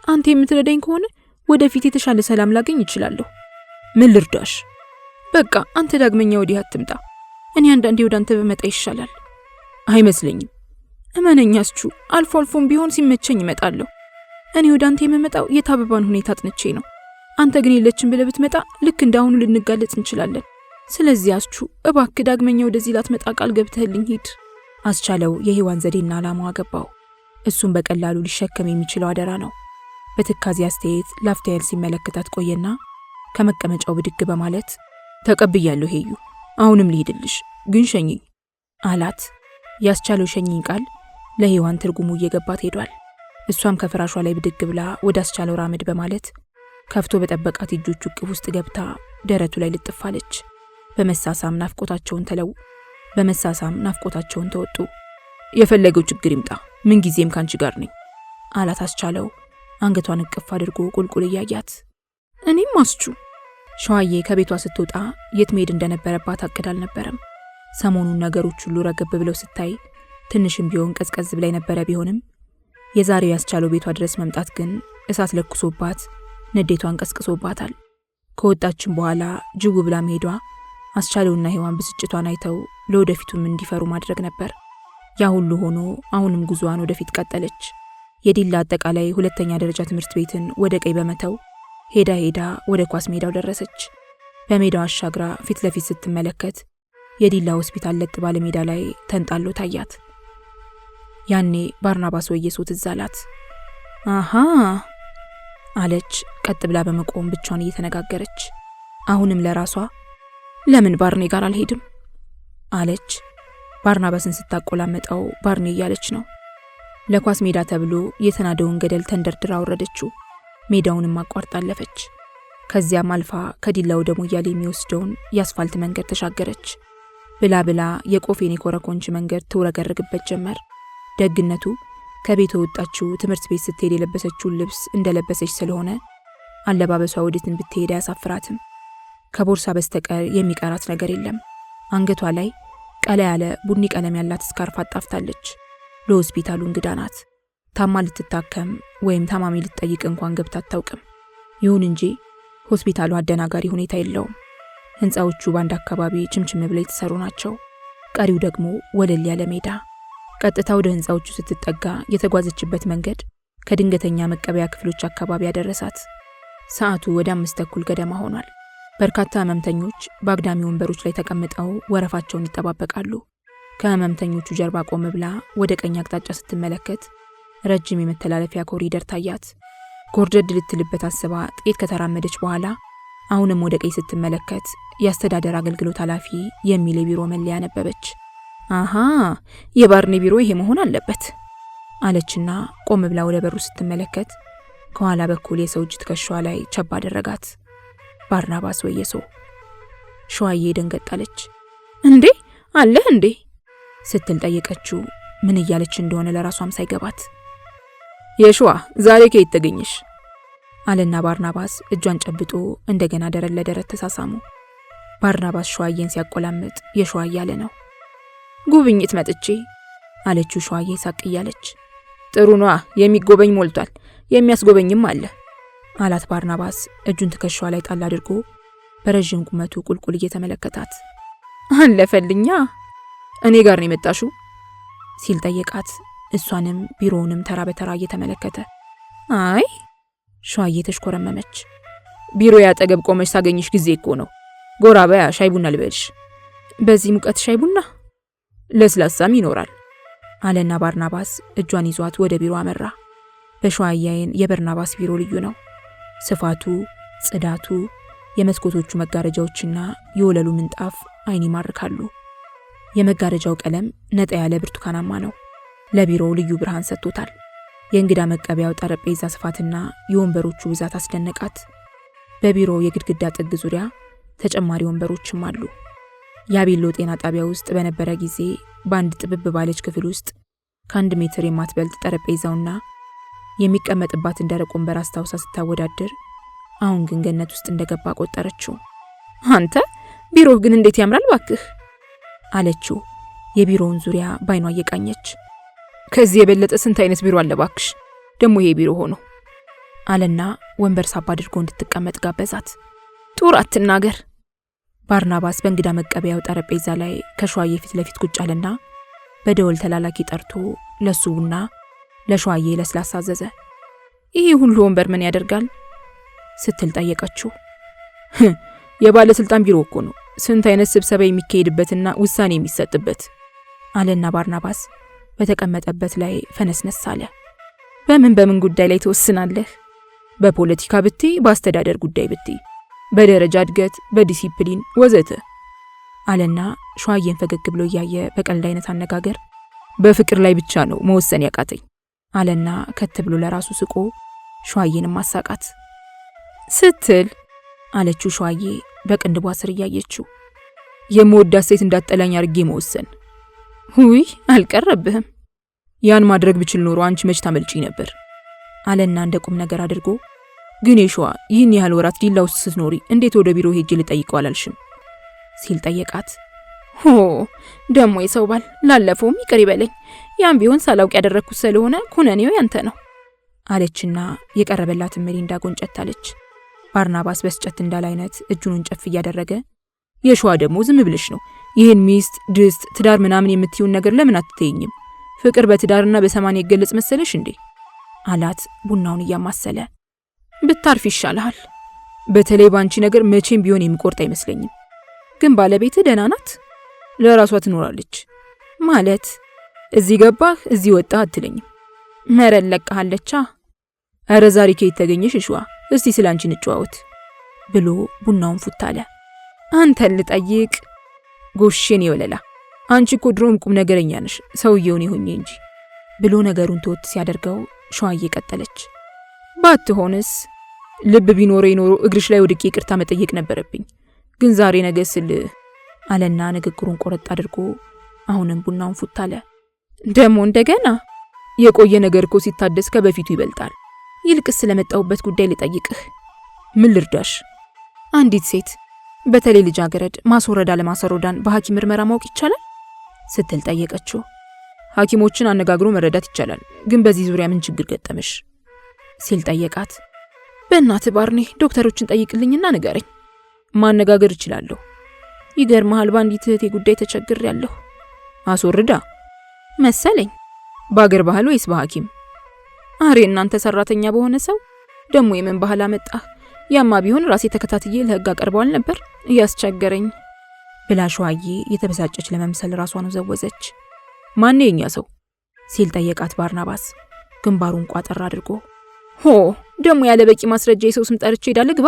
አንተ የምትረዳኝ ከሆነ ወደፊት የተሻለ ሰላም ላገኝ እችላለሁ። ምን ልርዳሽ? በቃ አንተ ዳግመኛ ወዲህ አትምጣ። እኔ አንዳንዴ ወደ አንተ በመጣ ይሻላል። አይመስለኝም። እመነኛችሁ አልፎ አልፎም ቢሆን ሲመቸኝ እመጣለሁ። እኔ ወደ አንተ የምመጣው የታበባን ሁኔታ አጥንቼ ነው። አንተ ግን የለችም ብለህ ብትመጣ ልክ እንዳሁኑ ልንጋለጽ እንችላለን። ስለዚህ እባክህ ዳግመኛ ወደዚህ ላትመጣ ቃል ገብተህልኝ ሂድ። አስቻለው የሔዋን ዘዴና ዓላማዋ ገባው። እሱም በቀላሉ ሊሸከም የሚችለው አደራ ነው። በትካዜ አስተያየት ላፍታ ያህል ሲመለከታት ቆየና ከመቀመጫው ብድግ በማለት ተቀብያለሁ ሄዩ፣ አሁንም ልሄድልሽ፣ ግን ሸኝኝ አላት። ያስቻለው ሸኝኝ ቃል ለሔዋን ትርጉሙ እየገባት ሄዷል። እሷም ከፍራሿ ላይ ብድግ ብላ ወደ አስቻለው ራመድ በማለት ከፍቶ በጠበቃት እጆቹ እቅፍ ውስጥ ገብታ ደረቱ ላይ ልጥፋለች። በመሳሳም ናፍቆታቸውን ተወጡ። የፈለገው ችግር ይምጣ፣ ምን ጊዜም ካንቺ ጋር ነኝ አላት አስቻለው አንገቷን እቅፍ አድርጎ ቁልቁል እያያት። እኔም ሸዋዬ ከቤቷ ስትወጣ የት መሄድ እንደነበረባት አቅድ አልነበረም። ሰሞኑን ነገሮች ሁሉ ረገብ ብለው ስታይ ትንሽም ቢሆን ቀዝቀዝ ብላ የነበረ ቢሆንም የዛሬው ያስቻለው ቤቷ ድረስ መምጣት ግን እሳት ለኩሶባት ንዴቷን ቀስቅሶባታል። ከወጣችም በኋላ ጅው ብላ መሄዷ አስቻለውና ሔዋን ብስጭቷን አይተው ለወደፊቱም እንዲፈሩ ማድረግ ነበር። ያ ሁሉ ሆኖ አሁንም ጉዞዋን ወደፊት ቀጠለች። የዲላ አጠቃላይ ሁለተኛ ደረጃ ትምህርት ቤትን ወደ ቀኝ በመተው ሄዳ ወደ ኳስ ሜዳው ደረሰች። በሜዳው አሻግራ ፊት ለፊት ስትመለከት የዲላ ሆስፒታል ለጥ ባለ ሜዳ ላይ ተንጣሎ ታያት። ያኔ ባርናባስ ወየሶ ትዝ አላት። አሃ አለች ቀጥ ብላ በመቆም ብቻዋን እየተነጋገረች። አሁንም ለራሷ ለምን ባርኔ ጋር አልሄድም አለች። ባርናባስን ስታቆላመጠው ባርኔ እያለች ነው። ለኳስ ሜዳ ተብሎ የተናደውን ገደል ተንደርድራ ወረደችው። ሜዳውንም አቋርጣ አለፈች። ከዚያም አልፋ ከዲላ ወደ ሞያሌ የሚወስደውን የአስፋልት መንገድ ተሻገረች። ብላ ብላ የቆፌን የኮረኮንች መንገድ ትውረገርግበት ጀመር። ደግነቱ ከቤት ወጣችው ትምህርት ቤት ስትሄድ የለበሰችውን ልብስ እንደለበሰች ስለሆነ አለባበሷ ወዴትን ብትሄድ አያሳፍራትም። ከቦርሳ በስተቀር የሚቀራት ነገር የለም። አንገቷ ላይ ቀላ ያለ ቡኒ ቀለም ያላት ስካርፍ አጣፍታለች። ለሆስፒታሉ እንግዳ ናት። ታማ ልትታከም ወይም ታማሚ ልትጠይቅ እንኳን ገብታ አታውቅም። ይሁን እንጂ ሆስፒታሉ አደናጋሪ ሁኔታ የለውም። ህንፃዎቹ በአንድ አካባቢ ችምችም ብለው የተሰሩ ናቸው። ቀሪው ደግሞ ወለል ያለ ሜዳ። ቀጥታ ወደ ህንፃዎቹ ስትጠጋ የተጓዘችበት መንገድ ከድንገተኛ መቀበያ ክፍሎች አካባቢ ያደረሳት። ሰዓቱ ወደ 5:30 ገደማ ሆኗል። በርካታ ህመምተኞች በአግዳሚ ወንበሮች ላይ ተቀምጠው ወረፋቸውን ይጠባበቃሉ። ከህመምተኞቹ ጀርባ ቆም ብላ ወደ ቀኝ አቅጣጫ ስትመለከት ረጅም የመተላለፊያ ኮሪደር ታያት። ጎርደድ ልትልበት አስባ ጥቂት ከተራመደች በኋላ አሁንም ወደ ቀኝ ስትመለከት የአስተዳደር አገልግሎት ኃላፊ የሚል የቢሮ መለያ ነበበች። አሃ የባርኔ ቢሮ ይሄ መሆን አለበት አለችና ቆም ብላ ወደ በሩ ስትመለከት ከኋላ በኩል የሰው እጅ ትከሻዋ ላይ ቸባ አደረጋት። ባርናባስ ወየሶ። ሸዋዬ ደንገጣለች። እንዴ አለህ እንዴ ስትል ጠየቀችው፣ ምን እያለች እንደሆነ ለራሷም ሳይገባት። የሸዋ ዛሬ ከየት ተገኘሽ አለና ባርናባስ እጇን ጨብጦ እንደገና ደረት ለደረት ተሳሳሙ። ባርናባስ ሸዋዬን ሲያቆላምጥ የሸዋ እያለ ነው። ጉብኝት መጥቼ አለችው ሸዋዬ ሳቅ እያለች። ጥሩ ነዋ፣ የሚጎበኝ ሞልቷል፣ የሚያስጎበኝም አለ አላት ባርናባስ እጁን ትከሻዋ ላይ ጣል አድርጎ በረዥም ቁመቱ ቁልቁል እየተመለከታት። አለፈልኛ እኔ ጋር ነው የመጣሽው ሲል ጠየቃት። እሷንም ቢሮውንም ተራ በተራ እየተመለከተ አይ ሸዋዬ ተሽኮረመመች። ቢሮ ያጠገብ ቆመሽ ሳገኝሽ ጊዜ እኮ ነው። ጎራ በያ ሻይ ቡና ልበልሽ። በዚህ ሙቀት ሻይ ቡና ለስላሳም ይኖራል አለና ባርናባስ እጇን ይዟት ወደ ቢሮ አመራ። በሸዋዬ ዓይን የበርናባስ ቢሮ ልዩ ነው። ስፋቱ፣ ጽዳቱ፣ የመስኮቶቹ መጋረጃዎችና የወለሉ ምንጣፍ ዓይን ይማርካሉ። የመጋረጃው ቀለም ነጣ ያለ ብርቱካናማ ነው። ለቢሮው ልዩ ብርሃን ሰጥቶታል። የእንግዳ መቀበያው ጠረጴዛ ስፋትና የወንበሮቹ ብዛት አስደነቃት። በቢሮው የግድግዳ ጥግ ዙሪያ ተጨማሪ ወንበሮችም አሉ። የአቤሎ ጤና ጣቢያ ውስጥ በነበረ ጊዜ በአንድ ጥብብ ባለች ክፍል ውስጥ ከ1 ሜትር የማትበልጥ ጠረጴዛውና የሚቀመጥባትን ደረቅ ወንበር አስታውሳ ስታወዳድር አሁን ግን ገነት ውስጥ እንደገባ ቆጠረችው። አንተ ቢሮው ግን እንዴት ያምራል ባክህ አለችው የቢሮውን ዙሪያ ባይኗ እየቃኘች። ከዚህ የበለጠ ስንት አይነት ቢሮ አለ ባክሽ፣ ደግሞ ይሄ ቢሮ ሆኖ አለና ወንበር ሳብ አድርጎ እንድትቀመጥ ጋበዛት። ጡር አትናገር። ባርናባስ በእንግዳ መቀበያው ጠረጴዛ ላይ ከሸዋዬ ፊት ለፊት ቁጭ አለና በደወል ተላላኪ ጠርቶ ለሱ ቡና ለሸዋዬ ለስላሳ አዘዘ። ይሄ ሁሉ ወንበር ምን ያደርጋል ስትል ጠየቀችው። የባለስልጣን ቢሮ እኮ ነው፣ ስንት አይነት ስብሰባ የሚካሄድበትና ውሳኔ የሚሰጥበት አለና ባርናባስ በተቀመጠበት ላይ ፈነስነስ አለ። በምን ጉዳይ ላይ ተወስናለህ? በፖለቲካ ብቴ፣ በአስተዳደር ጉዳይ ብቴ፣ በደረጃ እድገት፣ በዲሲፕሊን ወዘተ አለና ሸዋዬን ፈገግ ብሎ እያየ በቀልድ አይነት አነጋገር በፍቅር ላይ ብቻ ነው መወሰን ያቃተኝ አለና ከት ብሎ ለራሱ ስቆ ሸዋዬንም አሳቃት። ስትል አለችው ሸዋዬ በቅንድቧ ስር እያየችው። የምወዳት ሴት እንዳጠላኝ አርጌ መወሰን። ሁይ አልቀረብህም። ያን ማድረግ ብችል ኖሮ አንቺ መች ታመልጪ ነበር አለና እንደ ቁም ነገር አድርጎ ግን የሸዋ ይህን ያህል ወራት ዲላ ውስጥ ስትኖሪ እንዴት ወደ ቢሮ ሄጄ ልጠይቀው አላልሽም ሲል ጠየቃት። ሆ ደሞ የሰው ባል ላለፈውም ይቅር ይበለኝ፣ ያን ቢሆን ሳላውቅ ያደረኩት ስለሆነ ኩነኔው ያንተ ነው አለችና የቀረበላትን ሚሪንዳ ጎንጨት አለች። ባርናባስ በስጨት እንዳለ አይነት እጁን ጨፍ እያደረገ የሸዋ ደግሞ ዝም ብለሽ ነው ይህን ሚስት ድስት ትዳር ምናምን የምትይውን ነገር ለምን አትተይኝም? ፍቅር በትዳርና በሰማን ይገለጽ መሰለሽ እንዴ አላት ቡናውን እያማሰለ። ብታርፍ ይሻልሃል። በተለይ ባንቺ ነገር መቼም ቢሆን የሚቆርጥ አይመስለኝም። ግን ባለቤት ደህና ናት? ለራሷ ትኖራለች ማለት እዚህ ገባህ እዚህ ወጣህ አትለኝም። መረን ለቀሃለቻ። አረ ዛሬ ከየት ተገኘሽ ሸዋ? እስቲ ስላንቺ እንጨዋወት ብሎ ቡናውን ፉት አለ። አንተን ልጠይቅ? ጎሽን ይወለላ አንቺ እኮ ድሮም ቁም ነገረኛ ነሽ፣ ሰውየውን ይሁን እንጂ ብሎ ነገሩን ተወት ሲያደርገው ሸዋዬ ቀጠለች። ባትሆንስ ልብ ቢኖረ ይኖሮ እግርሽ ላይ ወድቄ ይቅርታ መጠየቅ ነበረብኝ። ግን ዛሬ ነገ ስል አለና ንግግሩን ቆረጥ አድርጎ አሁንም ቡናውን ፉት አለ። ደሞ እንደገና የቆየ ነገር እኮ ሲታደስ ከበፊቱ ይበልጣል። ይልቅስ ስለመጣሁበት ጉዳይ ልጠይቅህ። ምን ልርዳሽ? አንዲት ሴት በተለይ ልጃገረድ ማስወረዳ ለማስወረዳን በሐኪም ምርመራ ማወቅ ይቻላል ስትል ጠየቀችው። ሐኪሞችን አነጋግሮ መረዳት ይቻላል፣ ግን በዚህ ዙሪያ ምን ችግር ገጠመሽ ሲል ጠየቃት። በእናትህ ባርኔ ዶክተሮችን ጠይቅልኝና ንገረኝ። ማነጋገር እችላለሁ። ይገርምሃል፣ በአንዲት እህቴ ጉዳይ ተቸግሬያለሁ። አስወርዳ መሰለኝ። በአገር ባህል ወይስ በሐኪም? አሬ እናንተ ሰራተኛ በሆነ ሰው ደሞ የምን ባህል አመጣ? ያማ ቢሆን ራሴ ተከታትዬ ለህግ አቀርበዋል ነበር እያስቸገረኝ ብላ ሸዋዬ የተበሳጨች ለመምሰል ራሷን ዘወዘች። ማን የኛ ሰው ሲል ጠየቃት ባርናባስ ግንባሩን ቋጠር አድርጎ። ሆ ደሞ ያለ በቂ ማስረጃ የሰው ስም ጠርቼ ሄዳለ ግባ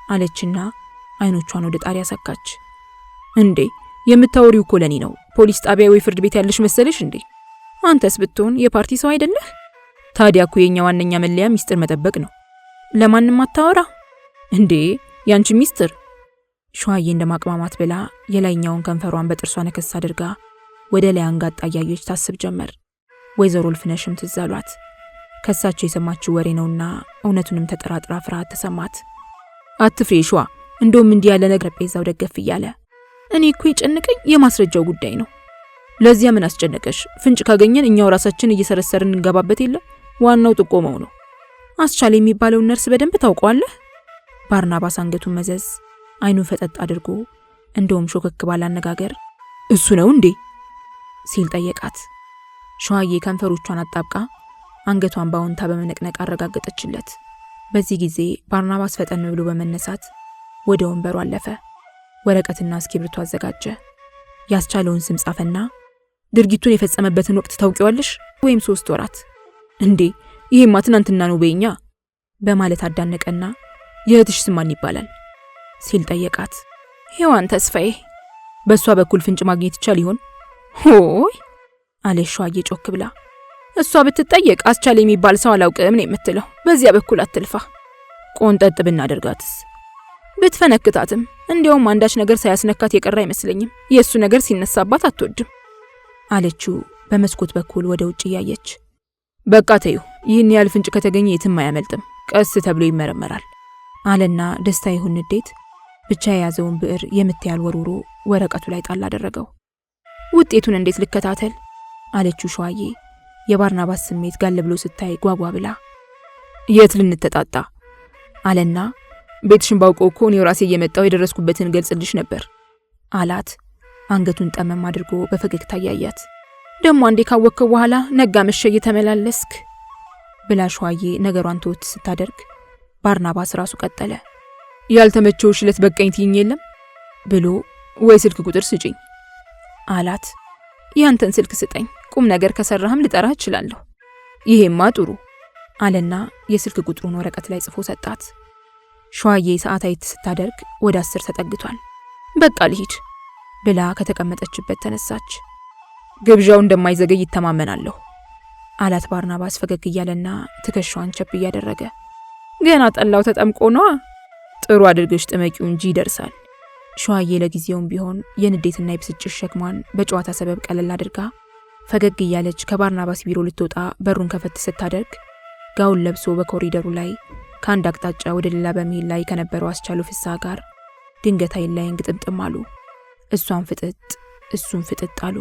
አለችና አይኖቿን ወደ ጣሪያ ሰካች። እንዴ የምታወሪው እኮ ለኔ ነው። ፖሊስ ጣቢያ ወይ ፍርድ ቤት ያለሽ መሰለሽ እንዴ? አንተስ ብትሆን የፓርቲ ሰው አይደለህ? ታዲያ እኮ የኛ ዋነኛ መለያ ሚስጥር መጠበቅ ነው። ለማንም አታወራ እንዴ? ያንቺ ሚስጥር? ሸዋዬ እንደማቅማማት ብላ የላይኛውን ከንፈሯን በጥርሷ ነከስ አድርጋ ወደ ላይ አንጋጣ እያየች ታስብ ጀመር። ወይዘሮ ልፍነሽም ትዝ አሏት። ከሳቸው የሰማችው ወሬ ነውና እውነቱንም ተጠራጥራ ፍርሃት ተሰማት። አትፍሬ ሸዋ፣ እንደውም እንዲህ ያለ ነገር ጠረጴዛው ደገፍ እያለ እኔ እኮ የጨነቀኝ የማስረጃው ጉዳይ ነው። ለዚያ ምን አስጨነቀሽ? ፍንጭ ካገኘን እኛው ራሳችን እየሰረሰርን እንገባበት የለ? ዋናው ጥቆመው ነው። አስቻለ የሚባለው ነርስ በደንብ ታውቀዋለህ? ባርናባስ አንገቱን መዘዝ አይኑን ፈጠጥ አድርጎ እንደውም ሾከክ ባለ አነጋገር እሱ ነው እንዴ ሲል ጠየቃት። ሸዋዬ ከንፈሮቿን አጣብቃ አንገቷን ባውንታ በመነቅነቅ አረጋገጠችለት። በዚህ ጊዜ ባርናባስ ፈጠን ብሎ በመነሳት ወደ ወንበሩ አለፈ። ወረቀትና እስክሪብቶ አዘጋጀ። ያስቻለውን ስም ጻፈና ድርጊቱን የፈጸመበትን ወቅት ታውቂዋለሽ? ወይም 3 ወራት። እንዴ ይሄማ ትናንትና ነው በእኛ በማለት አዳነቀና የእህትሽ ስም ማን ይባላል ሲል ጠየቃት። ሔዋን ተስፋዬ። በሷ በኩል ፍንጭ ማግኘት ይቻል ይሆን? ሆይ አለሽ ሸዋዬ ጮክ ብላ። እሷ ብትጠየቅ አስቻለ የሚባል ሰው አላውቅም ነው የምትለው። በዚያ በኩል አትልፋ። ቆንጠጥ ብናደርጋትስ? ብትፈነክታትም እንዲያውም አንዳች ነገር ሳያስነካት የቀረ አይመስለኝም። የእሱ ነገር ሲነሳባት አትወድም አለችው በመስኮት በኩል ወደ ውጭ እያየች። በቃ ተይው፣ ይህን ያህል ፍንጭ ከተገኘ የትም አያመልጥም፣ ቀስ ተብሎ ይመረመራል አለና ደስታ ይሁን ንዴት ብቻ የያዘውን ብዕር የምትያል ወርውሮ ወረቀቱ ላይ ጣል አደረገው። ውጤቱን እንዴት ልከታተል አለችው ሸዋዬ የባርናባስ ስሜት ጋለ ብሎ ስታይ ጓጓ ብላ። የት ልንተጣጣ አለና ቤትሽን ባውቀው እኮ እኔው ራሴ እየመጣው የደረስኩበትን ገልጽልሽ ነበር አላት። አንገቱን ጠመም አድርጎ በፈገግታ ያያት። ደሞ አንዴ ካወቅከው በኋላ ነጋ መሸ እየተመላለስክ ብላ ሸዋዬ ነገሯን ተወት ስታደርግ ባርናባስ ራሱ ቀጠለ። ያልተመቸውሽ ለት በቀኝ ትይኝ የለም ብሎ ወይ ስልክ ቁጥር ስጪኝ አላት። ያንተን ስልክ ስጠኝ፣ ቁም ነገር ከሰራህም ልጠራህ እችላለሁ። ይሄማ ጥሩ አለና የስልክ ቁጥሩን ወረቀት ላይ ጽፎ ሰጣት። ሸዋዬ ሰዓት አይት ስታደርግ ወደ 10 ተጠግቷል። በቃ ልሂድ ብላ ከተቀመጠችበት ተነሳች። ግብዣው እንደማይዘገይ ይተማመናለሁ አላት ባርናባስ ፈገግ እያለና ትከሻዋን ቸብ እያደረገ። ገና ጠላው ተጠምቆ ነው። ጥሩ አድርገሽ ጥመቂው እንጂ ይደርሳል። ሸዋዬ ለጊዜውም ቢሆን የንዴትና የብስጭት ሸክሟን በጨዋታ ሰበብ ቀለል አድርጋ ፈገግ እያለች ከባርናባስ ቢሮ ልትወጣ በሩን ከፈት ስታደርግ ጋውን ለብሶ በኮሪደሩ ላይ ከአንድ አቅጣጫ ወደ ሌላ በመሄድ ላይ ከነበረው አስቻለው ፍስሐ ጋር ድንገት አይን ላይ ግጥምጥም አሉ። እሷን ፍጥጥ እሱን ፍጥጥ አሉ።